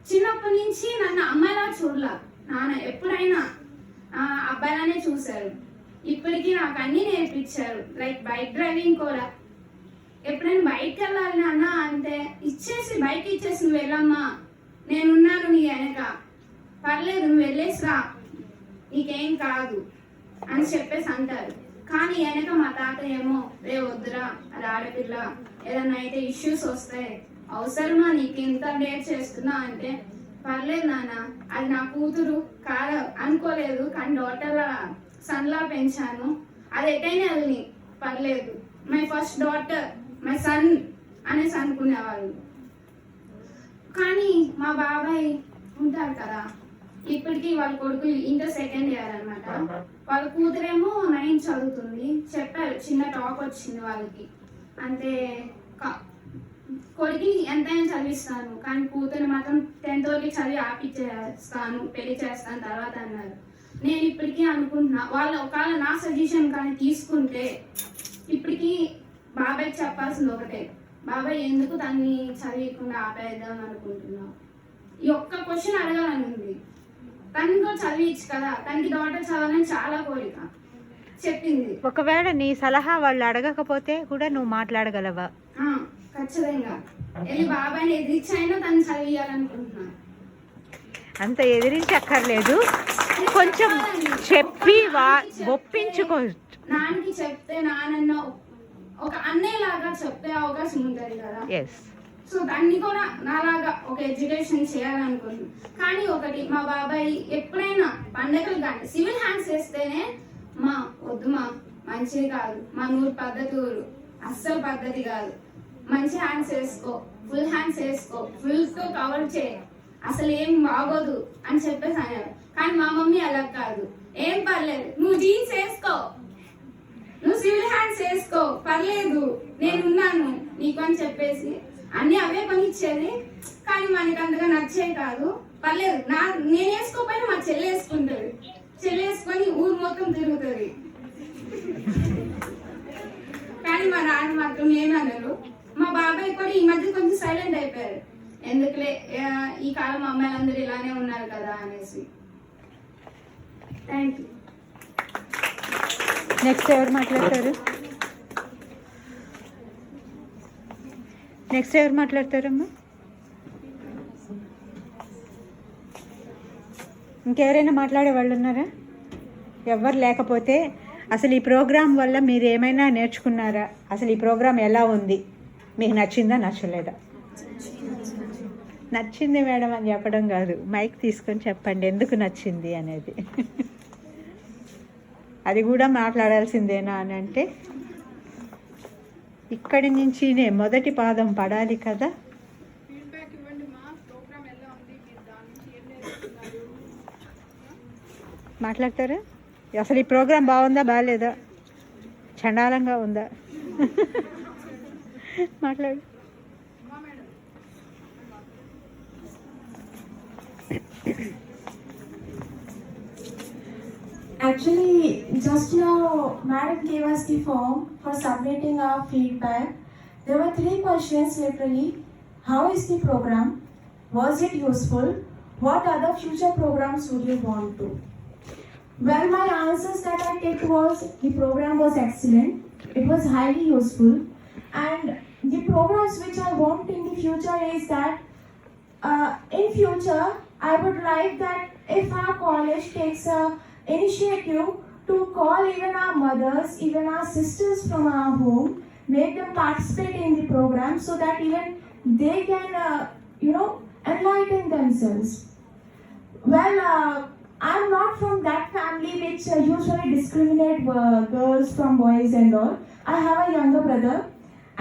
చిన్నప్పటి నుంచి నన్ను అమ్మాయిలా చూడలా, నాన్న ఎప్పుడైనా అబ్బాయిలానే చూశారు. ఇప్పటికీ నాకు అన్నీ నేర్పించారు, లైక్ బైక్ డ్రైవింగ్ కూడా. ఎప్పుడైనా బైక్ వెళ్ళాలి నాన్న అంటే బైక్ ఇచ్చేసి నువ్వు వెళ్ళమ్మా, నేనున్నాను నీ వెనక, పర్లేదు నువ్వు వెళ్ళేసిరా, నీకేం కాదు అని చెప్పేసి అంటారు. కానీ వెనక మా తాత ఏమో, రే వద్దురా, అది ఆడపిల్ల, ఏదన్నా అయితే ఇష్యూస్ వస్తాయి, అవసరమా నీకు ఇంత డేట్ చేస్తున్నా అంటే, పర్లేదు నాన్న, అది నా కూతురు కాదు అనుకోలేదు, కానీ డాటర్ సన్లా పెంచాను, అది ఎటైనా వెళ్ళి పర్లేదు, my first daughter, my son అనేసి అనుకునేవాళ్ళు. కానీ మా బాబాయ్ ఉంటారు కదా, ఇప్పటికీ వాళ్ళ కొడుకు ఇంటర్ సెకండ్ ఇయర్ అనమాట, వాళ్ళ కూతురేమో 9 చదువుతుంది. చెప్పారు, చిన్న టాక్ వచ్చింది వాళ్ళకి, అంటే కొడుకుని ఎంతైనా చదివిస్తాను, కానీ కూతురు మాత్రం 10th వరకు చదివి ఆపిచ్చేస్తాను, పెళ్లి చేస్తాను తర్వాత అన్నారు. నేను ఇప్పటికీ అనుకుంటున్నా, వాళ్ళు ఒకవేళ నా సజెషన్ కానీ తీసుకుంటే ఇప్పటికీ బాబాయ్కి చెప్పాల్సింది ఒకటే, బాబాయ్ ఎందుకు దాన్ని చదివకుండా ఆపేద్దాం అనుకుంటున్నావు, ఈ ఒక్క క్వశ్చన్ అడగాలని ఉంది. తను కూడా చదివించు కదా, తనకి డాక్టర్ చదవాలని చాలా కోరిక. చెప్పింది, ఒకవేళ నీ సలహా వాళ్ళు అడగకపోతే కూడా నువ్వు మాట్లాడగలవా? ఖచ్చితంగా వెళ్ళి బాబాయ్ని ఎదిరించైనా తను చదివియాలనుకుంటున్నాను. అంత ఎదిరించక్కర్లేదు, కొంచెం చెప్పి ఒప్పించుకో. నాన్నకి చెప్తే నాన్న ఒక అన్నయ్య లాగా చెప్పే అవకాశం ఉంటుంది కదా. సో దాన్ని కూడా నాలాగా ఒక ఎడ్యుకేషన్ చేయాలనుకుంటున్నాను. కానీ ఒకటి, మా బాబాయ్ ఎప్పుడైనా పండగలు కానీ సివిల్ హ్యాండ్స్ వేస్తేనే, మా వద్దు మా మంచిది కాదు, మా ఊరు పద్ధతి ఊరు అస్సలు పద్ధతి కాదు, మంచి హ్యాండ్స్ వేసుకో, ఫుల్ హ్యాండ్స్ వేసుకో, ఫుల్తో కవర్ చేయి, అసలు ఏం బాగోదు అని చెప్పేసి అన్నారు. కానీ మా మమ్మీ అలా కాదు, ఏం పర్లేదు, నువ్వు జీన్స్ వేసుకో, నువ్వు సివిల్ హ్యాండ్స్ వేసుకో, పర్లేదు నేనున్నాను నీకు అని చెప్పేసి అన్ని అవే కొనిచ్చేది. కానీ మనకి అంతగా నచ్చేది కాదు, పర్లేదు నేను వేసుకోకపోయినా మా చెల్లి వేసుకుంటుంది, చెల్లి వేసుకొని ఊరు మొత్తం తిరుగుతుంది. కానీ మా నాన్న మాత్రం ఏమన్నారు. మా బాబాయ్ కూడా ఈ మధ్య కొంచెం సైలెంట్ అయిపోయారు, ఎందుకులే ఈ కాలం అమ్మాయిలందరూ ఇలానే ఉన్నారు కదా అనేసి. Thank you. నెక్స్ట్ ఎవరు మాట్లాడతారు? నెక్స్ట్ ఎవరు మాట్లాడతారమ్మా? ఇంకెవరైనా మాట్లాడే వాళ్ళు ఉన్నారా? ఎవరు లేకపోతే అసలు ఈ ప్రోగ్రాం వల్ల మీరు ఏమైనా నేర్చుకున్నారా? అసలు ఈ ప్రోగ్రాం ఎలా ఉంది, మీకు నచ్చిందా నచ్చలేదా? నచ్చింది మేడం అని చెప్పడం కాదు, మైక్ తీసుకొని చెప్పండి ఎందుకు నచ్చింది అనేది. అది కూడా మాట్లాడాల్సిందేనా అని అంటే ఇక్కడి నుంచినే మొదటి పాదం పడాలి కదా. మాట్లాడతారా? అసలు ఈ ప్రోగ్రాం బాగుందా బాగాలేదా, చండాలంగా ఉందా? మాట్లాడు. Actually, just now, Madam gave us the form for submitting our feedback. There were 3 questions literally. How is the program? Was it useful? What other future programs would you want to? Well, my answers that I took was the program was excellent. It was highly useful. And the programs which I want in the future is that in future, I would like that if our college takes a initiative to call even our mothers, even our sisters from our home, make them participate in the program so that even they can, enlighten themselves. Well, I'm not from that family which usually discriminate girls from boys and all. I have a younger brother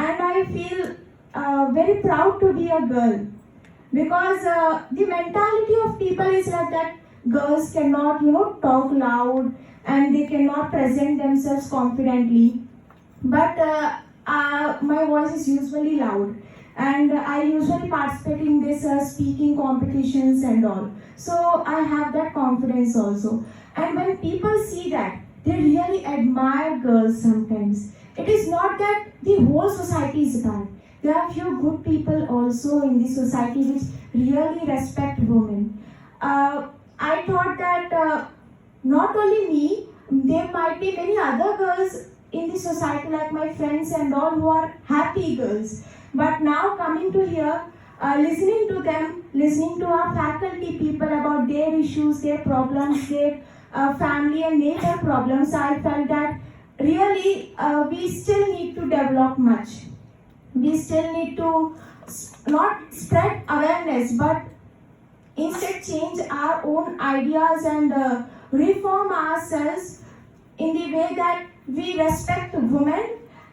and I feel very proud to be a girl because the mentality of people is like that girls cannot, talk loud and they cannot present themselves confidently. But my voice is usually loud and I usually participate in this speaking competitions and all. So I have that confidence also. And when people see that, they really admire girls sometimes. It is not that the whole society is bad. There are few good people also in the society which really respect women. I thought that not only me, there might be many other girls in the society like my friends and all who are happy girls. But now coming to here, listening to them, listening to our faculty people about their issues, their problems, their family and neighbor problems, I felt that really we still need to develop much. We still need to not spread awareness, but instead change our own ideas and reform ourselves in the way that we respect women,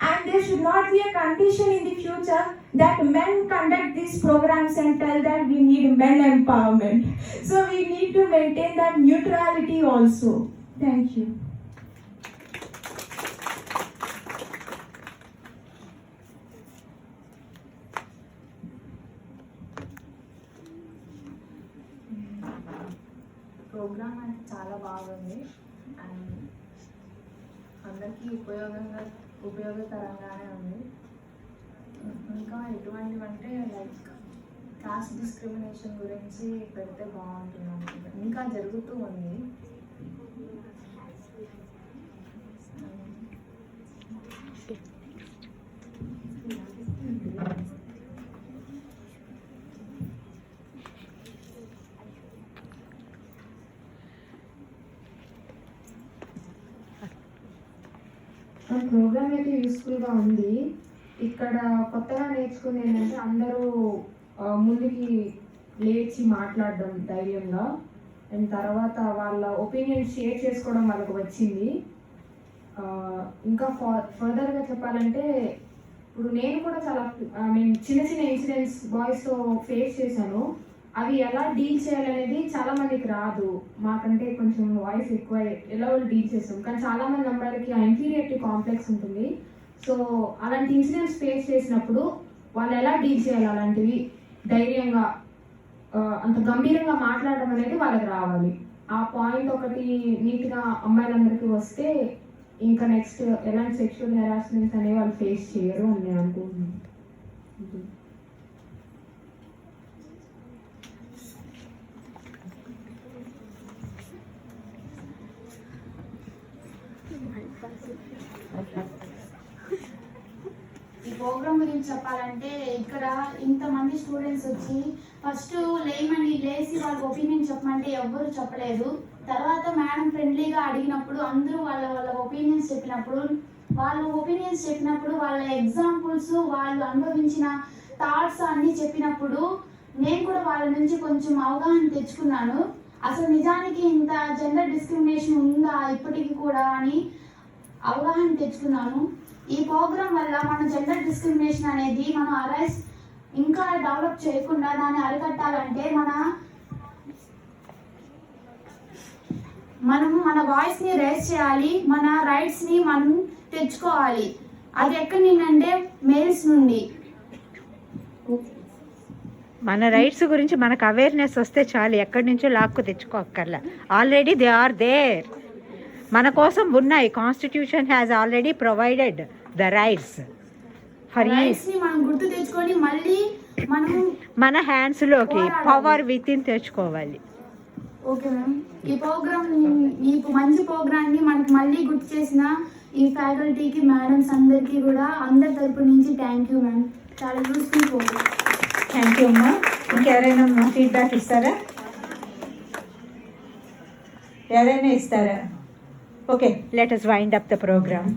and there should not be a condition in the future that men conduct these programs and tell that we need men empowerment. So we need to maintain that neutrality also. Thank you. Programme అంటే చాలా బాగుంది and అందరికీ ఉపయోగకరంగానే ఉంది. ఇంకా ఎటువంటివంటే like cost discrimination గురించి పెడితే బాగుంటుంది అనుకుంటున్నాను. ఇంకా జరుగుతూ ఉంది. ప్రోగ్రామ్ అయితే యూస్ఫుల్గా ఉంది. ఇక్కడ కొత్తగా నేర్చుకుని ఏంటంటే అందరూ ముందుకి లేచి మాట్లాడడం ధైర్యంగా, అండ్ తర్వాత వాళ్ళ ఒపీనియన్ షేర్ చేసుకోవడం వాళ్ళకు వచ్చింది. ఇంకా ఫర్దర్గా చెప్పాలంటే ఇప్పుడు నేను కూడా చాలా చిన్న చిన్న ఇన్సిడెంట్స్ బాయ్స్తో ఫేస్ చేశాను. అవి ఎలా డీల్ చేయాలనేది చాలామందికి రాదు. మాకంటే కొంచెం వాయిస్ ఎక్కువ ఎలా వాళ్ళు డీల్ చేస్తాం, కానీ చాలామంది అమ్మాయిలకి ఆ ఇన్ఫీరియారిటీ కాంప్లెక్స్ ఉంటుంది. సో అలాంటి ఇన్సిడెంట్స్ ఫేస్ చేసినప్పుడు వాళ్ళు ఎలా డీల్ చేయాలి, అలాంటివి ధైర్యంగా అంత గంభీరంగా మాట్లాడడం అనేది వాళ్ళకి రావాలి. ఆ పాయింట్ ఒకటి నీట్గా అమ్మాయిలందరికీ వస్తే ఇంకా నెక్స్ట్ ఎలాంటి సెక్షువల్ హెరాస్మెంట్స్ అనేవి వాళ్ళు ఫేస్ చేయరు అని నేను అనుకుంటున్నాను. ఈ ప్రోగ్రామ్ గురించి చెప్పాలంటే ఇక్కడ ఇంతమంది స్టూడెంట్స్ వచ్చి ఫస్ట్ లేచి వాళ్ళ ఒపీనియన్ చెప్పమంటే ఎవ్వరు చెప్పలేదు. తర్వాత మేడం ఫ్రెండ్లీగా అడిగినప్పుడు అందరూ వాళ్ళ ఒపీనియన్స్ చెప్పినప్పుడు వాళ్ళ ఎగ్జాంపుల్స్ వాళ్ళు అనుభవించిన థాట్స్ అన్నీ చెప్పినప్పుడు నేను కూడా వాళ్ళ నుంచి కొంచెం అవగాహన తెచ్చుకున్నాను. అసలు నిజానికి ఇంత జెండర్ డిస్క్రిమినేషన్ ఉందా ఇప్పటికీ కూడా అని అవగాహన తెచ్చుకున్నాను. ఈ ప్రోగ్రాం వల్ల మన జెండర్ డిస్క్రిమినేషన్ అనేది మనం ఇంకా డెవలప్ చేయకుండా దాన్ని అరికట్టాలంటే మనము మన వాయిస్ని రేస్ చేయాలి, మన రైట్స్ని మనం తెచ్చుకోవాలి. అది ఎక్కడి నుండి అంటే మేల్స్ నుండి. మన రైట్స్ గురించి మనకు అవేర్నెస్ వస్తే చాలు, ఎక్కడి నుంచో లాక్కు తెచ్చుకోక్కర్లా. ఆల్రెడీ దే ఆర్ దేర్, మన కోసం ఉన్నాయి. Constitution has already provided the rights for రైట్స్ని మనం గుర్తు తెచ్చుకొని మళ్ళీ మనం మన హ్యాండ్స్లోకి పవర్ విత్ ఇన్ తెచ్చుకోవాలి. ఓకే మ్యామ్, ఈ మంచి ప్రోగ్రామ్ని మనకు మళ్ళీ గుర్తు చేసిన ఈ ఫ్యాకల్టీకి, మేడమ్స్ అందరికీ కూడా అందరి తరపు నుంచి థ్యాంక్ యూ మ్యామ్. చాలా యూస్ఫుల్ ప్రోగ్రామ్. థ్యాంక్ యూ అమ్మా. ఇంకెవరైనా ఫీడ్బ్యాక్ ఇస్తారా? ఎవరైనా ఇస్తారా? Okay, let us wind up the programme.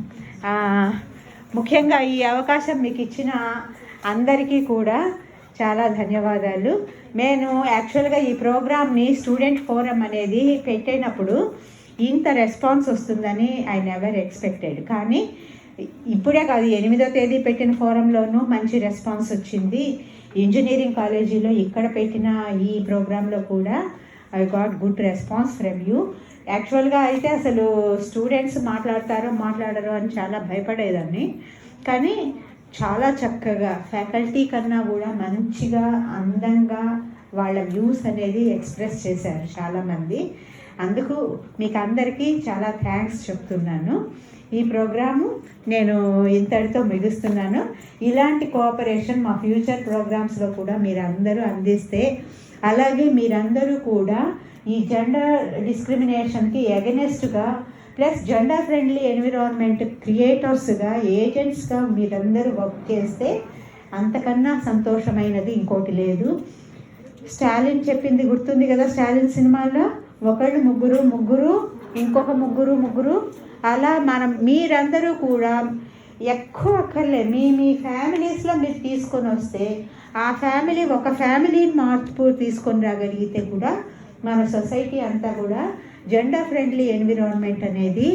ముఖ్యంగా ఈ అవకాశం మీకు ఇచ్చిన అందరికీ కూడా చాలా ధన్యవాదాలు. నేను యాక్చువల్గా ఈ ప్రోగ్రామ్ని స్టూడెంట్ ఫోరం అనేది పెట్టినప్పుడు ఇంత రెస్పాన్స్ వస్తుందని ఐ నెవర్ ఎక్స్పెక్టెడ్. కానీ ఇప్పుడే కాదు, 8వ తేదీ పెట్టిన ఫోరంలోనూ మంచి రెస్పాన్స్ వచ్చింది. ఇంజనీరింగ్ కాలేజీలో ఇక్కడ పెట్టిన ఈ ప్రోగ్రాంలో కూడా I got good response from you. యాక్చువల్గా అయితే అసలు స్టూడెంట్స్ మాట్లాడరు అని చాలా భయపడేదాన్ని. కానీ చాలా చక్కగా ఫ్యాకల్టీ కన్నా కూడా మంచిగా అందంగా వాళ్ళ వ్యూస్ అనేది ఎక్స్ప్రెస్ చేశారు చాలామంది. అందుకు మీకు అందరికీ చాలా థ్యాంక్స్ చెప్తున్నాను. ఈ ప్రోగ్రాము నేను ఇంతటితో ముగిస్తున్నాను. ఇలాంటి కోఆపరేషన్ మా ఫ్యూచర్ ప్రోగ్రామ్స్లో కూడా మీరందరూ అందిస్తే, అలాగే మీరందరూ కూడా ఈ జెండర్ డిస్క్రిమినేషన్కి ఎగనెస్ట్గా ప్లస్ జెండర్ ఫ్రెండ్లీ ఎన్విరాన్మెంట్ క్రియేటర్స్గా, ఏజెంట్స్గా మీరందరూ వర్క్ చేస్తే అంతకన్నా సంతోషమైనది ఇంకోటి లేదు. స్టాలిన్ చెప్పింది గుర్తుంది కదా, స్టాలిన్ సినిమాలో ఒకళ్ళు ముగ్గురు ఇంకొక ముగ్గురు అలా మీరందరూ కూడా ఎక్కువ అక్కర్లే, మీ ఫ్యామిలీస్లో మీరు తీసుకొని వస్తే ఒక ఫ్యామిలీని మార్పు తీసుకొని రాగలిగితే కూడా మన సొసైటీ అంతా కూడా జెండర్ ఫ్రెండ్లీ ఎన్విరాన్మెంట్ అనేది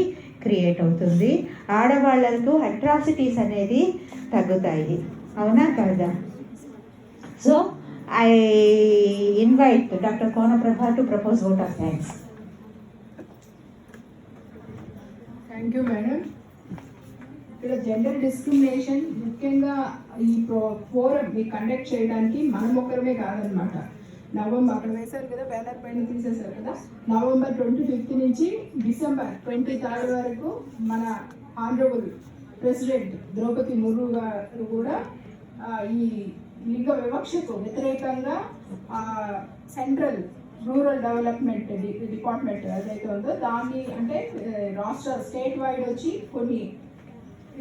క్రియేట్ అవుతుంది. ఆడవాళ్లకు అట్రాసిటీస్ అనేది తగ్గుతాయి. అవునా కాదా? So I invite doctor Konaprabha to propose vote of thanks. Thank you madam. ఇక్కడ జెండర్ డిస్క్రిమినేషన్ ముఖ్యంగా ఈ ఫోరం మీకు కండక్ట్ చేయడానికి మనం ఒక్కరమే కాదనమాట. నవంబర్ అక్కడ వేశారు కదా, బ్యానర్ పైన తీసేశారు కదా, నవంబర్ 25 నుంచి డిసెంబర్ 23 వరకు మన ఆనరబుల్ ప్రెసిడెంట్ ద్రౌపది ముర్ము గారు కూడా ఈ లింగ వివక్షకు వ్యతిరేకంగా సెంట్రల్ రూరల్ డెవలప్మెంట్ డిపార్ట్మెంట్ ఏదైతే ఉందో దాన్ని అంటే స్టేట్ వైడ్ వచ్చి కొన్ని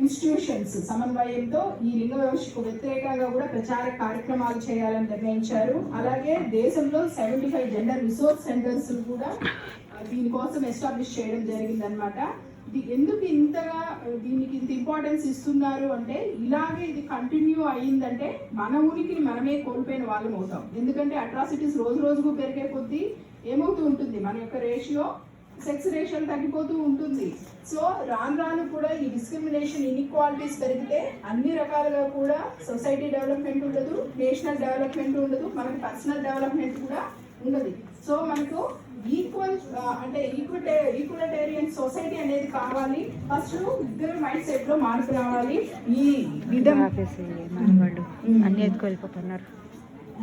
ఇన్స్టిట్యూషన్స్ సమన్వయంతో ఈ లింగ వివక్షకు వ్యతిరేకంగా కూడా ప్రచార కార్యక్రమాలు చేయాలని నిర్ణయించారు. అలాగే దేశంలో 75 జెండర్ రిసోర్స్ సెంటర్స్ కూడా దీనికోసం ఎస్టాబ్లిష్ చేయడం జరిగిందనమాట. ఎందుకు దీనికి ఇంత ఇంపార్టెన్స్ ఇస్తున్నారు అంటే, ఇలాగే ఇది కంటిన్యూ అయ్యిందంటే మన ఉనికిని మనమే కోల్పోయిన వాళ్ళం అవుతాం. ఎందుకంటే అట్రాసిటీస్ రోజు రోజుకు పెరిగే కొద్దీ ఏమవుతూ ఉంటుంది, మన యొక్క సెక్స్ రేషియో తగ్గిపోతూ ఉంటుంది. సో రాను కూడా ఈ డిస్క్రిమినేషన్ ఇన్ఈక్వాలిటీస్ పెరిగితే అన్ని రకాలుగా కూడా సొసైటీ డెవలప్మెంట్ ఉండదు, నేషనల్ డెవలప్మెంట్ ఉండదు, మనకి పర్సనల్ డెవలప్మెంట్ కూడా ఉండదు. సో మనకు ఈక్వలిటేరియన్ సొసైటీ అనేది కావాలి. ఫస్ట్ ఇద్దరు మైండ్ సెట్ లో మార్పు రావాలి. ఈ విధంగా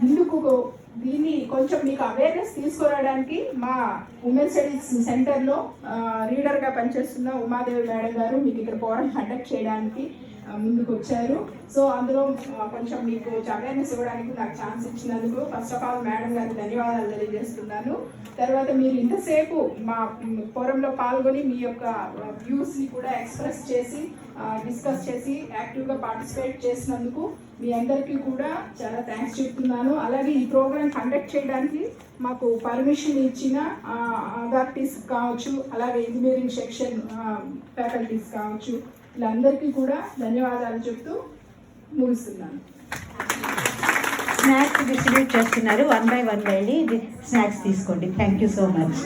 ఇందుకు దీన్ని కొంచెం మీకు అవేర్నెస్ తీసుకురావడానికి మా ఉమెన్ స్టడీస్ సెంటర్లో రీడర్గా పనిచేస్తున్న ఉమాదేవి మేడం గారు మీకు ఇక్కడ ఫోరం కండక్ట్ చేయడానికి ముందుకు వచ్చారు. సో అందులో కొంచెం మీకు అవేర్నెస్ ఇవ్వడానికి నాకు ఛాన్స్ ఇచ్చినందుకు ఫస్ట్ ఆఫ్ ఆల్ మేడం గారికి ధన్యవాదాలు తెలియజేస్తున్నాను. తర్వాత మీరు ఇంతసేపు మా ఫోరంలో పాల్గొని మీ యొక్క వ్యూస్ని కూడా ఎక్స్ప్రెస్ చేసి డిస్కస్ చేసి యాక్టివ్గా పార్టిసిపేట్ చేసినందుకు మీ అందరికీ కూడా చాలా థ్యాంక్స్ చెప్తున్నాను. అలాగే ఈ ప్రోగ్రామ్ కండక్ట్ చేయడానికి మాకు పర్మిషన్ ఇచ్చిన అథారిటీస్ కావచ్చు, అలాగే ఇంజనీరింగ్ సెక్షన్ ఫ్యాకల్టీస్ కావచ్చు, వీళ్ళందరికీ కూడా ధన్యవాదాలు చెప్తూ ముగిస్తున్నాను. స్నాక్స్ డిస్ట్రిబ్యూట్ చేస్తున్నారు. 1 by 1 వెళ్ళి స్నాక్స్ తీసుకోండి. Thank you so much.